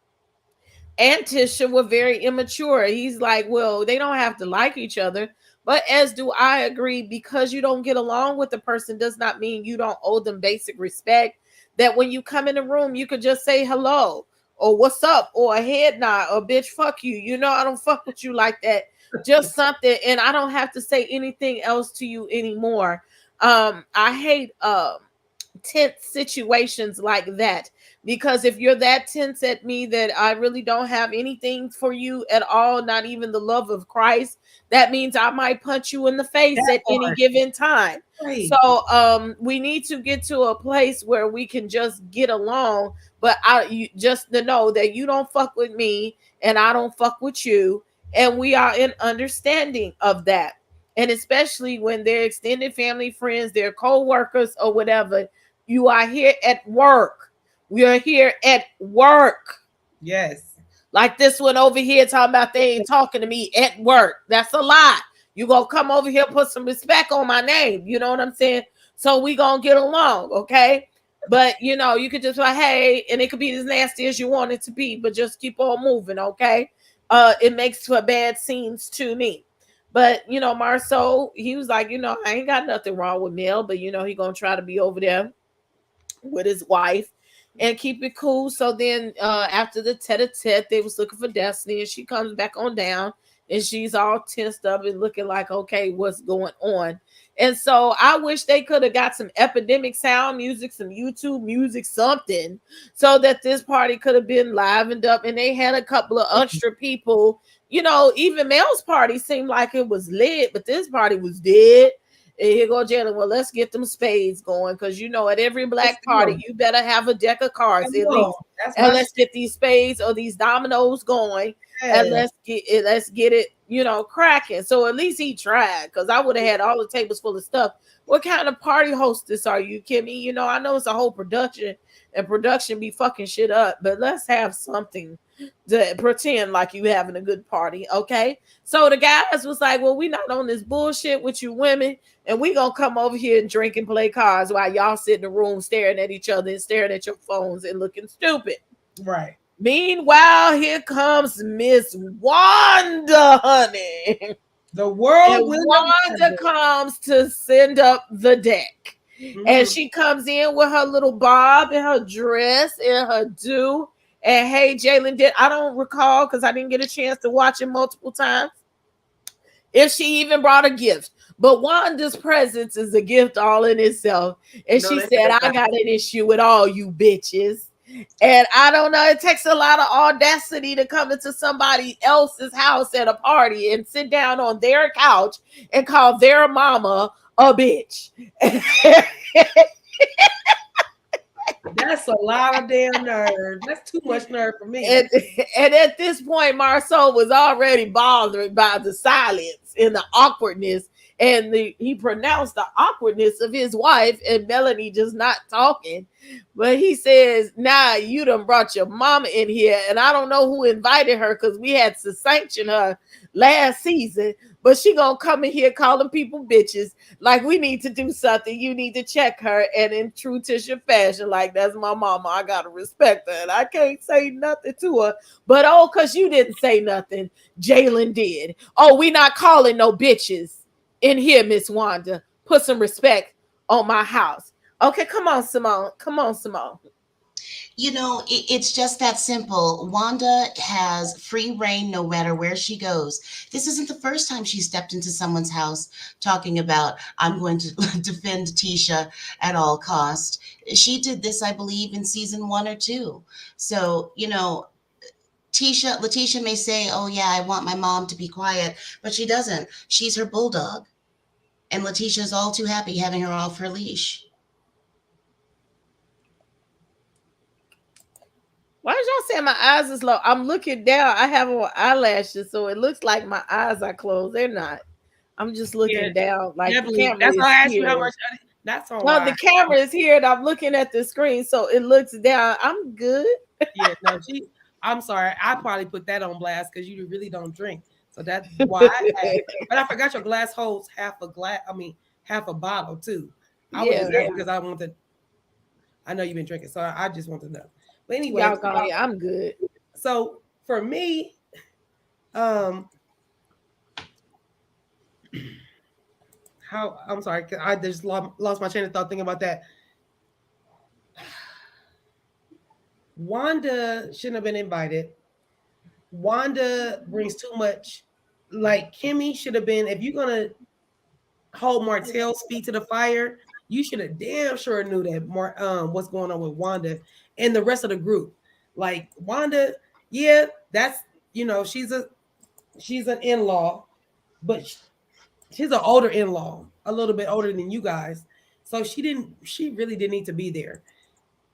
and Tisha were very immature. He's like, well, they don't have to like each other. But as do I agree, because you don't get along with the person does not mean you don't owe them basic respect. That when you come in the room, you could just say hello or what's up or a head nod or bitch, fuck you. You know, I don't fuck with you like that. Just something. And I don't have to say anything else to you anymore. I hate tense situations like that, because if you're that tense at me that I really don't have anything for you at all, not even the love of Christ, that means I might punch you in the face That at any part. given time. Right. So we need to get to a place where we can just get along, but you just to know that you don't fuck with me and I don't fuck with you, and we are in understanding of that. And especially when they're extended family, friends, they're co-workers or whatever, you are here at work. We are here at work. Yes. Like this one over here talking about they ain't talking to me at work. That's a lie. You gonna come over here, put some respect on my name. You know what I'm saying? So we gonna get along, okay? But you know, you could just like, hey, and it could be as nasty as you want it to be, but just keep on moving, okay? It makes for bad scenes to me. But you know, Marceau, he was like, you know, I ain't got nothing wrong with Mel, but you know, he gonna try to be over there with his wife and keep it cool. So then after the tete-a-tete, they was looking for Destiny, and she comes back on down and she's all tensed up and looking like, okay, what's going on? And so I wish they could have got some epidemic sound music, some YouTube music, something, so that this party could have been livened up. And they had a couple of extra people. You know, even Mel's party seemed like it was lit, but this party was dead. And here go Jalen. Well, let's get them spades going, because you know at every Let's black go. party you better have a deck of cards Come at on. least. That's And my let's get these spades or these dominoes going, and shit. let's get it, you know, cracking. So at least he tried, because I would have had all the tables full of stuff. What kind of party hostess are you, Kimmy? You know, I know it's a whole production, and production be fucking shit up, but let's have something to pretend like you having a good party, okay? So the guys was like, well, we not on this bullshit with you women, and we gonna come over here and drink and play cards while y'all sit in the room staring at each other and staring at your phones and looking stupid. Right. Meanwhile, here comes Miss Wanda, honey. The And whirlwind of Wanda comes to send up the deck. And Mhm. she comes in with her little bob and her dress and her do. And hey, Jalen did, I don't recall because I didn't get a chance to watch it multiple times, if she even brought a gift. But Wanda's presence is a gift all in itself. And No, she that's said, I not. got an issue with all you bitches. And I don't know, it takes a lot of audacity to come into somebody else's house at a party and sit down on their couch and call their mama a bitch. That's a lot of damn nerve. That's too much nerve for me. And, and at this point, Marceau was already bothered by the silence and the awkwardness. And he pronounced the awkwardness of his wife and Melanie just not talking. But he says, nah, you done brought your mama in here. And I don't know who invited her, because we had to sanction her last season. But she gonna come in here calling people bitches. Like, we need to do something. You need to check her. And in true Tisha fashion, like, that's my mama. I gotta respect her. And I can't say nothing to her. But oh, because you didn't say nothing, Jalen did. Oh, we not calling no bitches in here, Miss Wanda. Put some respect on my house. Okay, come on, Simone. Come on, Simone. You know, it's just that simple. Wanda has free reign no matter where she goes. This isn't the first time she stepped into someone's house talking about, I'm going to defend Tisha at all cost. She did this, I believe, in season 1 or 2. So, you know, Letitia may say, oh, yeah, I want my mom to be quiet, but she doesn't. She's her bulldog. And Letitia's all too happy having her off her leash. Why is y'all saying my eyes is low? I'm looking down. I have on eyelashes, so it looks like my eyes are closed. They're not. I'm just Yeah, looking down. Like the definitely. camera That's is why I asked you how here. much. That's on No, why. the camera is here, and I'm looking at the screen, so it looks down. I'm good. Yeah, no, she. I'm sorry. I probably put that on blast because you really don't drink. So that's why I asked. But I forgot your glass holds half a glass. I mean, half a bottle too. I was Yeah, just asking because I wanted. I know you've been drinking, so I just want to know. But anyway, y'all gone. Yeah, I'm good. so for me, um, how I'm sorry, I just lost my train of thought thinking about that. Wanda shouldn't have been invited. Wanda brings too much. Like Kimmy should have been. If you're gonna hold Martell's feet to the fire, you should have damn sure knew that what's going on with Wanda and the rest of the group. Like Wanda, yeah, that's she's an in-law, but she's an older in-law, a little bit older than you guys. So she really didn't need to be there.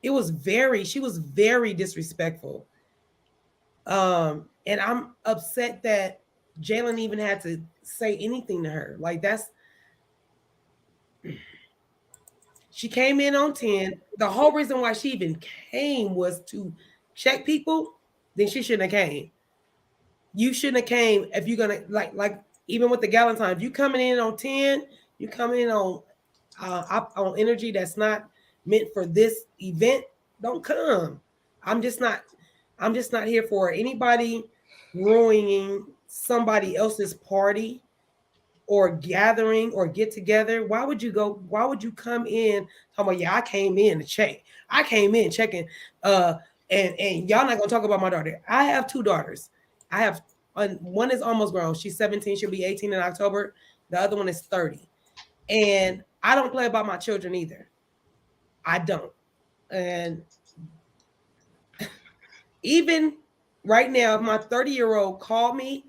She was very disrespectful. And I'm upset that Jalen even had to say anything to her. Like she came in on 10. The whole reason why she even came was to check people. Then she shouldn't have came. You shouldn't have came if you're gonna like even with the Galentine. If you coming in on 10, you coming in on energy that's not meant for this event. Don't come. I'm just not. I'm just not here for anybody ruining somebody else's party or gathering or get together. Why would you go? Why would you come in talking about, yeah, I came in to check. I came in checking. And y'all not gonna talk about my daughter. I have two daughters. I have one is almost grown. She's 17. She'll be 18 in October. The other one is 30. And I don't play about my children either. I don't. And even right now, if my 30-year-old called me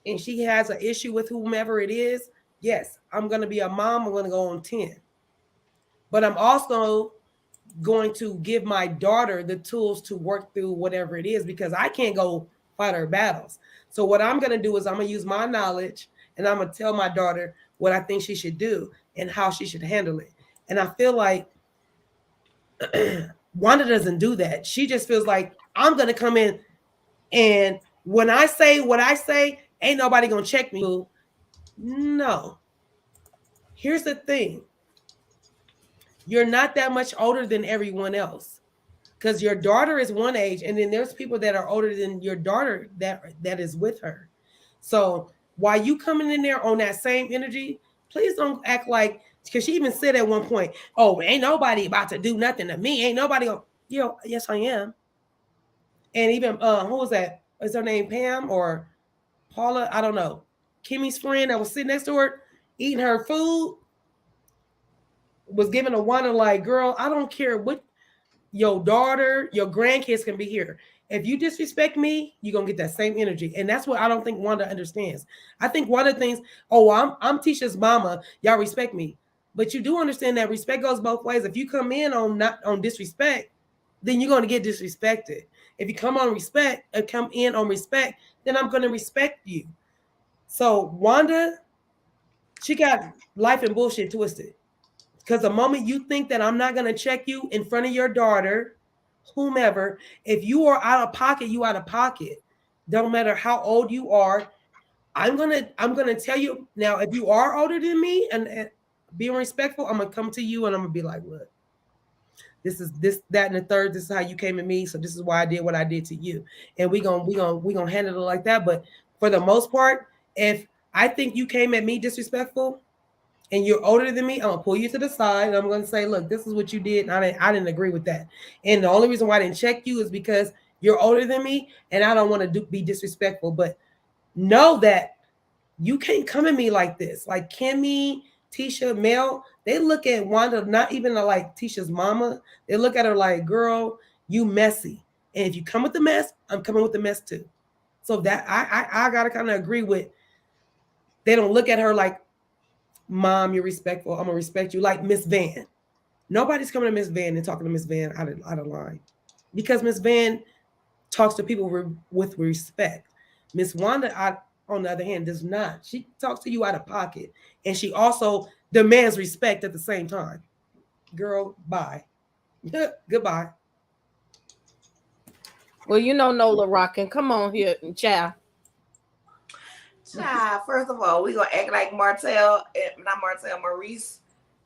and she has an issue with whomever it is, yes, I'm going to be a mom. I'm going to go on 10. But I'm also going to give my daughter the tools to work through whatever it is because I can't go fight her battles. So what I'm going to do is I'm going to use my knowledge and I'm going to tell my daughter what I think she should do and how she should handle it. And I feel like Wanda doesn't do that. She just feels like I'm going to come in and when I say what I say, ain't nobody going to check me. No. Here's the thing. You're not that much older than everyone else because your daughter is one age and then there's people that are older than your daughter that is with her. So while you coming in there on that same energy, please don't act like, because she even said at one point, oh, ain't nobody about to do nothing to me. Ain't nobody gonna, yes, I am. And even who was that? Is her name Pam or Paula? I don't know. Kimmy's friend that was sitting next to her eating her food was giving a Wanda like, girl, I don't care what your daughter, your grandkids can be here. If you disrespect me, you're gonna get that same energy. And that's what I don't think Wanda understands. I think Wanda thinks, oh, I'm Tisha's mama, y'all respect me. But you do understand that respect goes both ways. If you come in on not on disrespect, then you're gonna get disrespected. If you come in on respect, then I'm gonna respect you. So Wanda, she got life and bullshit twisted. Because the moment you think that I'm not going to check you in front of your daughter, whomever, if you are out of pocket, you out of pocket. Don't matter how old you are. I'm gonna tell you now. If you are older than me and being respectful, I'm gonna come to you and I'm gonna be like, look, this is this, that, and the third. This is how you came at me, so this is why I did what I did to you, and we gonna handle it like that. But for the most part, if I think you came at me disrespectful, and you're older than me, I'm gonna pull you to the side and I'm gonna say, look, this is what you did. And I didn't agree with that. And the only reason why I didn't check you is because you're older than me and I don't want to be disrespectful. But know that you can't come at me like this. Like Kimmy, Tisha, Mel, they look at Wanda, not even like Tisha's mama. They look at her like, girl, you messy. And if you come with the mess, I'm coming with the mess too. So that I gotta kind of agree with, they don't look at her like, Mom, you're respectful. I'm gonna respect you. Like Miss Van. Nobody's coming to Miss Van and talking to Miss Van out of line. Because Miss Van talks to people with respect. Miss Wanda, on the other hand, does not. She talks to you out of pocket, and she also demands respect at the same time. Girl, bye. Goodbye. Well, you know Nola rocking. Come on here, child. Child, first of all, we gonna act like not Martel, Maurice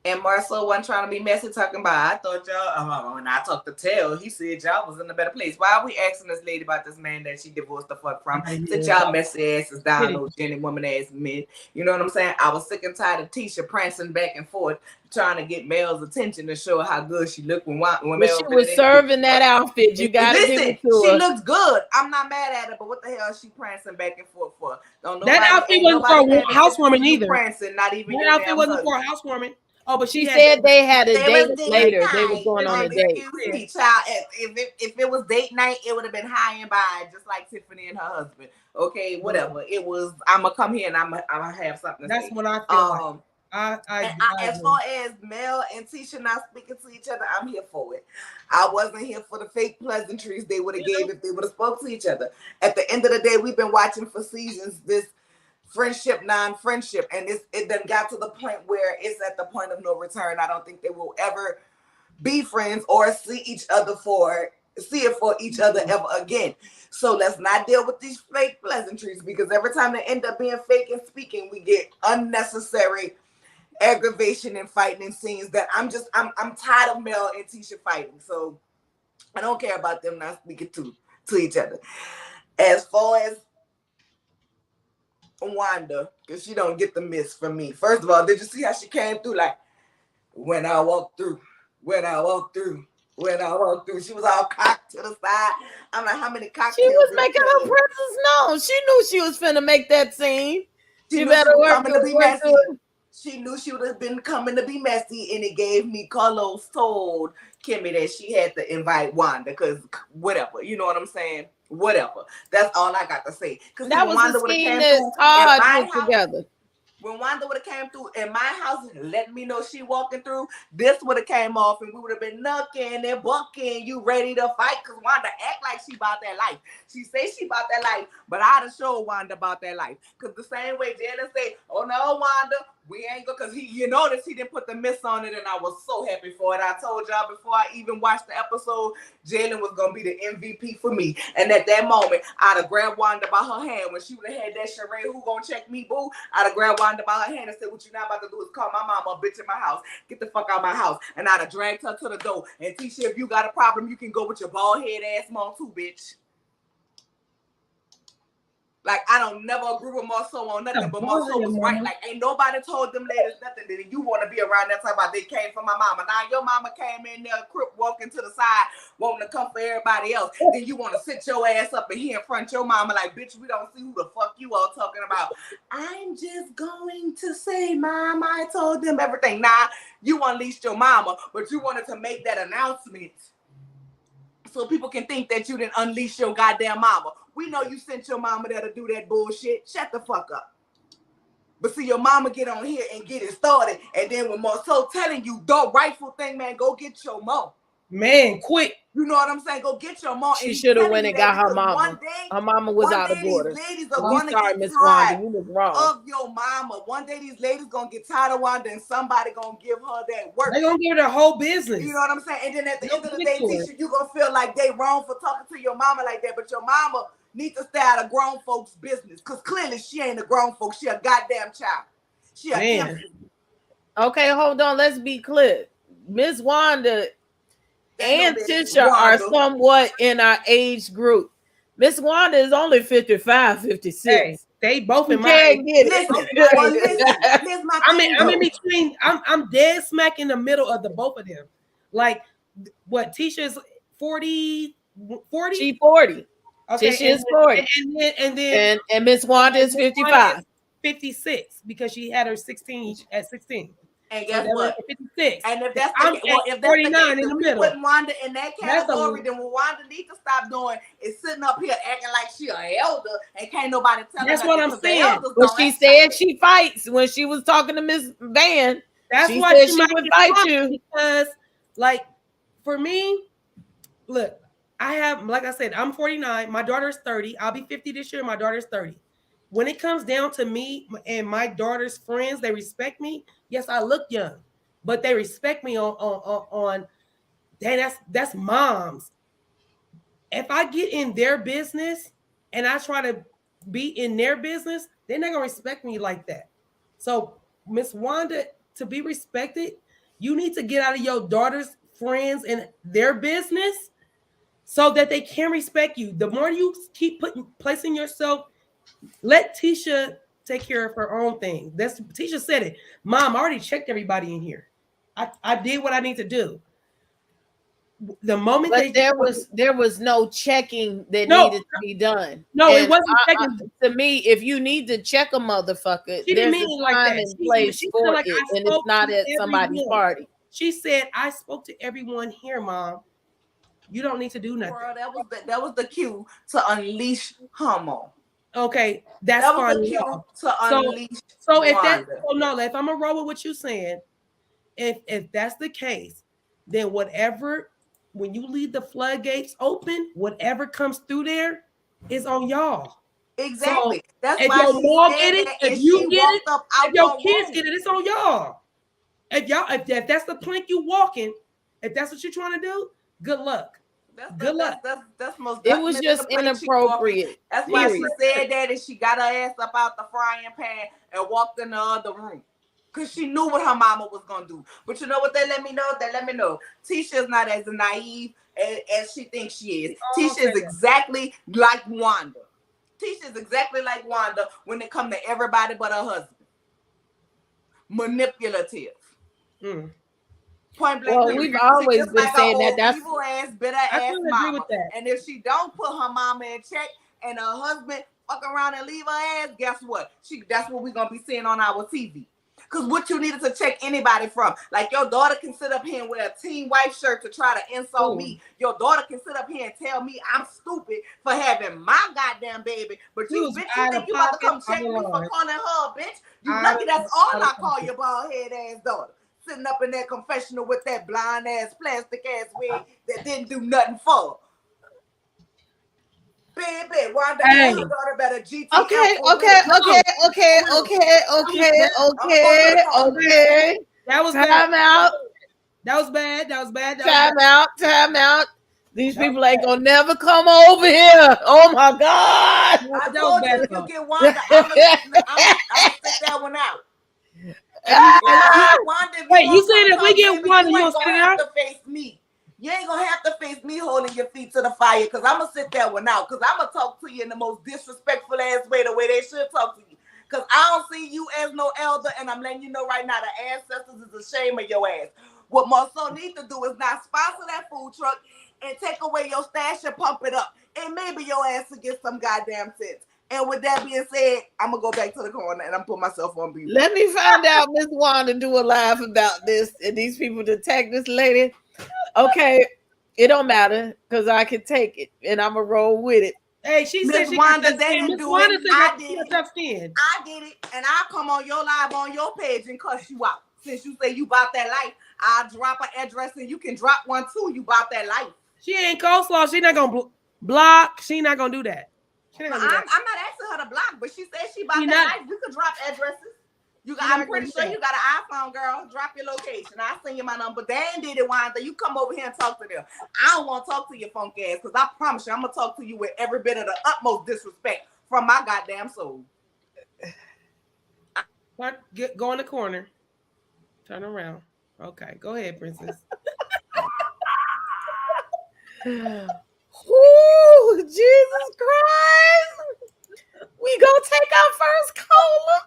and Marcel wasn't trying to be messy talking about, I thought y'all, when I talked to Tell, he said y'all was in a better place. Why are we asking this lady about this man that she divorced the fuck from? Sit y'all messy asses down, those Jenny woman ass men. You know what I'm saying? I was sick and tired of Tisha prancing back and forth, trying to get Mel's attention to show her how good she looked when Mel she was serving that outfit. You gotta give it to she her. looks good. I'm not mad at her, but what the hell is she prancing back and forth for? That outfit wasn't for a housewarming either. Prancing, not even that outfit wasn't for a housewarming. Oh, but she said they had a date later. Night. They were going on a date. Excuse me, child. If it was date night, it would have been high and by, just like Tiffany and her husband. Okay, whatever. It was. I'm gonna come here and I'm gonna have something. That's say. what I feel like. As far as Mel and Tisha not speaking to each other, I'm here for it. I wasn't here for the fake pleasantries they would have gave if they would have spoke to each other. At the end of the day, we've been watching for seasons this friendship, non-friendship, and it then got to the point where it's at the point of no return. I don't think they will ever be friends or see it for each other ever again. So let's not deal with these fake pleasantries, because every time they end up being fake and speaking, we get unnecessary aggravation and fighting in scenes that I'm tired of Mel and Tisha fighting. So I don't care about them not speaking to each other. As far as Wanda, because she don't get the miss from me. First of all, did you see how she came through? Like, when I walked through, she was all cocked to the side. I'm like, how many cocktails? She was making her presence known. She knew she was finna make that scene. She better work to be messy. She knew she would have been coming to be messy, and it gave me Carlos told Kimmy that she had to invite Wanda, because whatever, you know what I'm saying? Whatever. That's all I got to say. Because that was Wanda a scheme that Todd put together. When Wanda would have came through in my house, letting me know she walking through, this would have came off and we would have been knucking and bucking, you ready to fight, because Wanda act like she about that life. She say she about that life, but I'd have showed Wanda about that life. Because the same way Jalen say, oh no, Wanda, we ain't go, because you notice he didn't put the miss on it, and I was so happy for it. I told y'all before I even watched the episode, Jalen was going to be the MVP for me. And at that moment, I'd have grabbed Wanda by her hand. When she would have had that charade, who gonna check me, boo? I'd have grabbed Wanda by her hand and said, what you not about to do is call my mama a bitch in my house. Get the fuck out of my house. And I'd have dragged her to the door. And Tisha, if you got a problem, you can go with your bald head ass mom too, bitch. Like, I don't never agree with Marceau on nothing, but Marceau was right. Like, ain't nobody told them ladies nothing. Then you want to be around that time about they came from my mama. Now your mama came in there, crip walking to the side, wanting to come for everybody else. Then you want to sit your ass up and here in front of your mama like, bitch, we don't see who the fuck you all talking about. I'm just going to say, Mom, I told them everything. Nah, you unleashed your mama, but you wanted to make that announcement so people can think that you didn't unleash your goddamn mama. We know you sent your mama there to do that bullshit. Shut the fuck up. But see, your mama get on here and get it started. And then when Marceau telling you, the rightful thing, man, go get your mom. Man, quick. You know what I'm saying? Go get your mom. She should have went and got her mama. Her mama was out of order. Sorry, Miss Wanda, you was wrong. Of your mama. One day these ladies gonna get tired of Wanda, and somebody gonna give her that work. They gonna give her the whole business. You know what I'm saying? And then at the end of the day, Tisha, you gonna feel like they wrong for talking to your mama like that. But your mama needs to stay out of grown folks' business, because clearly she ain't a grown folk. She a goddamn child. She a infant. Okay, hold on. Let's be clear. Miss Wanda and Tisha are somewhat in our age group. Miss Wanda is only 55, 56. Hey, they both in my age. Listen, I'm in between. I'm dead smack in the middle of the both of them. Like, what, Tisha's 40? She 40. Okay, Tisha is 40. And Miss Wanda is 55. 56, because she had her 16 at 16. And guess what? 56. And if that's I'm if 49 in the middle. Put Wanda in that category, then what Wanda needs to stop doing is sitting up here acting like she an elder and can't nobody tell her. That's what I'm saying. But she said she fights when she was talking to Miss Van. That's she why said she would fight you. Because, like, for me, look, I have, like I said, I'm 49. My daughter's 30. I'll be 50 this year. My daughter's 30. When it comes down to me and my daughter's friends, they respect me. Yes, I look young, but they respect me on dang, that's moms. If I get in their business and I try to be in their business, they're not gonna respect me like that. So, Miss Wanda, to be respected, you need to get out of your daughter's friends and their business so that they can respect you. The more you keep placing yourself, let Tisha take care of her own thing. That's Tisha said it. Mom, I already checked everybody in here. I did what I need to do. The moment But there was no checking that needed to be done. No, and it wasn't checking. To me, if you need to check a motherfucker, She didn't there's mean a it like time that. and place for like, it, and it's not at somebody's party. She said, "I spoke to everyone here, Mom. You don't need to do nothing." Girl, that was the cue to unleash Homo. Okay, that's that was fine. the cue to unleash. So if that, Nola, if I'm gonna roll with what you're saying, if that's the case, then whatever, when you leave the floodgates open, whatever comes through there is on y'all. Exactly. So that's if why your she mom said get it, that, if and you she get it, walked up out if your your kids room. get it, it's on y'all. If that's the plank you walking, if that's what you're trying to do, good luck. Good luck. That's most. It was just inappropriate. That's why she said that, and she got her ass up out the frying pan and walked in the other room. Because she knew what her mama was going to do. But you know what they let me know? They let me know. Tisha is not as naive as she thinks she is. Tisha is exactly like Wanda. Tisha is exactly like Wanda when it comes to everybody but her husband. Manipulative. Point blank. Well, we've always been like saying that. That's evil ass, bitter ass mama. And if she don't put her mama in check and her husband fuck around and leave her ass, guess what? That's what we're going to be seeing on our TV. Because what you needed to check anybody from. Like your daughter can sit up here and wear a teen wife shirt to try to insult me. Your daughter can sit up here and tell me I'm stupid for having my goddamn baby. But you think you about to come check me for calling her a bitch? You lucky that's all I call your bald head ass daughter. Sitting up in that confessional with that blind ass plastic ass wig that didn't do nothing for her. Baby, Wanda, your daughter better GT. Okay. That was time out. That was bad. Time out. These people ain't gonna never come over here. Oh my God! I told you if you get Wanda, I'm gonna sit that one out. Wait, you said if we get Wanda, you gonna have to face me. You ain't gonna have to face me holding your feet to the fire because I'm gonna sit that one out. Because I'm gonna talk to you in the most disrespectful ass way, the way they should talk to you. Because I don't see you as no elder, and I'm letting you know right now the ancestors is ashamed of your ass. What Marceau needs to do is not sponsor that food truck and take away your stash and pump it up. And maybe your ass will get some goddamn sense. And with that being said, I'm gonna go back to the corner and I'm put myself on mute. Let me find out Miss Wanda do a live about this and these people to attack this lady. Okay, it don't matter because I can take it and I'm gonna roll with it. Hey, she said she Wanda, they didn't do it. I did it. I did it, and I'll come on your live on your page and cuss you out. Since you say you bought that life, I'll drop an address and you can drop one too. You bought that life. She ain't coleslaw. She not gonna block. She not gonna do that. I'm not asking her to block, but she said she bought that life. You could drop addresses. I'm pretty sure you got an iPhone, girl. Drop your location. I'll send you my number. Dan did it, Wanda. You come over here and talk to them. I don't want to talk to your funk ass because I promise you I'm going to talk to you with every bit of the utmost disrespect from my goddamn soul. Go in the corner. Turn around. Okay, go ahead, Princess. Ooh, Jesus Christ. We gonna take our first caller.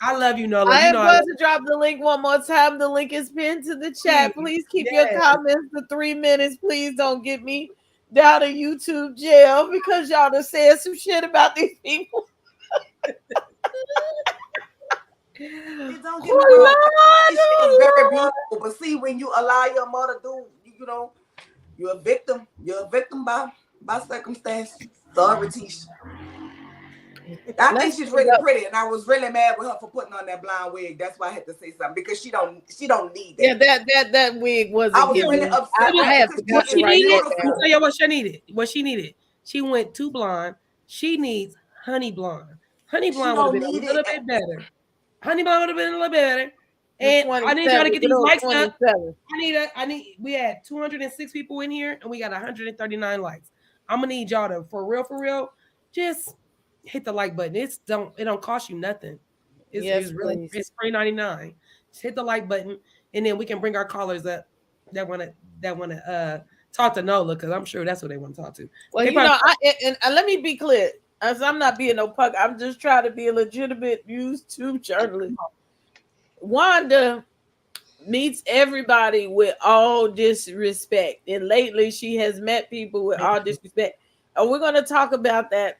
I love you, Nola. I am going to drop the link one more time. The link is pinned to the chat. Please keep your comments to 3 minutes. Please don't get me down to YouTube jail because y'all done said some shit about these people. Don't get me wrong. It's very beautiful, but see, when you allow your mother to do, you know, you're a victim. You're a victim by circumstance. Sorry, Tisha. I think Let's she's bring really up. pretty, and I was really mad with her for putting on that blonde wig. That's why I had to say something because she don't need Yeah, that. that wig I wasn't was giving really me. I, upset It with I her had because What forgot to she she's write needed, that let me beautiful. down. tell you what she needed. What she needed. She went too blonde. She needs honey blonde. Honey She blonde would have don't been a need little it. bit better. Honey blonde would have been a little better. The And I need y'all to 27, get good these old likes up. 27. We had 206 people in here and we got 139 likes. I'm gonna need y'all to for real, just hit the like button. It don't cost you nothing. Yes, It's really please. it's $3.99. Just hit the like button and then we can bring our callers up that wanna talk to Nola because I'm sure that's what they want to talk to. Well, They probably and let me be clear, as I'm not being no punk, I'm just trying to be a legitimate YouTube journalist. Wanda meets everybody with all disrespect, and lately she has met people with all disrespect. And we're going to talk about that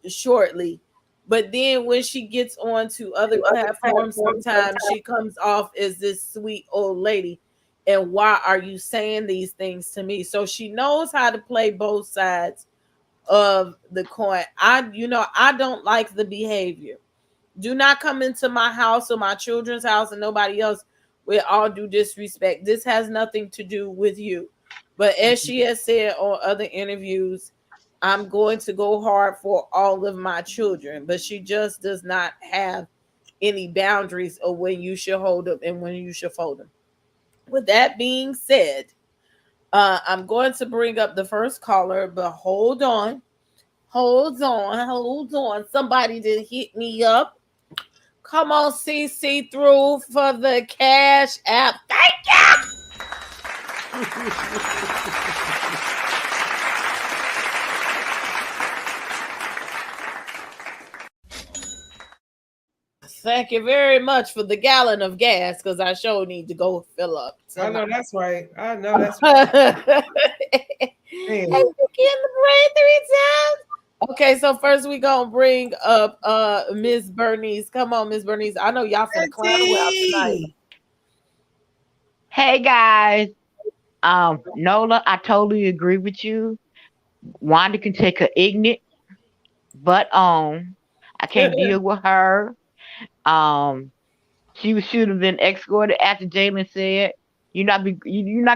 shortly. But then when she gets on to other platforms, sometimes she comes off as this sweet old lady. And why are you saying these things to me? So she knows how to play both sides of the coin. I don't like the behavior. Do not come into my house or my children's house and nobody else with all due disrespect. This has nothing to do with you. But as she has said on other interviews, I'm going to go hard for all of my children. But she just does not have any boundaries of when you should hold them and when you should fold them. With that being said, I'm going to bring up the first caller, but hold on. Hold on, hold on. Somebody did hit me up. Come on, CC through for the Cash App. Thank you. Thank you very much for the gallon of gas because I sure need to go fill up I know tonight. that's right. I know that's right. Hey, Man. you getting the brain 3 times? Okay, so first we gonna bring up Miss Bernice. Come on, Miss Bernice. I know y'all finna clown well tonight. Auntie! Hey guys, Nola, I totally agree with you. Wanda can take her ignorant butt on. I can't deal with her. Um, should have been escorted after Jalen said, you're not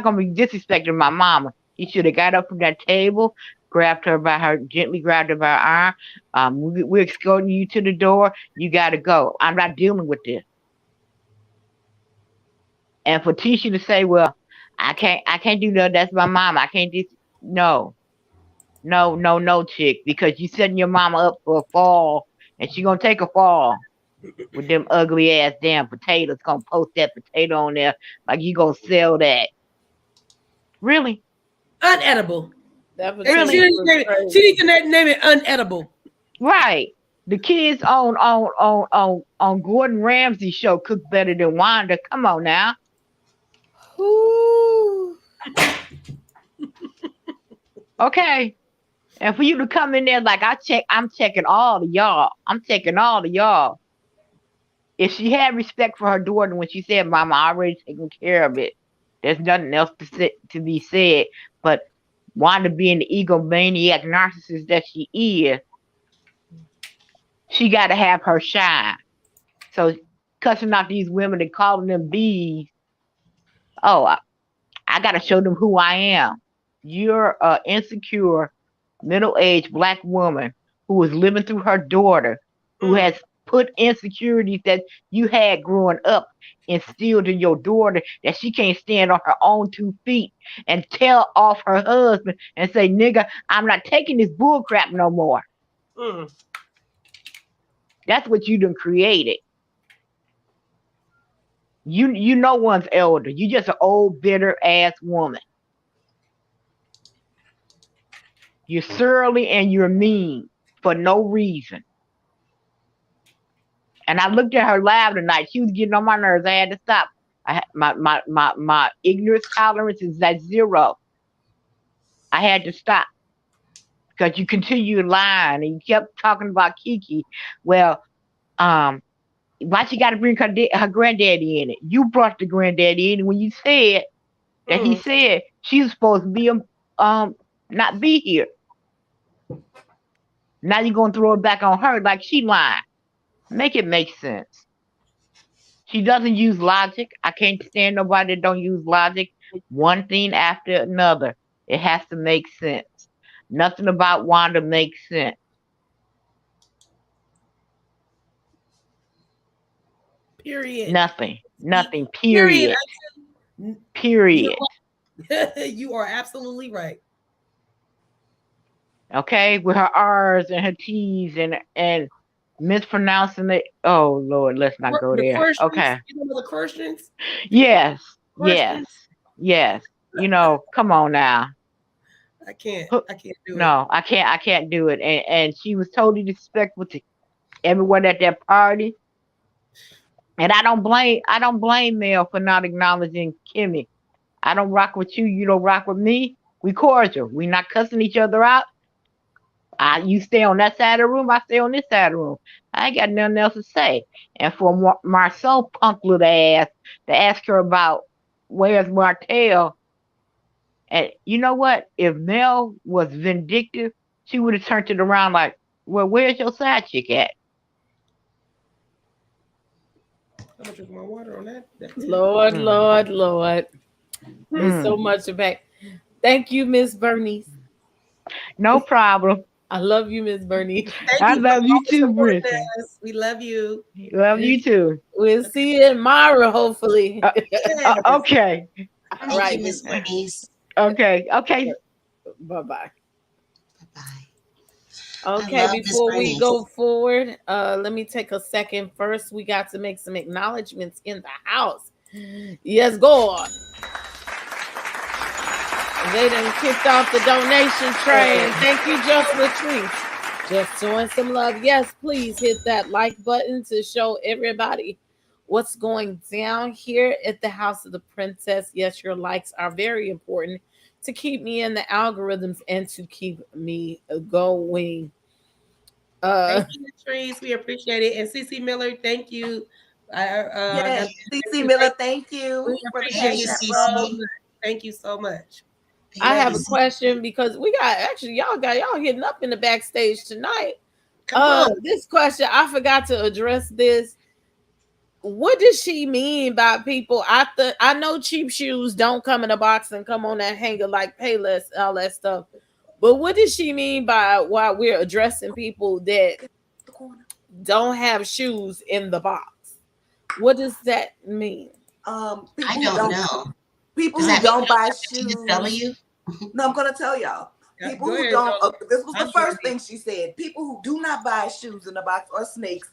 gonna be disrespecting my mama." He should have got up from that table, gently grabbed her by her arm. We're escorting you to the door. You gotta go. I'm not dealing with this. And for Tisha to say, "Well, I can't do that. That's my mama. I can't do." No, no, chick, because you setting your mama up for a fall, and she gonna take a fall with them ugly ass damn potatoes. Gonna post that potato on there like you gonna sell that. Really, Unedible. That She potato really, needs to was name it. She crazy. needs to name it unedible. right? The kids on Gordon Ramsay show cook better than Wanda. Come on now. Ooh. Okay. And for you to come in there like I'm checking all of y'all. I'm checking all of y'all. If she had respect for her daughter when she said, "Mama, I already taken care of it," there's nothing else to be said. But Wanda being the egomaniac narcissist that she is, she got to have her shine. So cussing out these women and calling them bees. Oh, I got to show them who I am. You're a insecure, middle-aged black woman who is living through her daughter, who has put insecurities that you had growing up instilled in your daughter, that she can't stand on her own 2 feet and tell off her husband and say, "Nigga, I'm not taking this bull crap no more." Mm. That's what you done created. You know one's elder. You just an old bitter ass woman. You're surly and you're mean for no reason. And I looked at her live tonight. She was getting on my nerves. I had to stop. My ignorance tolerance is at 0. I had to stop because you continued lying and you kept talking about Kiki. Well, um, why she got to bring her granddaddy in it? You brought the granddaddy in when you said that he Mm. said she's supposed to be not be here. Now you're gonna throw it back on her like she lying. Make it make sense. She doesn't use logic. I can't stand nobody that don't use logic. One thing after another. It has to make sense. Nothing about Wanda makes sense. Period. Nothing. Nothing. Period. Period. You Period. you are absolutely right. Okay, with her R's and her T's and mispronouncing it. Oh Lord, let's not go The there. questions, Okay. you know the questions? Yes. Yes. Questions? Yes. Come on now. I can't do it. No, I can't. I can't do it. And she was totally disrespectful to everyone at that party. And I don't blame Mel for not acknowledging Kimmy. I don't rock with you. You don't rock with me. We cordial. We not cussing each other out. You stay on that side of the room. I stay on this side of the room. I ain't got nothing else to say. And for Marcel punk little ass to ask her about where's Martell. And you know what? If Mel was vindictive, she would have turned it around like, well, where's your side chick at? I'm gonna drink my water on that. Lord, Lord. There's so much about. Thank you, Miss Bernice. No problem. I love you, Miss Bernice. I love you too, Princess. We love you. Love you too. We'll see you tomorrow, hopefully. Okay. Thank Right. you, Miss Bernice. Okay. Bye-bye. I Okay, love Miss before we Bernice. go forward, let me take a second first. We got to make some acknowledgments in the house. Yes, God. They done kicked off the donation train. Thank you, Just Latrice. Just showing some love. Yes, please hit that like button to show everybody what's going down here at the House of the Princess. Yes, your likes are very important to keep me in the algorithms and to keep me going. Thank you, Latrice. We appreciate it. And CC Miller, thank you. Yes, CC Miller, thank you We for the appreciate you, cash you app, so bro. CC. much. Thank you so much. I Thank have you, a CC. question because we got actually y'all hitting up in the backstage tonight. Come on. This question I forgot to address this. What does she mean by people? I know cheap shoes don't come in a box and come on that hanger like Payless, all that stuff. But what does she mean by why we're addressing people that don't have shoes in the box? What does that mean? People I who don't don't know. people Does who that mean don't buy to the shoes. W? No, I'm gonna tell y'all. Yeah, People go who ahead, don't. Nola. This was I'm the first ready. thing she said. People who do not buy shoes in a box are snakes,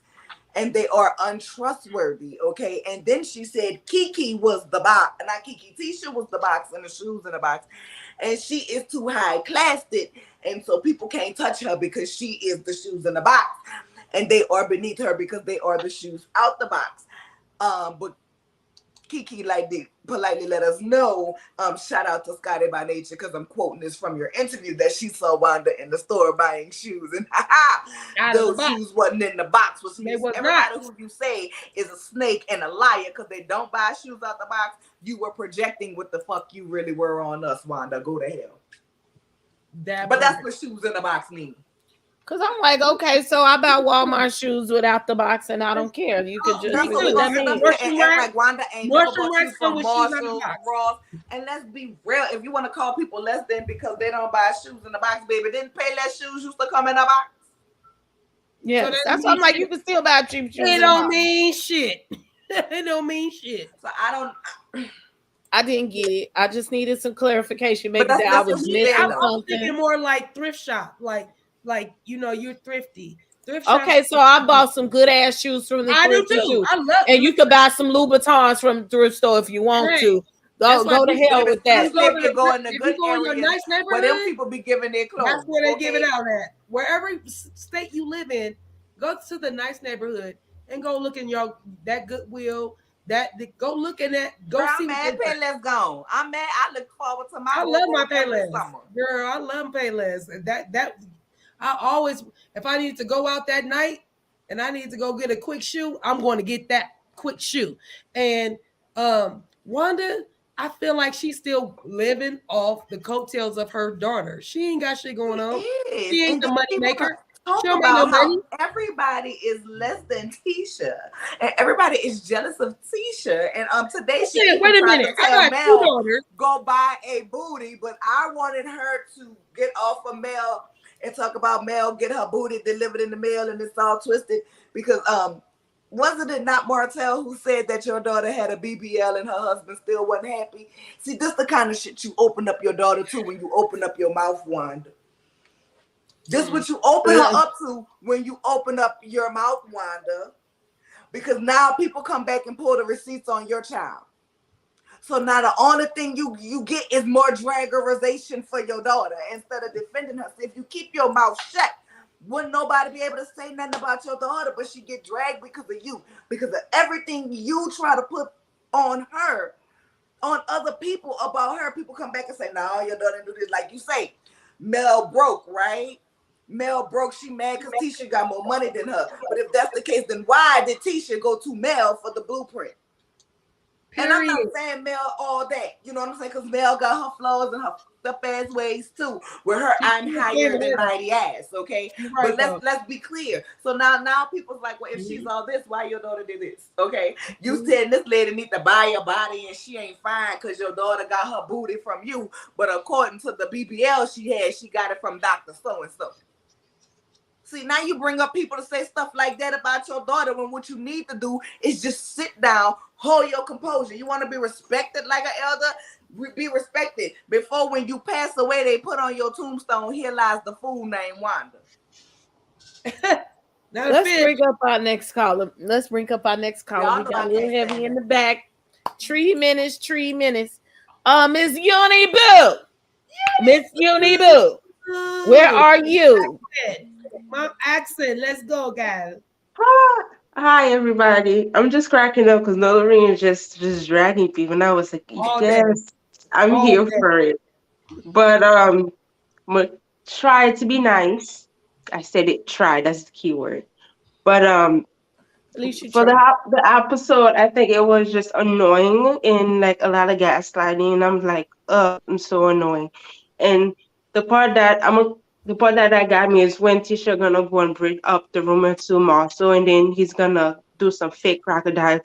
and they are untrustworthy. Okay. And then she said Kiki was the box, not Kiki. Tisha was the box, and the shoes in the box, and she is too high classed it, and so people can't touch her because she is the shoes in the box, and they are beneath her because they are the shoes out the box. But Kiki like did politely let us know, shout out to Scotty by Nature, because I'm quoting this from your interview, that she saw Wanda in the store buying shoes, and those shoes wasn't in the box. Which means everybody who you say is a snake and a liar because they don't buy shoes out the box, you were projecting what the fuck you really were on us, Wanda. Go to hell. But that's what shoes in the box mean. Cause I'm like, okay, so I buy Walmart shoes without the box, and I don't care. You could just That's what what we does gonna that sit up mean? here and act like Wanda ain't never bought shoes from Marshalls, from from Ross. And let's be real, if you want to call people less than because they don't buy shoes in the box, baby, didn't Payless shoes used to come in a box? Yes, So that's why I'm like, you can still buy cheap shoes. It don't mean shit. It don't mean shit. So I didn't get it. I just needed some clarification. Maybe that's that I was missing I was something. thinking more like thrift shop, like you're thrifty. Thrift shop. Okay, so I bought some good ass shoes from the I do thrift too. too. I love and you could buy some Louboutins from the thrift store if you want to. Go to hell with that. If you go in the good area, areas where them people be giving their clothes. That's where they give it out at. Wherever state you live in, go to the nice neighborhood and go look in that Goodwill. Go look in that. Go Girl, see. I'm mad Payless gone. I'm mad. I look forward to my. I love my Payless. Girl, I love Payless. That I always, if I need to go out that night and I need to go get a quick shoe, I'm going to get that quick shoe. And Wanda, I feel like she's still living off the coattails of her daughter. She ain't got shit going on. She ain't the money maker. talk She don't make no about how money. everybody is less than Tisha, and everybody is jealous of Tisha. And today she Okay, even wait a tried minute. to I tell got two Mel daughters. go buy a booty, but I wanted her to get off of Mel and talk about Mel get her booty delivered in the mail, and it's all twisted because wasn't it not Martel who said that your daughter had a BBL and her husband still wasn't happy? See, this the kind of shit you open up your daughter to when you open up your mouth, Wanda. This what you open her up to when you open up your mouth, Wanda. Because now people come back and pull the receipts on your child. So now the only thing you get is more dragorization for your daughter instead of defending her. So if you keep your mouth shut, wouldn't nobody be able to say nothing about your daughter, but she get dragged because of you, because of everything you try to put on her, on other people about her. People come back and say, no, your daughter didn't do this. Like you say, Mel broke, right? Mel broke, she mad because Tisha got more money than her. But if that's the case, then why did Tisha go to Mel for the blueprint? Period. And I'm not saying Mel all that, you know what I'm saying? Because Mel got her flaws and her stuff ass ways too. With her, I'm higher than mighty ass, okay? Right, but let's be clear. So now people's like, well, if she's all this, why your daughter did this? Okay, you saying this lady need to buy your body and she ain't fine because your daughter got her booty from you, but according to the BBL she got it from Dr. So and so. See, now you bring up people to say stuff like that about your daughter when what you need to do is just sit down, hold your composure. You want to be respected like an elder? Be respected. Before when you pass away, they put on your tombstone, here lies the fool named Wanda. Let's bring up our next caller. We got a little heavy in the back. 3 minutes. Miss Uni Boo. Miss Uni Boo. Where are you? Mom accent. Let's go, guys. Hi, everybody. I'm just cracking up because Nola is just dragging people, and I was like, yes, I'm here for it. But I'm gonna try to be nice. I said it. Try. That's the key word. But At least you for try. the episode, I think it was just annoying and like a lot of gaslighting. And I'm like, I'm so annoying. And the part that the part that got me is when Tisha gonna go and bring up the rumor to Marcel, and then he's gonna do some fake crocodile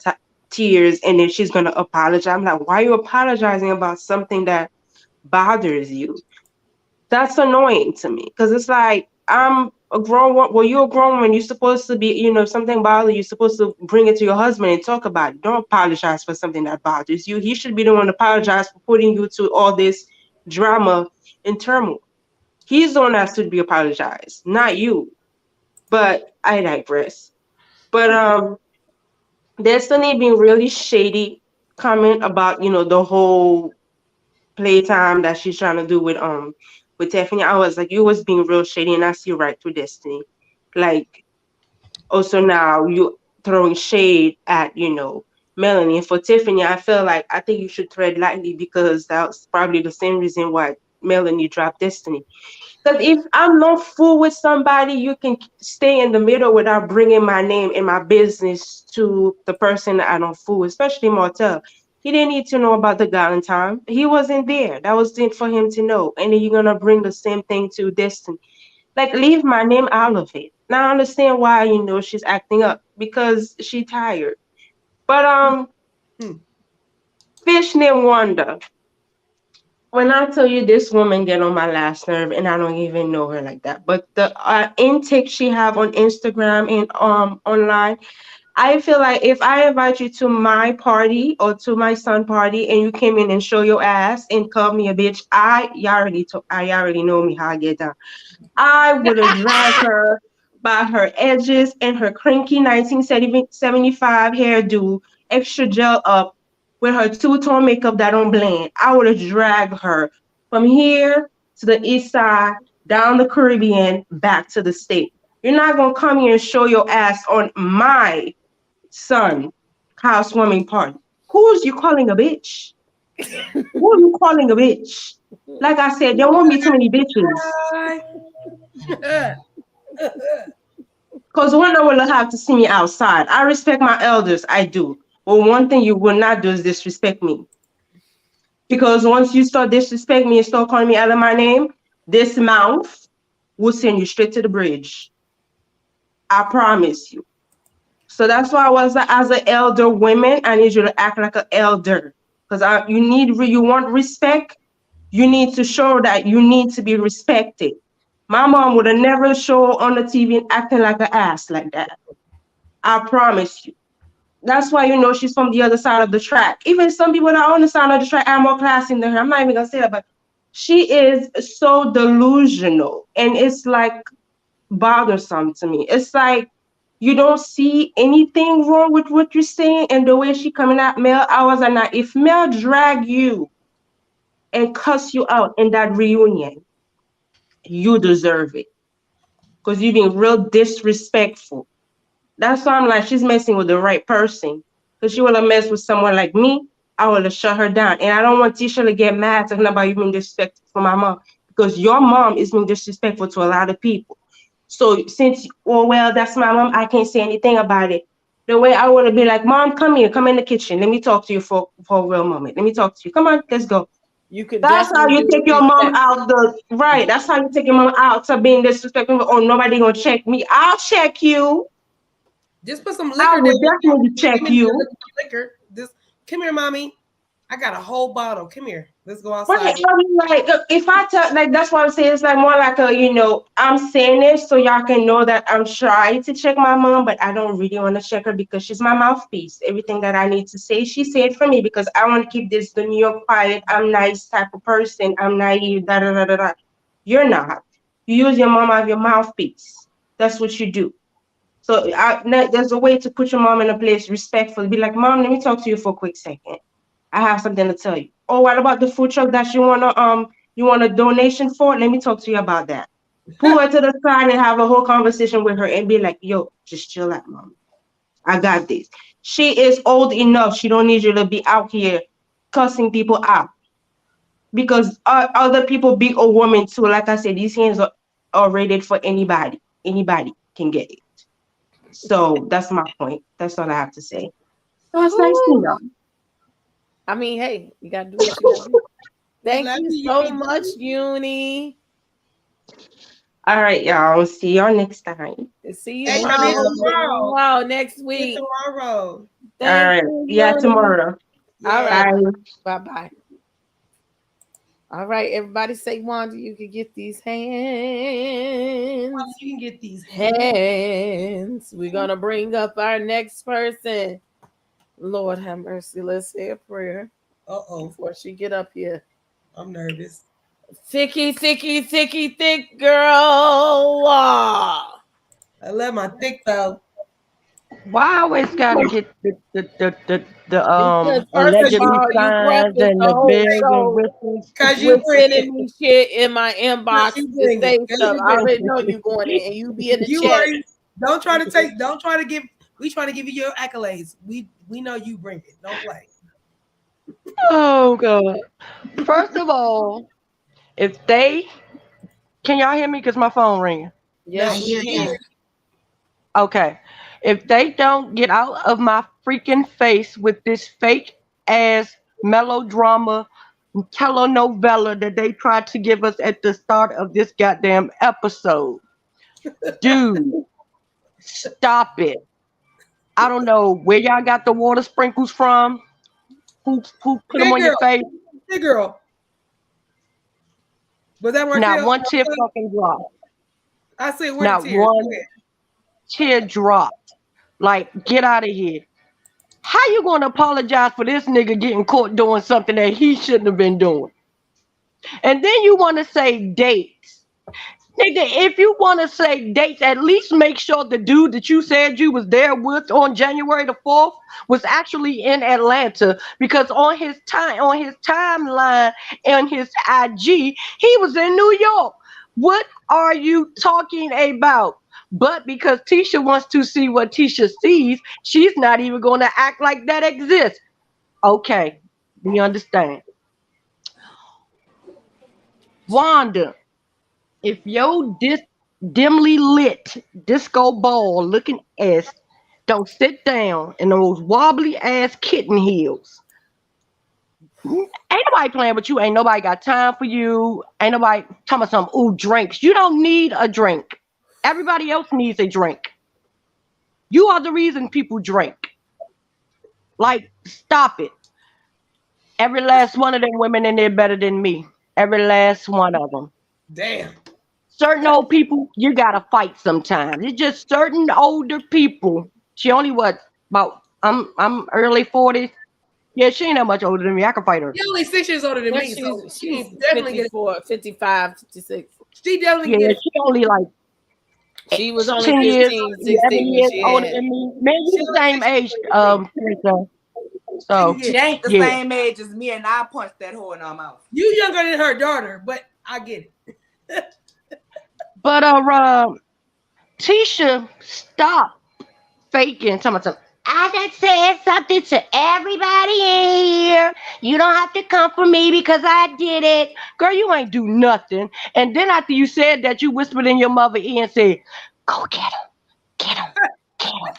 tears, and then she's gonna apologize. I'm like, why are you apologizing about something that bothers you? That's annoying to me because it's like I'm a grown one. Well, you're a grown woman. You're supposed to be, if something bothers you, you're supposed to bring it to your husband and talk about it. Don't apologize for something that bothers you. He should be the one to apologize for putting you to all this drama and turmoil. He's the one that should be apologized, not you. But I digress. But Destiny being really shady comment about, the whole playtime that she's trying to do with Tiffany. I was like, you was being real shady, and I see right through Destiny. Like, also now you throwing shade at Melanie. And for Tiffany, I think you should tread lightly because that's probably the same reason why Melanie dropped Destiny. Because if I'm not full with somebody, you can stay in the middle without bringing my name and my business to the person that I don't fool, especially Martel. He didn't need to know about the Galentine. He wasn't there. That was it for him to know. And then you're going to bring the same thing to Destiny. Like, leave my name out of it. Now I understand why, she's acting up because she tired. But fish named Wanda. When I tell you this woman get on my last nerve, and I don't even know her like that, but the intake she have on Instagram and online, I feel like if I invite you to my party or to my son party and you came in and show your ass and call me a bitch, I already know me how I get down. I would have dragged her by her edges and her cranky 1975 hairdo, extra gel up with her two-tone makeup that don't blend. I would have dragged her from here to the east side, down the Caribbean, back to the state. You're not gonna come here and show your ass on my son housewarming party. Who's you calling a bitch? Who are you calling a bitch? Like I said, there won't be too many bitches. Because Wanda will have to see me outside. I respect my elders, I do. But one thing you will not do is disrespect me. Because once you start disrespecting me and start calling me out of my name, this mouth will send you straight to the bridge. I promise you. So that's why I was like, as an elder woman, I need you to act like an elder. Because you want respect, you need to show that you need to be respected. My mom would have never show on the TV acting like an ass like that. I promise you. That's why she's from the other side of the track. Even some people that are on the side of the track are more classy than her. I'm not even gonna say that, but she is so delusional, and it's like bothersome to me. It's like you don't see anything wrong with what you're saying and the way she coming at Mel. Hours and night. If Mel drag you and cuss you out in that reunion, you deserve it because you're being real disrespectful. That's why I'm like, she's messing with the right person. Because she would have messed with someone like me, I would have shut her down. And I don't want Tisha to get mad talking about you being disrespectful for my mom. Because your mom is being disrespectful to a lot of people. So since, oh, well, that's my mom, I can't say anything about it. The way I want to be like, Mom, come here, come in the kitchen. Let me talk to you for a real moment. Let me talk to you. Come on, let's go. You could That's how definitely you do take it your mom respectful. out right. That's how you take your mom out to being disrespectful. Oh, nobody gonna check me. I'll check you. Just put some I liquor would there. definitely check Give me you. liquor. Just come here, mommy. I got a whole bottle. Come here. Let's go Right, outside. I mean, like, if I tell, like, that's what I'm saying. It's like more like I'm saying this so y'all can know that I'm trying to check my mom, but I don't really want to check her because she's my mouthpiece. Everything that I need to say, she said for me because I want to keep this the New York quiet. I'm nice type of person. I'm naive. Da da da da da. You're not. You use your mom as your mouthpiece. That's what you do. So there's a way to put your mom in a place respectfully. Be like, Mom, let me talk to you for a quick second. I have something to tell you. Oh, what about the food truck that you want a donation for? Let me talk to you about that. Pull her to the side and have a whole conversation with her and be like, yo, just chill out, Mom. I got this. She is old enough. She don't need you to be out here cussing people out because other people be a woman too. Like I said, these hands are rated for anybody. Anybody can get it. So that's my point. That's all I have to say. So it's nice to Ooh. know. I mean, hey, you gotta do what you gotta do. Thank love you you, so Uni. much, Uni. All right, y'all. See y'all next time. See you Hey, Thank come here you. tomorrow. next See you week. tomorrow. All Thank right. you, Yeah, Uni. tomorrow. All Yeah. right. Bye. Bye-bye. All right, everybody say, Wanda, you can get these hands. You can get these Hands. We're going to bring up our next person. Lord have mercy. Let's say a prayer Uh-oh. before she get up here. I'm nervous. Thicky, thicky, thicky, thick girl. I love my thick though. Why I always gotta get the Because first of allegedly all, you signs prefaced and the the whole bells and show whistles? Cause you with bring it. sending me shit in my Cause inbox you to bring it. say Cause stuff. you I bring already it. know you going in and you be in the You chat. already don't try to give we trying to give you your accolades. We know you bring it. Don't play. Oh God! First of all, if they can y'all hear me? Cause my phone ringing. Now I Yes, we we hear can hear you. can. you. Okay, if they don't get out of my freaking face with this fake ass melodrama telenovela that they tried to give us at the start of this goddamn episode, dude, stop it. I don't know where y'all got the water sprinkles from. Who put them Big on your girl. face? Big girl. Was that Not Raquel? one tear fucking drop. I said where the Not tears? one tear dropped. Like, get out of here. How you gonna apologize for this nigga getting caught doing something that he shouldn't have been doing? And then you want to say dates. Nigga, if you want to say dates, at least make sure the dude that you said you was there with on January the 4th was actually in Atlanta, because on his timeline and his IG, he was in New York. What are you talking about? But because Tisha wants to see what Tisha sees, she's not even going to act like that exists. Okay, we understand. Wanda, if your dimly lit disco ball looking ass don't sit down in those wobbly ass kitten heels, ain't nobody playing with you. Ain't nobody got time for you. Ain't nobody talking about some ooh drinks. You don't need a drink. Everybody else needs a drink. You are the reason people drink. Like, stop it. Every last one of them women in there better than me. Every last one of them. Damn. Certain old people, you gotta fight sometimes. It's just certain older people. She only what about? I'm early 40s. Yeah, she ain't that much older than me. I can fight her. You're only 6 years older than Yeah, me, so she's definitely get 54, 55, 56. She definitely Yeah, get it. she only like She was only 10 years, 15, 11 16 when years she older had. than me. Man, She you the only same 6 age, years older than me. Teresa. So She She get it. ain't the yeah. same age as me, and I punched that hoe in her mouth. You younger than her daughter, but I get it. But Tisha, stop faking. Something. I just said something to everybody in here. You don't have to come for me because I did it. Girl, you ain't do nothing. And then after you said that, you whispered in your mother ear and said, go get him. Get him. Get him.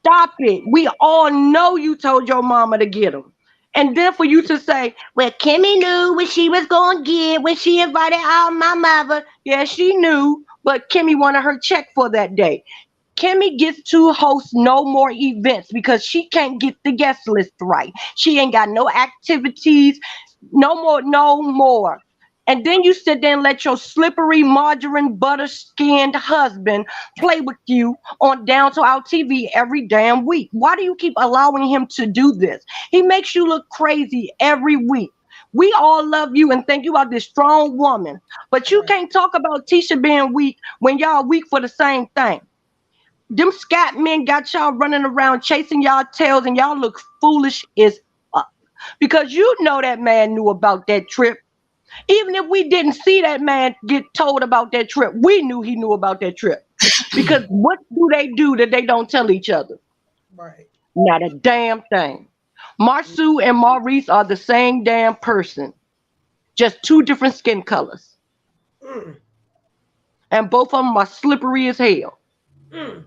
Stop it. We all know you told your mama to get him. And then for you to say, well, Kimmy knew what she was going to get when she invited out my mother. Yeah, she knew, but Kimmy wanted her check for that day. Kimmy gets to host no more events because she can't get the guest list right. She ain't got no activities, no more, no more. And then you sit there and let your slippery margarine butter skinned husband play with you on Down to Our TV every damn week. Why do you keep allowing him to do this? He makes you look crazy every week. We all love you and think you are this strong woman, but you can't talk about Tisha being weak when y'all weak for the same thing. Them scat men got y'all running around chasing y'all tails and y'all look foolish as fuck. Because you know that man knew about that trip. Even if we didn't see that man get told about that trip, we knew he knew about that trip. Because what do they do that they don't tell each other? Right. Not a damn thing. Marsu and Maurice are the same damn person, just two different skin colors. Mm. And both of them are slippery as hell. Mm.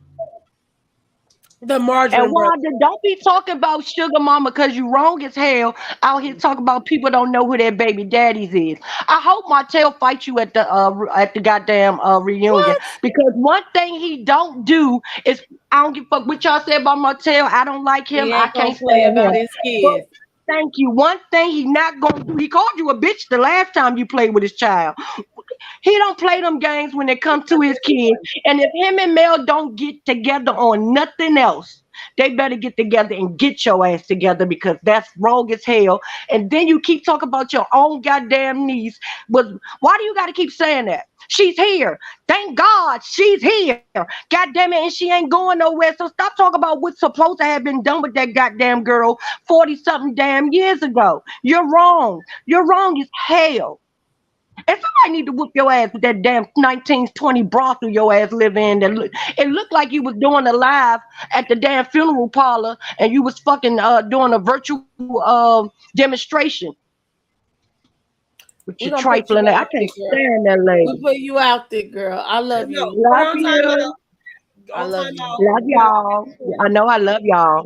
The And margarine brother. Wanda, don't be talking about sugar mama because you wrong as hell out here talking about people don't know who their baby daddies is. I hope Martell fights you at the goddamn reunion What? because one thing he don't do is I don't give a fuck what y'all say about Martell. I don't like him. He I ain't gonna can't play stand about him. his But kids. thank you. One thing he not gonna do. He called you a bitch the last time you played with his child. He don't play them games when it comes to his kids. And if him and Mel don't get together on nothing else, they better get together and get your ass together because that's wrong as hell. And then you keep talking about your own goddamn niece. But why do you got to keep saying that? She's here. Thank God she's here. God damn it. And she ain't going nowhere. So stop talking about what's supposed to have been done with that goddamn girl 40 something damn years ago. You're wrong. You're wrong as hell. And somebody need to whoop your ass with that damn 1920 brothel your ass live in. It looked like you was doing a live at the damn funeral parlor and you was fucking doing a virtual demonstration with your We're gonna put you trifling. I out there, can't girl. stand that We lady. put you out there, girl. I love No, you. put her Love on time you. out. I On love time you. out. Love y'all. I know I love y'all.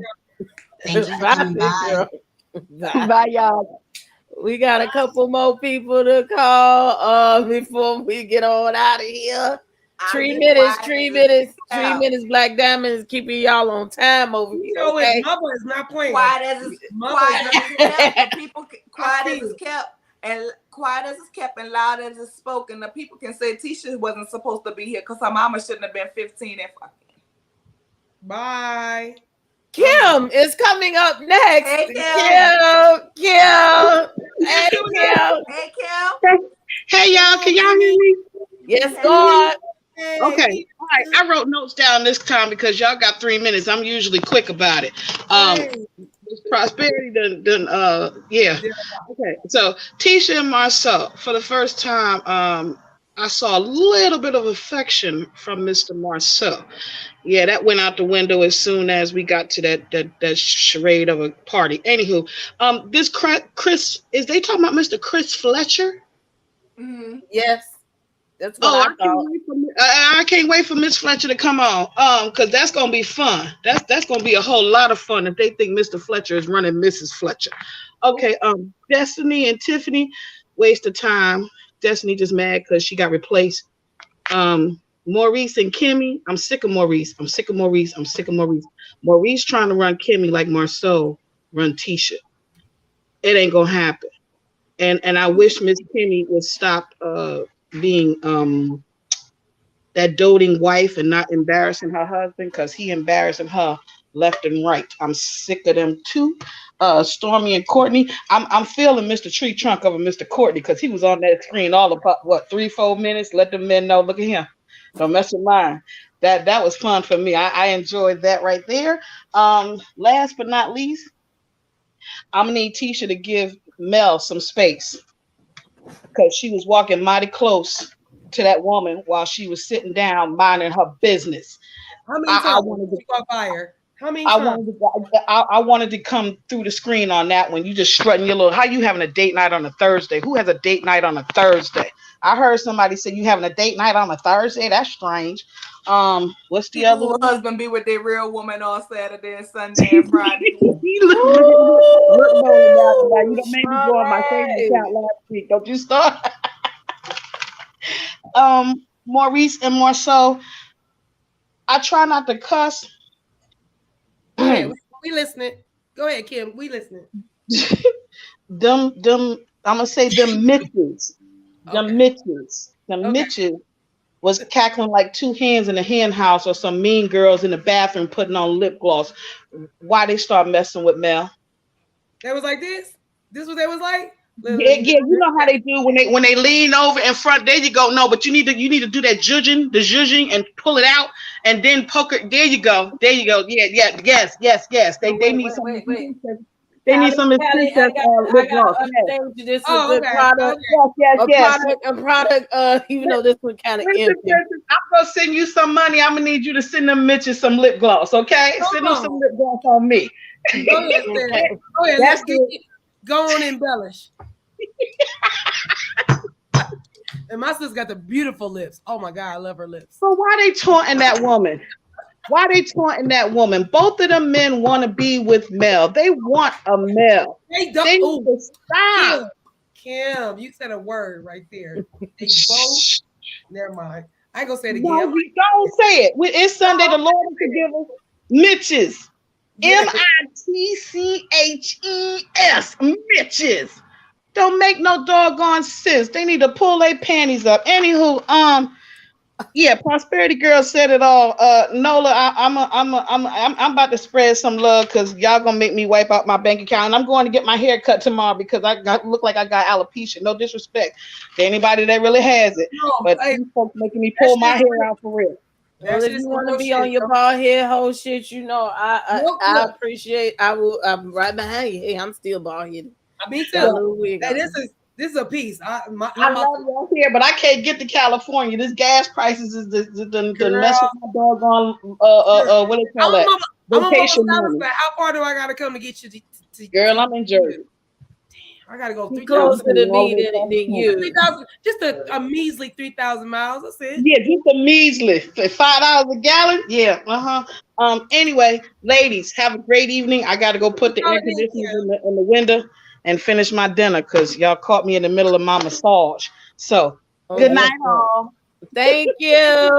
Thank you for Bye, coming big by. girl. Bye. Bye, y'all. We got a couple more people to call before we get on out of here. I'll 3 minutes, quiet three as a minutes, three kept. minutes. Black Diamond is keeping y'all on time over You here, know his okay? mother is not playing. Mother is Quiet not as it's kept. The people I quiet see as it's it. kept and quiet as it's kept and loud as it's spoken. The people can say Tisha wasn't supposed to be here because her mama shouldn't have been 15 and fucking. Bye. Kim is coming up next. Hey Kim, Kim. Kim. Hey, Kim. Hey Kim. Hey y'all, can y'all hear me? Yes, Hey. God. Okay. All right. I wrote notes down this time because y'all got 3 minutes. I'm usually quick about it. This prosperity yeah. Okay. So Tisha and Marcel, for the first time, I saw a little bit of affection from Mr. Marcel. Yeah, that went out the window as soon as we got to that charade of a party. Anywho, this Chris, is they talking about Mr. Chris Fletcher? Mm-hmm. Yes, that's what Oh, I thought. I can't wait for Miss Fletcher to come on. Because that's gonna be fun. That's gonna be a whole lot of fun if they think Mr. Fletcher is running Mrs. Fletcher. Okay, Destiny and Tiffany, waste of time. Destiny just mad because she got replaced. Maurice and Kimmy. I'm sick of Maurice. I'm sick of Maurice. I'm sick of Maurice. Maurice trying to run Kimmy like Marceau run Tisha. It ain't gonna happen. And I wish Miss Kimmy would stop being that doting wife and not embarrassing her husband, because he embarrassing her left and right. I'm sick of them too. Stormy and Courtney. I'm feeling Mr. Tree Trunk over Mr. Courtney, because he was on that screen all about what 3-4 minutes. Let the men know. Look at him. Don't mess with mine. That was fun for me. I enjoyed that right there. Last but not least, I'm gonna need Tisha to give Mel some space, because she was walking mighty close to that woman while she was sitting down minding her business. How many times? I wanted to caught fire. How many times? I wanted to come through the screen on that one. You just strutting your little. How you having a date night on a Thursday? Who has a date night on a Thursday? I heard somebody say you having a date night on a Thursday. That's strange. What's the other one? Husband be with their real woman on Saturday and Sunday and Friday. look, you don't make me go on my favorite account last week. Don't you start? Maurice and Marceau. I try not to cuss. Go ahead, we listening. Go ahead, Kim. We listening. them. I'm gonna say them Mitches. Them Mitches. Them Mitches was cackling like two hens in a hen house, or some mean girls in the bathroom putting on lip gloss. Why they start messing with Mel? That was like this. This was they was like. Yeah, you know how they do when they lean over in front. There you go. No, but you need to do that zhuzhing, and pull it out, and then poke it. There you go. Yeah, yes. They need some. They need some of this princess lip gloss. This is a product. Yes. A product. Even though this one kind of empty. I'm gonna send you some money. I'm gonna need you to send them Mitches some lip gloss. Okay, send them some lip gloss on me. Go ahead. That's it. Go on, embellish. And my sister got the beautiful lips. Oh my God, I love her lips. So why they taunting that woman? Both of them men want to be with Mel. They want a Mel. They don't. They need to stop. Kim, you said a word right there. They both. Never mind. I ain't gonna say it again. No, we don't say it. It's Sunday. The Lord will forgive us. Mitches. Mitches. Mitches. Don't make no doggone sense. They need to pull their panties up. Anywho, Prosperity Girl said it all. Nola, I'm about to spread some love, because y'all gonna make me wipe out my bank account, and I'm going to get my hair cut tomorrow because look like I got alopecia. No disrespect to anybody that really has it, but these folks making me pull my hair out for real. Well, if you want to be on your bald head whole shit, I appreciate. I'm right behind you. Hey, I'm still bald headed. Me too. This is a piece. I love y'all here, but I can't get to California. This gas prices is the mess with my doggone what they call that? Vacation money. How far do I gotta come to get you to Girl, I'm in Jersey. I gotta go closer to me than you. 3,000, just a measly 3,000 miles. That's it. Yeah, just a measly $5 a gallon. Yeah, Anyway, ladies, have a great evening. I gotta go put the air conditioners in the window and finish my dinner, because y'all caught me in the middle of my massage. So good night, all. Thank you.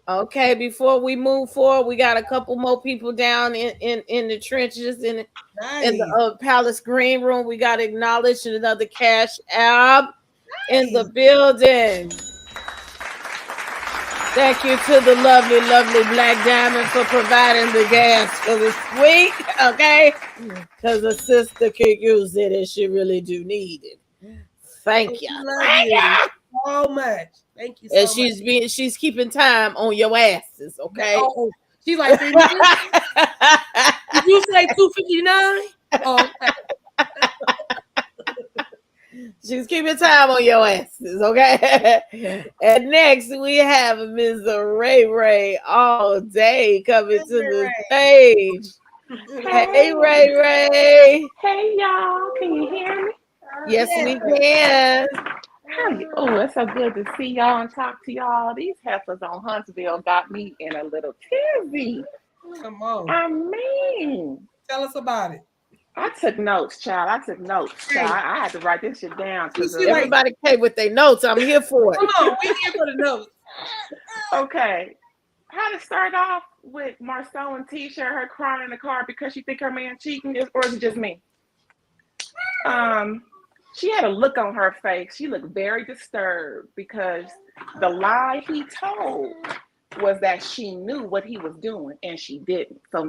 Okay, before we move forward, we got a couple more people down in the trenches in the Palace Green Room. We got to acknowledge another Cash App in the building. Thank you to the lovely Black Diamond for providing the gas for this week, okay? Because the sister could use it and she really do need it. Thank you. Thank you so much. Thank you so much. And she's keeping time on your asses, okay? Oh, she's like 3 minutes. Did you say 2:59? Oh, okay. She's keeping time on your asses, okay? And next we have Ms. Ray all day coming to the stage. Hey, Ray. Hey, y'all. Can you hear me? Yes, we can. Oh, it's so good to see y'all and talk to y'all. These heifers on Huntsville got me in a little tizzy. Come on. I mean, tell us about it. I took notes, child. I took notes, child. I had to write this shit down You because see, like, Everybody came with their notes. I'm here for it. come on, we here for the notes. okay. How to start off with Marcel and Tisha, her crying in the car because she think her man cheating, or is it just me? She had a look on her face. She looked very disturbed because the lie he told was that she knew what he was doing and she didn't. So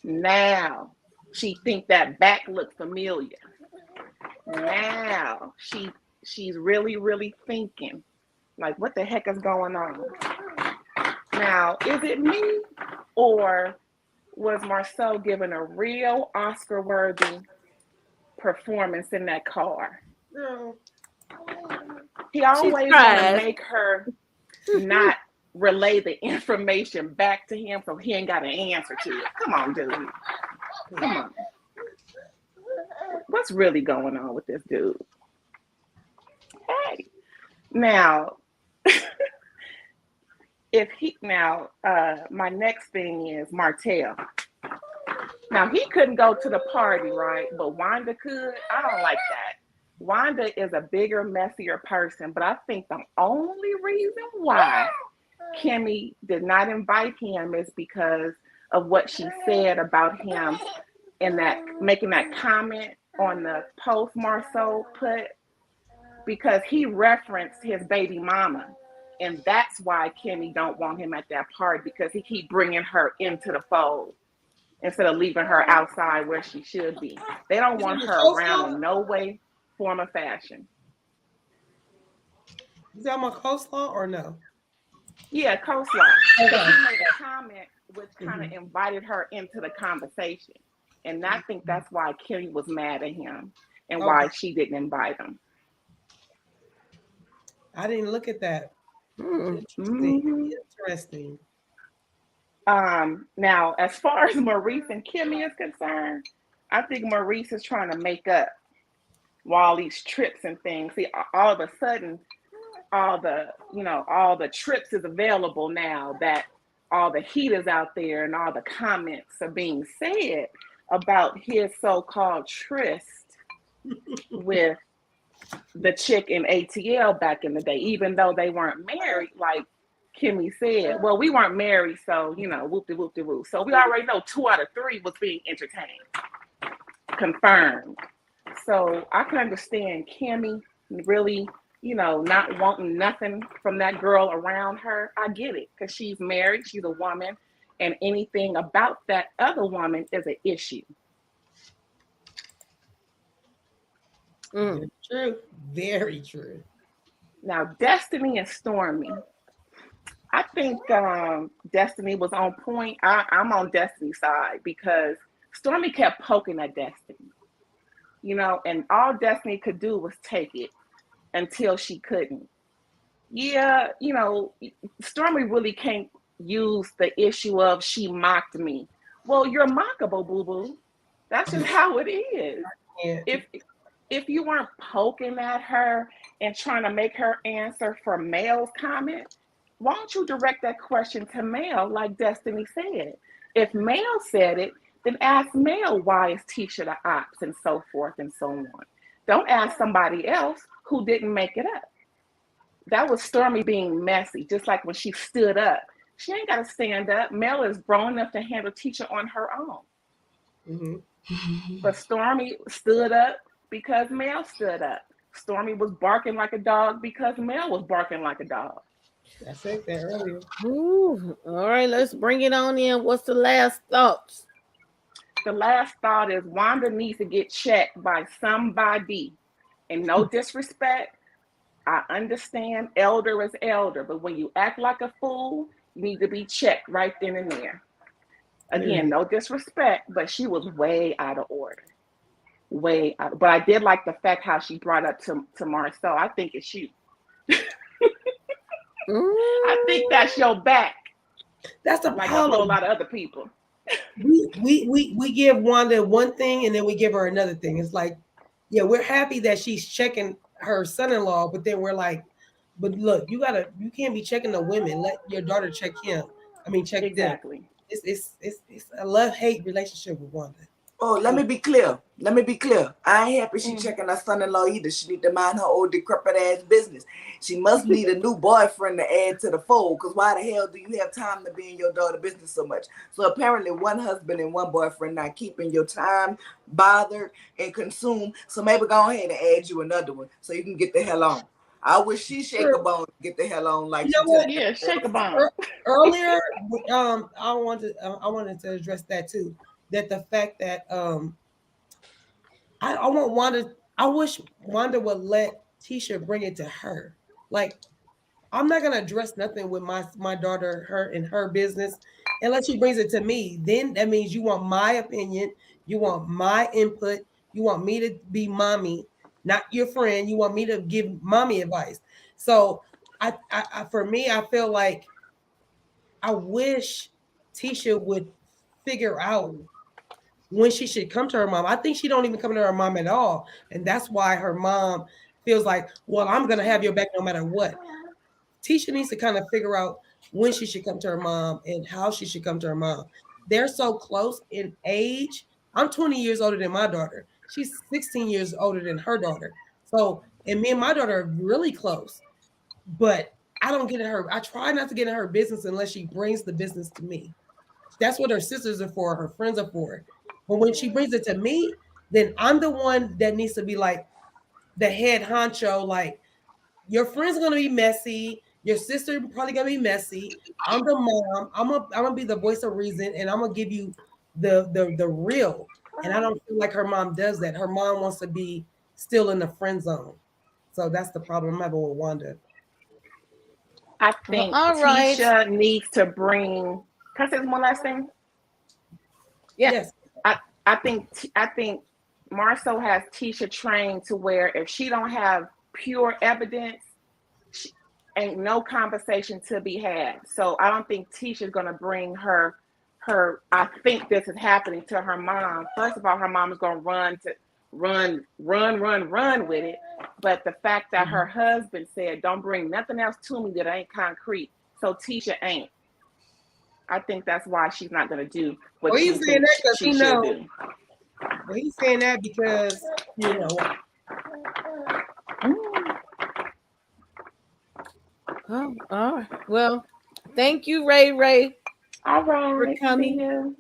now she think that back looked familiar. Now she's really thinking like, what the heck is going on? Now, is it me, or was Marcel given a real Oscar-worthy performance in that car? No. He always want to tried. make her not relay the information back to him so he ain't got an answer to it. Come on, dude. Come on. What's really going on with this dude? Hey. Now, my next thing is Marital. Now, he couldn't go to the party, right? But Wanda could. I don't like that. Wanda is a bigger, messier person, but I think the only reason why Kimmy did not invite him is because of what she said about him in that, making that comment on the post Marceau put, because he referenced his baby mama. And that's why Kimmy don't want him at that party, because he keep bringing her into the fold instead of leaving her outside where she should be. They don't want her around in no way, form, or fashion. Is that my coleslaw or no? Yeah, coleslaw. Okay. He made a comment which kind of invited her into the conversation. And I think that's why Kimmy was mad at him and why she didn't invite him. I didn't look at that. Interesting. Now, as far as Maurice and Kimmy is concerned, I think Maurice is trying to make up all these trips and things. See, all of a sudden, all the trips is available now that all the heat is out there and all the comments are being said about his so-called tryst with the chick in ATL back in the day, even though they weren't married, like Kimmy said. Well, we weren't married, so, whoop-de-whoop-de-whoop. So we already know 2 out of 3 was being entertained. Confirmed. So I can understand Kimmy really, not wanting nothing from that girl around her. I get it, because she's married, she's a woman, and anything about that other woman is an issue. True. Very true. Now, Destiny and Stormy. I think Destiny was on point. I'm on Destiny's side because Stormy kept poking at Destiny, and all Destiny could do was take it until she couldn't. Yeah, Stormy really can't use the issue of she mocked me. Well, you're mockable, boo-boo. That's just how it is. Yeah. If you weren't poking at her and trying to make her answer for Mel's comment, why don't you direct that question to Mel like Destiny said? If Mel said it, then ask Mel why is Tisha the ops and so forth and so on. Don't ask somebody else who didn't make it up. That was Stormy being messy, just like when she stood up. She ain't got to stand up. Mel is grown enough to handle Tisha on her own. Mm-hmm. But Stormy stood up because Mel stood up. Stormy was barking like a dog because Mel was barking like a dog. I said that earlier. Ooh, all right, let's bring it on in. What's the last thoughts? The last thought is Wanda needs to get checked by somebody. And no disrespect, I understand elder is elder, but when you act like a fool, you need to be checked right then and there. Again, no disrespect, but she was way out of order. Way out. But I did like the fact how she brought up to Marcel. I think it's you. I think that's your back. That's the like problem. A whole lot of other people. We give Wanda one thing and then we give her another thing. It's like, yeah, we're happy that she's checking her son-in-law, but then we're like, but look, you can't be checking the women. Let your daughter check him. I mean, check exactly. them. It's a love-hate relationship with Wanda. Oh, let me be clear. Let me be clear. I ain't happy she checking her son-in-law either. She need to mind her old decrepit ass business. She must need a new boyfriend to add to the fold. Cause why the hell do you have time to be in your daughter's business so much? So apparently one husband and one boyfriend not keeping your time bothered and consumed. So maybe go ahead and add you another one so you can get the hell on. I wish she shake a bone and get the hell on like You she know what? just Yeah, shake a bone. Earlier, I wanted to address that too. That the fact that I want Wanda. I wish Wanda would let Tisha bring it to her. Like, I'm not gonna address nothing with my daughter, her and her business, unless she brings it to me. Then that means you want my opinion, you want my input, you want me to be mommy, not your friend. You want me to give mommy advice. So for me, I feel like I wish Tisha would figure out when she should come to her mom. I think she don't even come to her mom at all. And that's why her mom feels like, well, I'm gonna have your back no matter what. Tisha needs to kind of figure out when she should come to her mom and how she should come to her mom. They're so close in age. I'm 20 years older than my daughter. She's 16 years older than her daughter. So, and me and my daughter are really close. But I don't get in her. I try not to get in her business unless she brings the business to me. That's what her sisters are for, her friends are for. But when she brings it to me, then I'm the one that needs to be like the head honcho. Like, your friend's gonna be messy, your sister probably gonna be messy. I'm the mom. I'm gonna be the voice of reason, and I'm gonna give you the real. And I don't feel like her mom does that. Her mom wants to be still in the friend zone. So that's the problem I'm having with Wanda. I Well, think all right. Tisha needs to bring. Can I say one last thing? Yeah. Yes. I think Marcel has Tisha trained to where if she don't have pure evidence, she, ain't no conversation to be had. So I don't think Tisha's gonna bring her. I think this is happening to her mom. First of all, her mom is gonna run with it. But the fact that her husband said, "Don't bring nothing else to me that ain't concrete," so Tisha ain't. I think that's why she's not gonna do what Well, she he's saying thinks that because she he should know. do. Well, he's saying that because Oh, all right. Well, thank you, Ray Ray, All for right, see coming. you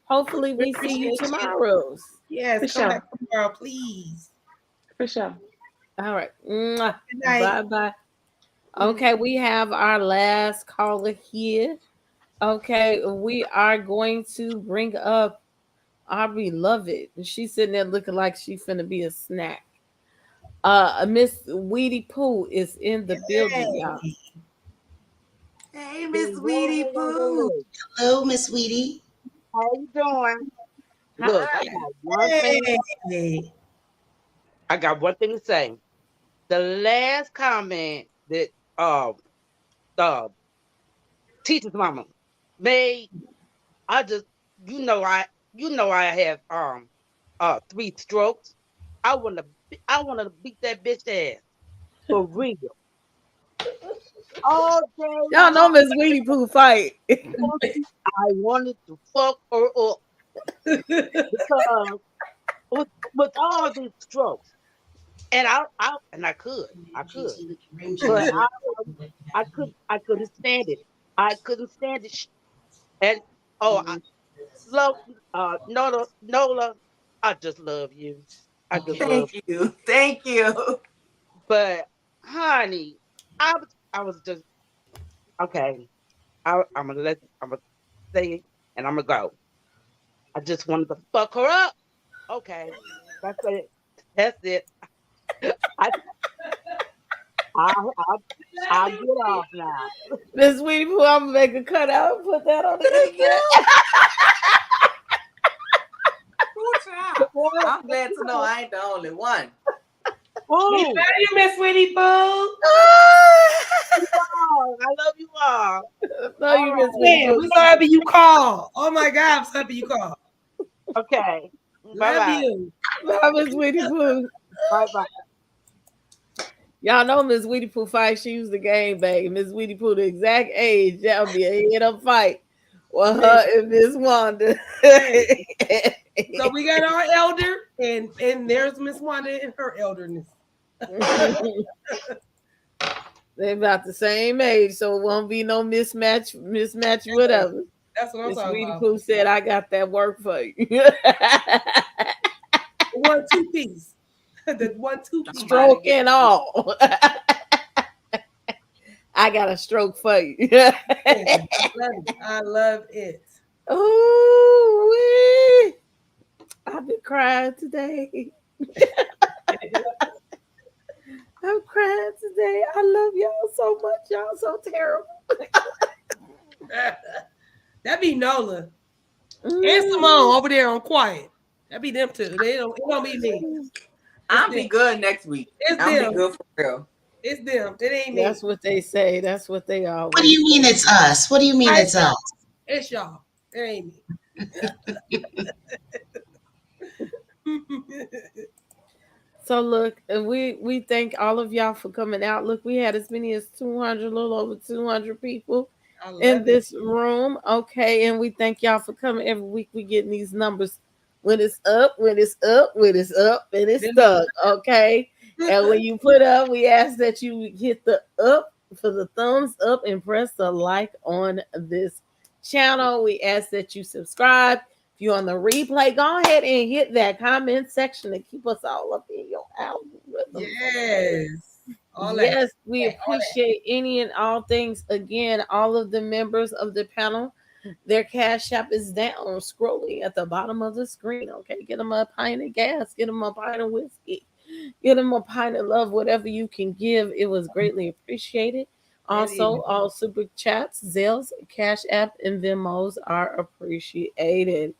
Hopefully, we we see you appreciate you. tomorrow. Yes, for come sure. back tomorrow, please. For sure. All right. Good night. Bye bye. Okay, we have our last caller here. Okay, we are going to bring up our beloved. She's sitting there looking like she finna be a snack. Miss Weedy Pooh is in the building, y'all. Hey, Miss Sweetie Pooh. Hello, Miss Sweetie. How you doing? Look, Hi. Hey. I got one thing to say. The last comment that the teacher's mama made, I just I have 3 strokes. I wanna beat that bitch ass for real. All day Y'all know long Miss Weedy Pooh fight. I wanted to fuck her up because with all these strokes. And I could, but I couldn't stand it. I couldn't stand it. And I love Nola. I just love you. I just Okay. love Thank you. Thank you. But honey, I was just okay. I'm gonna say it and I'm gonna go. I just wanted to fuck her up. Okay, that's it. That's it. I I'll get off now. Miss Weedy Pooh, I'm gonna make a cutout and put that on the Thank internet. you. Ooh, child. I'm glad to know I ain't the only one. We Ooh, love you, Miss Winnie Pooh. I love you all. No, All you Miss Weedy Yeah, Pooh. we're so happy you called. Oh my God, I'm so happy you called. right. Okay. Bye Love bye. you. Bye, Miss Weedy Pooh. Bye bye. Y'all know Miss Weedy Pooh fight. She was the game bag. Miss Weedy Pooh, the exact age. That would be a head up fight. Well, her and Miss Wanda. So we got our elder, and there's Miss Wanda and her elderness. They're about the same age, so it won't be no mismatch, whatever. That's what I'm And talking Sweetie about. Pooh said, "I got that work for you." 1-2 piece. The 1-2 piece. Stroke and all. I got a stroke for you. I love it. Oh, I've been crying today. I'm crying today. I love y'all so much. Y'all so terrible. That be Nola and Simone over there on quiet. That be them two. It don't be me. I'll be good next week. I'll be good for real. It's them. It ain't me. That's what they say. That's what they always. What do you mean it's us? What do you mean it's us? It's y'all. It ain't me. So look, we thank all of y'all for coming out. Look, we had as many as 200, a little over 200 people in this room. Okay, and we thank y'all for coming every week. We getting these numbers when it's up, when it's up, when it's up, and it's stuck. Okay, and when you put up, we ask that you hit the up for the thumbs up and press the like on this channel. We ask that you subscribe. If you're on the replay, go ahead and hit that comment section to keep us all up in your algorithm. Yes, we appreciate any and all things. Again, all of the members of the panel, their cash app is down, scrolling at the bottom of the screen. Okay, get them a pint of gas, get them a pint of whiskey, get them a pint of love, whatever you can give. It was greatly appreciated. Also, all super chats, Zelles, Cash App, and Venmos are appreciated.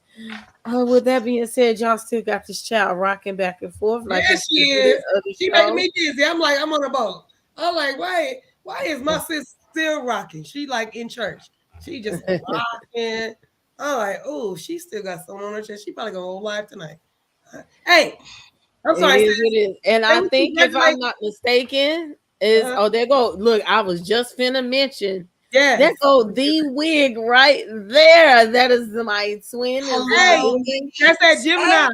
With that being said, y'all still got this child rocking back and forth. Like yes, she is. She making me dizzy. I'm like, I'm on a boat. I'm like, why is my sis still rocking? She like in church. She just rocking. I'm like, oh, she still got someone on her chest. She probably gonna go live tonight. Hey, I'm sorry. It is. And I think if I'm not mistaken, there go. Look, I was just finna mention. Yeah, there go the wig right there. That is my twin. Hey, that's that Gemini.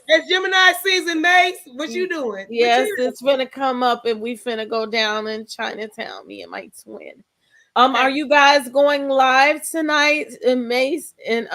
That's Gemini season, Mace. What you doing? Yes, it's finna come up and we finna go down in Chinatown, me and my twin. Are you guys going live tonight? Mace and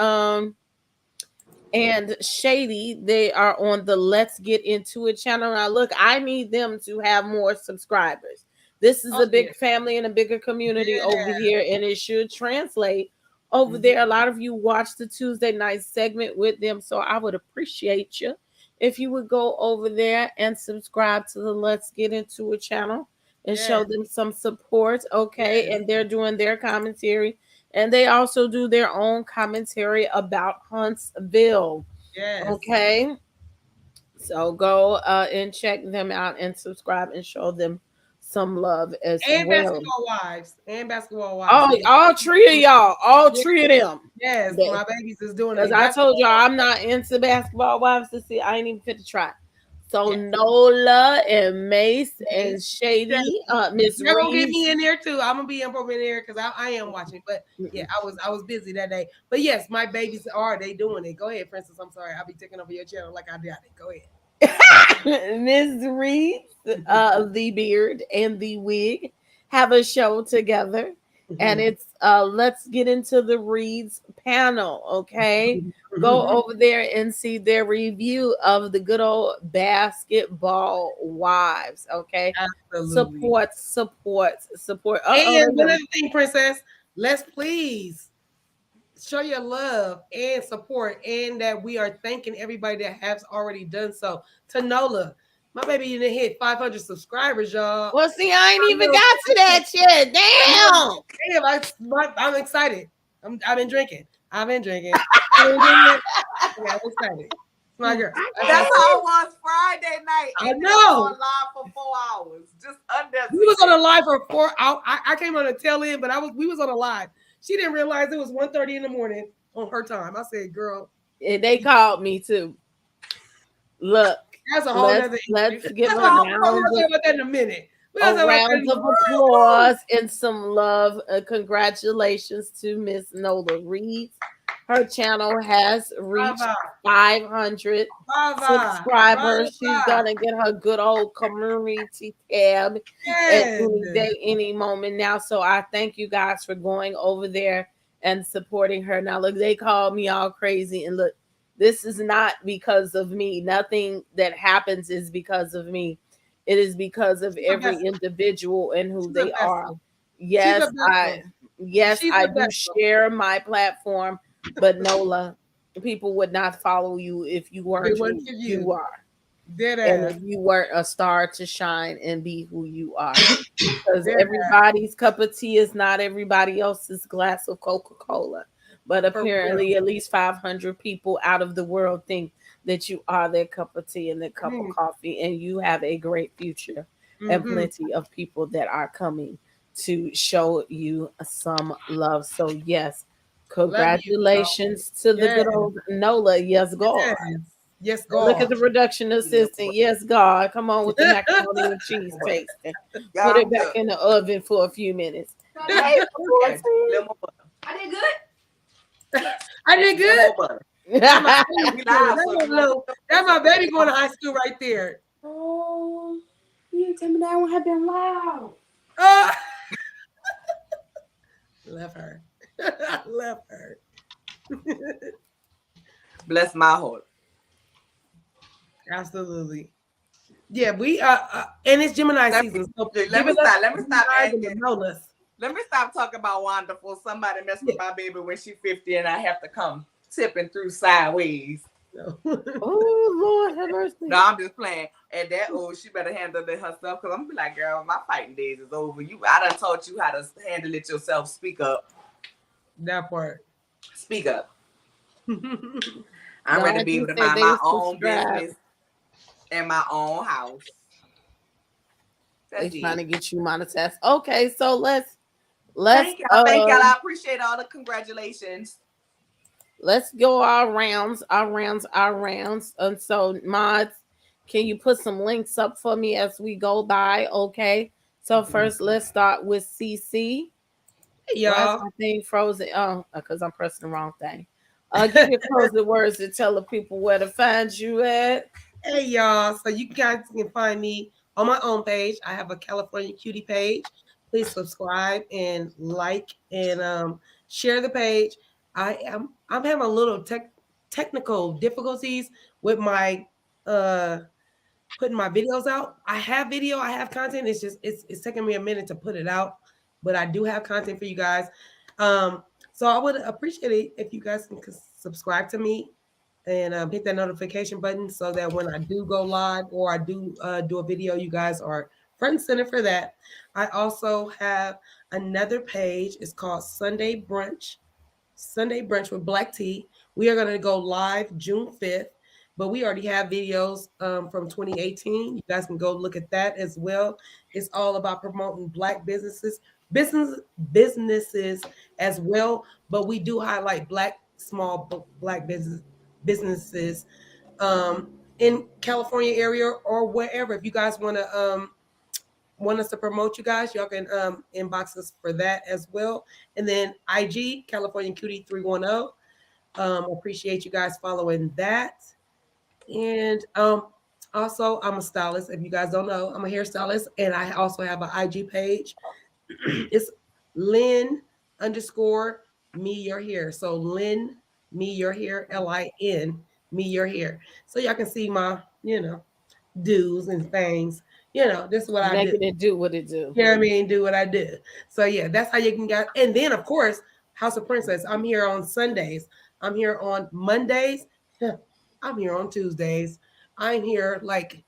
Shady, they are on the Let's Get Into It channel. Now, look, I need them to have more subscribers. This is a big family and a bigger community over here, and it should translate over there. A lot of you watch the Tuesday night segment with them, so I would appreciate you if you would go over there and subscribe to the Let's Get Into It channel and show them some support, okay? And they're doing their commentary. And they also do their own commentary about Huntsville. Yes. Okay. So go and check them out and subscribe and show them some love as well. And basketball wives. Oh, all three of y'all. All three of them. Yes, my babies is doing it. Because I told y'all I'm not into basketball wives to see. I ain't even fit to try. So Nola and Mace and Shady, Miss Reed. Gonna get me in there too. I'm gonna be in there because I am watching. But yeah, I was busy that day. But yes, my babies they doing it. Go ahead, Princess. I'm sorry, I'll be taking over your channel like I did. Go ahead. Miss Reed, the beard and the wig have a show together. And it's Let's Get Into the Reads panel, okay? Go over there and see their review of the good old basketball wives, okay? Absolutely. Support. And one other thing, Princess, let's please show your love and support, and that we are thanking everybody that has already done so. To Nola, my baby, you didn't hit 500 subscribers, y'all. Well, see, I ain't even got to that yet. Damn. I'm excited. I've been drinking. I'm excited. My girl. That's how it was Friday night. I know. On live for 4 hours. Just under. We was on a live for 4 hours. I came on the tail end, but we was on a live. She didn't realize it was 1:30 in the morning on her time. I said, girl. And they called me too. Look. That's a whole other. Let's give her about that in a minute. A round of applause and some love. Congratulations to Miss Nola Reed. Her channel has reached 500 subscribers. She's gonna get her good old community tab at any day, any moment now. So I thank you guys for going over there and supporting her. Now look, they call me all crazy, and look, this is not because of me. Nothing that happens is because of me. It is because of every individual and who they are. Yes, I do share my platform, but Nola, people would not follow you if you weren't who you are. And if you weren't a star to shine and be who you are. Because everybody's cup of tea is not everybody else's glass of Coca-Cola. But apparently at least 500 people out of the world think that you are their cup of tea and their cup of coffee, and you have a great future and plenty of people that are coming to show you some love. So yes, congratulations to the good old Nola. Yes, God. Yes, God. Look at the production assistant. Yes, God. Come on with the macaroni and cheese tasting. Put it back in the oven for a few minutes. Hey, I did good. I did good. That's my baby going to high school right there. Oh, you didn't tell me that one had been loud. Left her. Left her. Bless my heart. Absolutely. Yeah, we and it's Gemini season. So let me stop asking. Let me stop talking about Wanda for somebody mess with my baby when she's 50 and I have to come tipping through sideways. No. Oh Lord have mercy. No, I'm just playing. And that she better handle it herself, because I'm gonna be like, girl, my fighting days is over. I done taught you how to handle it yourself. Speak up. That part. Speak up. I'm ready to be able to mind my own business and my own house. They're trying to get you monetized. Okay, so let's thank y'all. I appreciate all the congratulations. Let's go our rounds. And so mods, can you put some links up for me as we go by? Okay. So first let's start with CC. Hey, y'all. My thing frozen. Oh, because I'm pressing the wrong thing. Give your closing words to tell the people where to find you at. Hey y'all. So you guys can find me on my own page. I have a California Cutie page. Please subscribe and like and share the page. I'm having a little technical difficulties with my putting my videos out. I have video, I have content. It's just it's taking me a minute to put it out, but I do have content for you guys. So I would appreciate it if you guys can subscribe to me and hit that notification button so that when I do go live or I do do a video, you guys are front and center for that. I also have another page. It's called Sunday Brunch with Black Tea. We are going to go live June 5th, but we already have videos from 2018. You guys can go look at that as well. It's all about promoting Black businesses as well, but we do highlight small Black businesses in California area or wherever. If you guys want us to promote you guys, y'all can inbox us for that as well. And then IG California Cutiee 310. Appreciate you guys following that. And also I'm a stylist. If you guys don't know, I'm a hairstylist, and I also have an IG page. It's Lynn_me your hair. So Lynn me your hair, LIN me your hair. So y'all can see my do's and things. This is what I do. Making it do what it do. You know what I mean? Do what I do. So yeah, that's how you can get. And then of course, House of Princess. I'm here on Sundays. I'm here on Mondays. I'm here on Tuesdays. I'm here like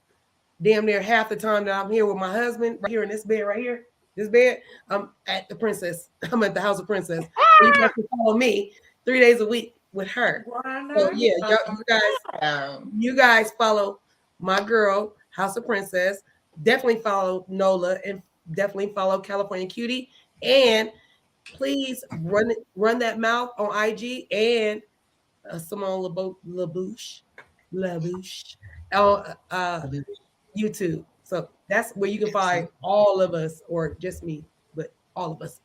damn near half the time that I'm here with my husband right here in this bed right here. This bed. I'm at the Princess. I'm at the House of Princess. So you guys can follow me 3 days a week with her. So yeah, you guys follow my girl, House of Princess. Definitely follow Nola and definitely follow California Cutiee. And please run that mouth on IG and Simone LeBouche on YouTube. So that's where you can find all of us, or just me, but all of us.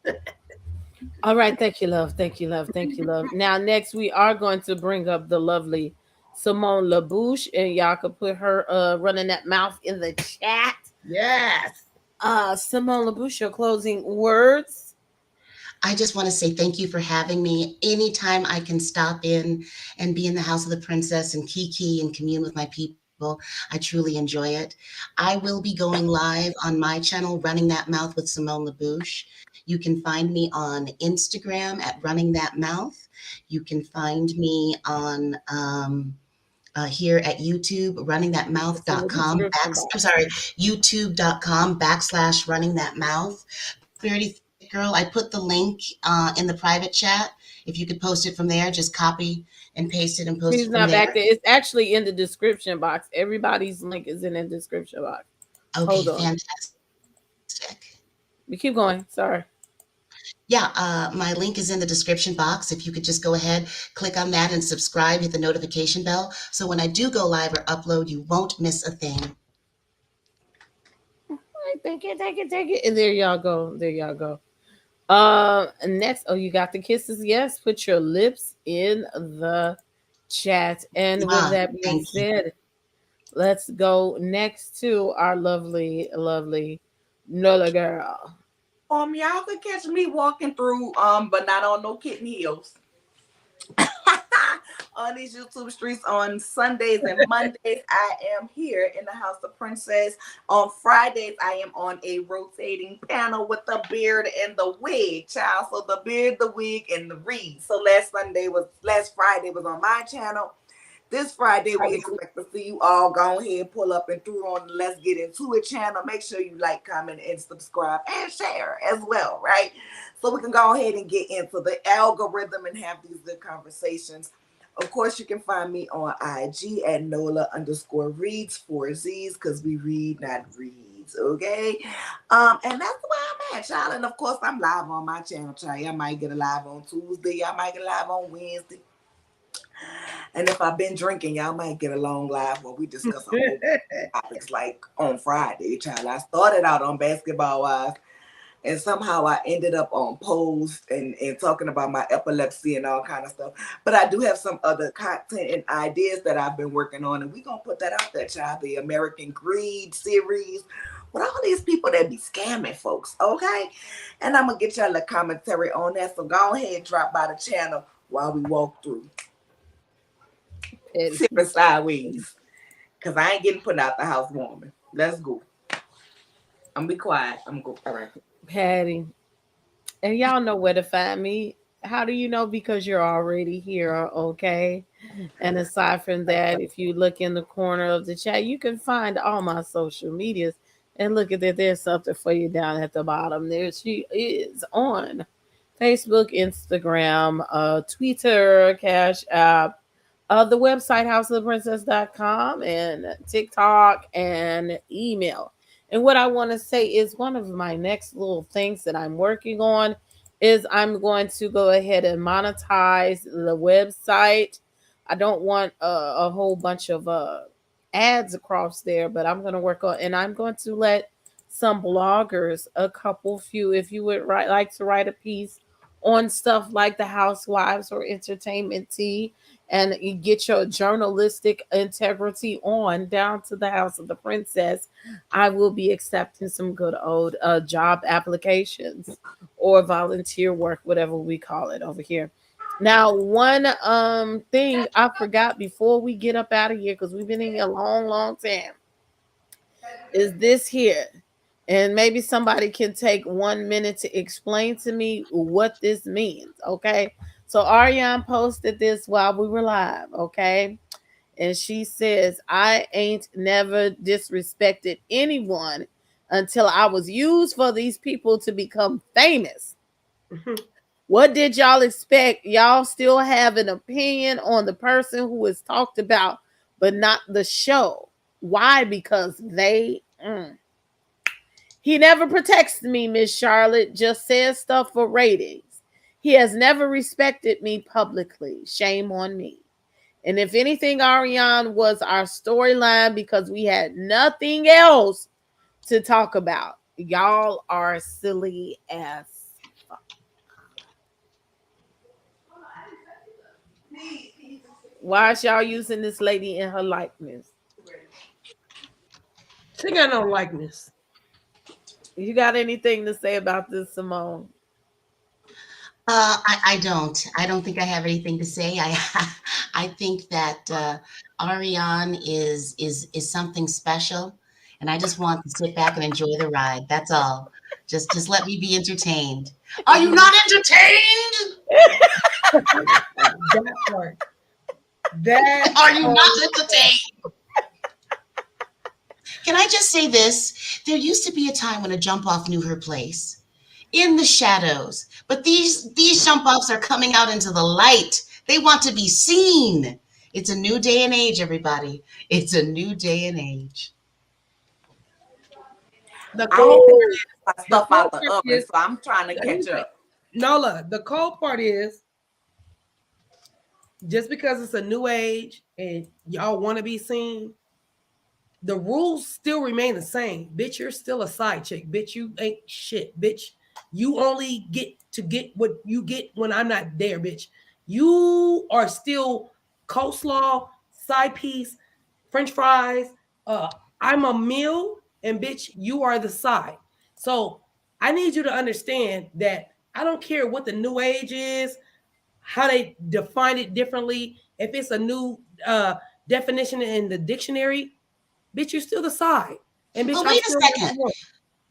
All right, thank you, love. Thank you, love. Thank you, love. Now, next we are going to bring up the lovely Simone LeBouche, and y'all could put her running that mouth in the chat. Yes. Simone LeBouche, your closing words. I just want to say thank you for having me. Anytime I can stop in and be in the house of the princess and kiki and commune with my people, I truly enjoy it. I will be going live on my channel, Running That Mouth with Simone LeBouche. You can find me on Instagram at Running That Mouth. You can find me on here at YouTube, It's in the runningthatmouth.com. description I'm box. sorry, youtube.com/running that mouth. Pretty Thick Girl, I put the link in the private chat. If you could post it from there, just copy and paste it and post She's it from not there. back there. It's actually in the description box. Everybody's link is in the description box. Okay, Hold on. fantastic. We keep going. Sorry. Yeah, my link is in the description box. If you could just go ahead, click on that and subscribe, hit the notification bell. So when I do go live or upload, you won't miss a thing. All right, thank you, thank you, thank you. And there y'all go. There y'all go. Next, oh, you got the kisses. Yes, put your lips in the chat. And with Ah, that being thank you. said, let's go next to our lovely, lovely Nola girl. Y'all could catch me walking through, but not on no kitten heels. On these YouTube streets on Sundays and Mondays, I am here in the House of Princess. On Fridays, I am on a rotating panel with the beard and the wig, child. So the beard, the wig, and the read. So last Friday was on my channel. This Friday, we expect to see you all go ahead, pull up and through on the Let's Get Into It channel. Make sure you like, comment, and subscribe and share as well, right? So we can go ahead and get into the algorithm and have these good conversations. Of course, you can find me on IG at Nola_reads, 4Z's, because we read, not reads, okay? And that's where I'm at, child. And of course, I'm live on my channel, child. I might get a live on Tuesday. I might get a live on Wednesday. And if I've been drinking, y'all might get a long live where we discuss a whole topics like on Friday, child. I started out on Basketball Wives, and somehow I ended up on Pose and talking about my epilepsy and all kind of stuff. But I do have some other content and ideas that I've been working on, and we're going to put that out there, child. The American Greed series with all these people that be scamming folks, okay? And I'm going to get y'all a commentary on that. So go ahead and drop by the channel while we walk through. Sipping sideways, because I ain't getting put out the housewarming. Let's go. I'm be quiet. I'm go. All right. Patty. And y'all know where to find me. How do you know? Because you're already here, okay? And aside from that, if you look in the corner of the chat, you can find all my social medias. And look at that, there's something for you down at the bottom. There she is on Facebook, Instagram, Twitter, Cash App, the website houseoftheprincess.com, and TikTok and email. And what I want to say is one of my next little things that I'm working on is I'm going to go ahead and monetize the website. I don't want a whole bunch of ads across there, but I'm going to work on, and I'm going to let some bloggers, a couple few, if you would like to write a piece on stuff like the housewives or entertainment tea, and you get your journalistic integrity on down to the house of the princess, I will be accepting some good old job applications or volunteer work, whatever we call it over here. Now, one thing I forgot before we get up out of here, because we've been in here a long, long time, is this here. And maybe somebody can take 1 minute to explain to me what this means. Okay. So Ariane posted this while we were live. Okay. And she says, I ain't never disrespected anyone until I was used for these people to become famous. What did y'all expect? Y'all still have an opinion on the person who is talked about, but not the show. Why? Because they. He never protects me, Miss Charlotte, just says stuff for ratings. He has never respected me publicly. Shame on me. And if anything, Ariane was our storyline because we had nothing else to talk about. Y'all are silly as fuck. Why is y'all using this lady in her likeness? She got no likeness. You got anything to say about this, Simone? I don't. I don't think I have anything to say. I think that Ariane is something special, and I just want to sit back and enjoy the ride. That's all. Just let me be entertained. Are you not entertained? That part. That Are you not entertained? Can I just say this? There used to be a time when a jump off knew her place in the shadows, but these jump offs are coming out into the light. They want to be seen. It's a new day and age, everybody. It's a new day and age. the I cold had part my is, the stuff cold out the part oven, is so I'm trying to catch up. Nola. The cold part is just because it's a new age and y'all want to be seen, the rules still remain the same. Bitch, you're still a side chick. Bitch, you ain't shit. Bitch, you only get what you get when I'm not there, bitch. You are still coleslaw, side piece, French fries. I'm a meal, and bitch, you are the side. So I need you to understand that I don't care what the new age is, how they define it differently. If it's a new definition in the dictionary, bitch, you're still the side. And bitch, But I'm wait a still second. number one.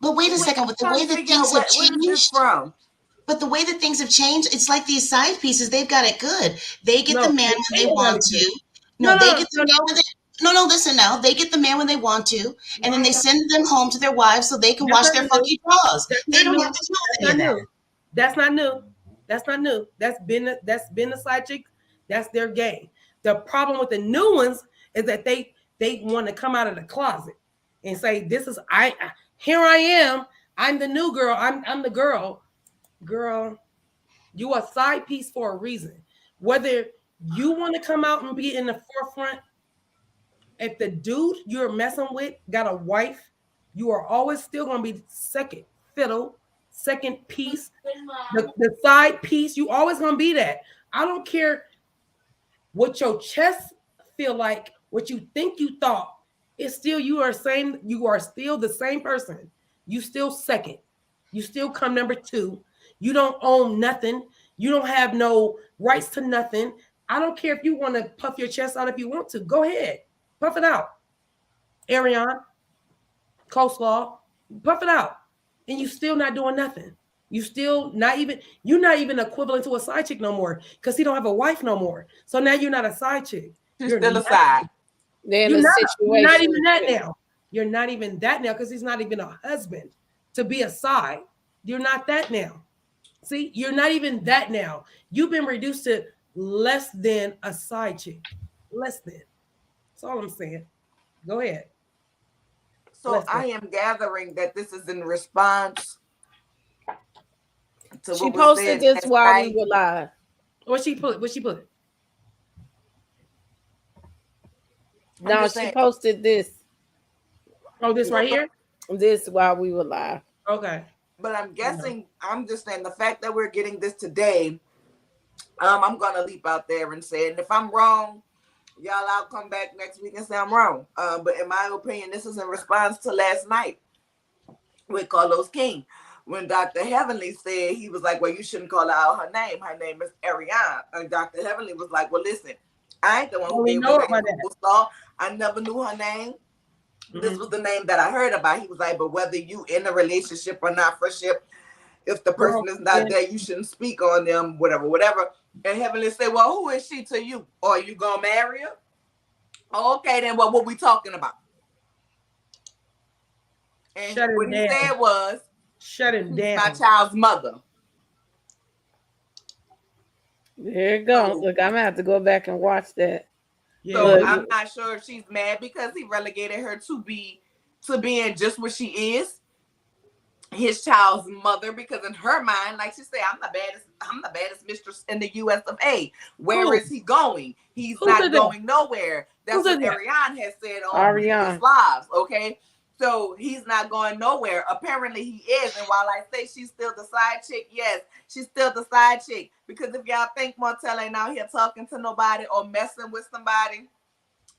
But wait a Wait, second. I'm With the trying way to that figure out things have what is this changed, from? but the way that things have changed, it's like these side pieces. They've got it good. They get the No, man when they they ain't got want it good. to. No, No, they no, get the no, man no. when they. No, no, listen now. They get the man when they want to, and then they send them home to their wives so they can That's wash not their new. funky drawers. That's They not don't have new. to do That's any not of that. new. That's not new. That's not new. That's been the side chick. That's their game. The problem with the new ones is that they want to come out of the closet and say, "This is here I am. I'm the new girl. I'm the girl. Girl, you a side piece for a reason. Whether you want to come out and be in the forefront, if the dude you're messing with got a wife, you are always still gonna be second fiddle, second piece, the side piece. You always gonna be that. I don't care what your chest feel like, what you think you thought. It's still you are same. You are still the same person. You still second. You still come number two. You don't own nothing. You don't have no rights to nothing. I don't care if you want to puff your chest out if you want to. Go ahead, puff it out. Ariane, coleslaw, puff it out. And you still not doing nothing. You still not even, you're not even equivalent to a side chick no more because he don't have a wife no more. So now you're not a side chick. She's You're still not, aside. They're in you're a not, you're not situation. even that now. You're not even that now because he's not even a husband to be a side. You're not that now. See, you're not even that now. You've been reduced to less than a side chick. Less than. That's all I'm saying. Go ahead. So Less than. I am gathering that this is in response to She what was posted said this last while we night. were live. What she put? What she put? I'm No, just she saying. posted Oh, this right here? this while we were live. Okay. But I'm guessing, I'm just saying the fact that we're getting this today, I'm gonna leap out there and say, and if I'm wrong, y'all, I'll come back next week and say I'm wrong. But in my opinion, this is in response to last night with Carlos King. When Dr. Heavenly said, he was like, well, you shouldn't call out her name. Her name is Ariane. And Dr. Heavenly was like, well, listen, I ain't the one who We gave know the name about that. Coleslaw. I never knew her name. This was the name that I heard about. He was like, but whether you in a relationship or not, friendship, if the person is not there, you shouldn't speak on them, whatever, whatever. And Heavenly said, well, who is she to you? Or are you gonna marry her? Okay, then what we talking about? And Shut what it he down. said was, Shut it my down. child's mother. There you go. Look, I'm gonna have to go back and watch that. Yeah. So Look, I'm not sure if she's mad because he relegated her to being just what she is, his child's mother. Because in her mind, like she said, I'm the baddest mistress in the U.S. of A. Where Who? is he going? He's Who not said that? going nowhere. That's Who what said that? Ariane has said on Ariane. previous lives. Okay, So he's not going nowhere. Apparently he is. And while I say she's still the side chick, yes, she's still the side chick. Because if y'all think Martell ain't out here talking to nobody or messing with somebody,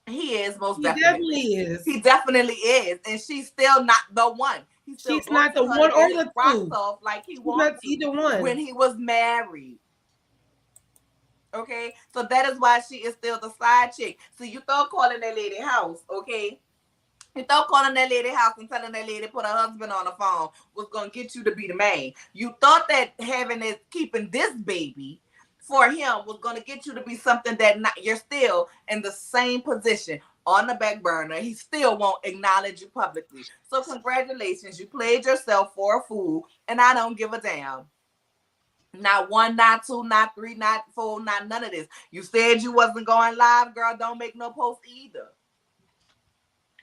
he is most definitely. He definitely is. He definitely is. And she's still not the one. She's not the one or the two. Off like he She's wanted not either one. when he was married. Okay? So that is why she is still the side chick. So you thought calling that lady house, okay? You thought calling that lady house and telling that lady put her husband on the phone was going to get you to be the man. You thought that keeping this baby for him was going to get you to be something that you're still in the same position on the back burner. He still won't acknowledge you publicly. So congratulations. You played yourself for a fool, and I don't give a damn. Not 1, not 2, not 3, not 4, not none of this. You said you wasn't going live, girl. Don't make no post either.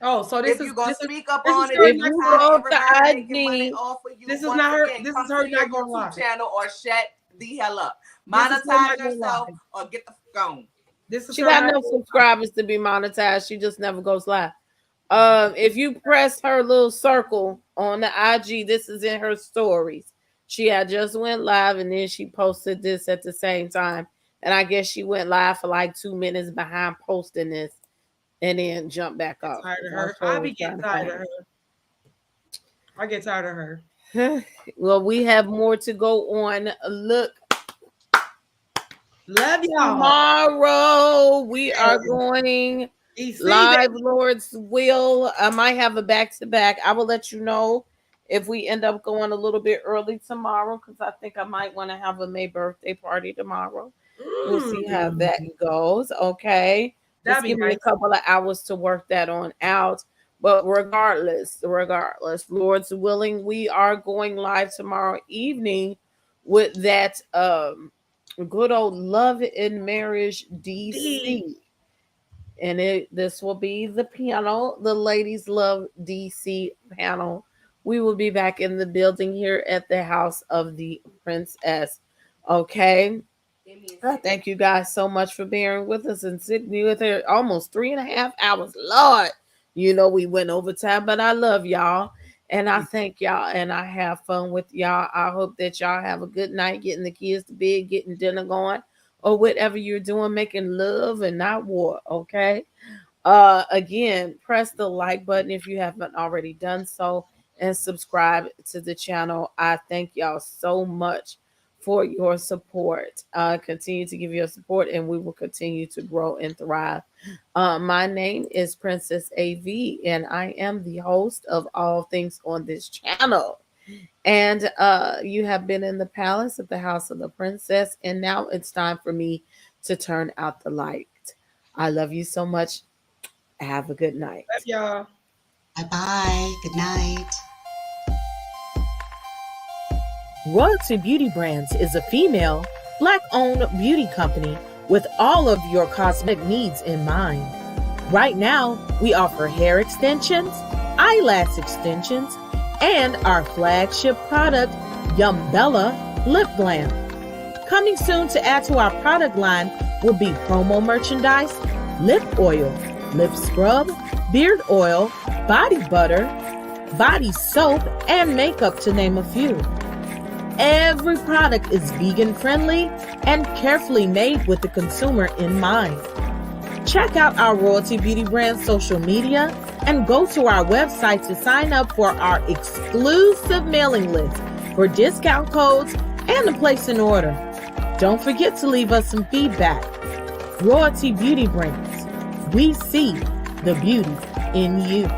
Oh, so this if is you're gonna this speak up this on is it, her if not you going want live. everybody making money off of you, This is not her. This is her to your not going YouTube live. channel or shut the hell up. This is her Monetize not going yourself live. or get the fuck on. This is She her got not no going live. subscribers to be monetized. She just never goes live. If you press her little circle on the IG, this is in her stories. She had just went live and then she posted this at the same time. And I guess she went live for like 2 minutes behind posting this and then jumped back up. Tired of her. I be getting tired of her. I get tired of her. Well, we have more to go on. Look, love y'all. Tomorrow we are going live, Lord's will. I might have a back-to-back. I will let you know if we end up going a little bit early tomorrow, because I think I might want to have a May birthday party tomorrow. We'll see how that goes. Okay. Just give me a couple of hours to work that on out. But regardless, Lord's willing, we are going live tomorrow evening with that good old Love and Marriage DC. And this will be the panel, the Ladies Love DC panel. We will be back in the building here at the House of the Princess. Okay. Thank you guys so much for bearing with us and sitting with her almost 3.5 hours. Lord, you know we went over time, but I love y'all and I thank y'all and I have fun with y'all. I hope that y'all have a good night, getting the kids to bed, getting dinner going, or whatever you're doing, making love and not war. Okay. Again, press the like button if you haven't already done so and subscribe to the channel. I thank y'all so much for your support. Continue to give your support and we will continue to grow and thrive. My name is Princess A.V. and I am the host of all things on this channel. And you have been in the palace of the House of the Princess, and now it's time for me to turn out the light. I love you so much. Have a good night. Love y'all. Bye-bye. Good night. Royalty Beauty Brands is a female, Black-owned beauty company with all of your cosmetic needs in mind. Right now, we offer hair extensions, eyelash extensions, and our flagship product, Yumbella Lip Glam. Coming soon to add to our product line will be promo merchandise, lip oil, lip scrub, beard oil, body butter, body soap, and makeup, to name a few. Every product is vegan friendly and carefully made with the consumer in mind. Check out our Royalty Beauty Brand social media and go to our website to sign up for our exclusive mailing list for discount codes and to place an order. Don't forget to leave us some feedback. Royalty Beauty Brands. We see the beauty in you.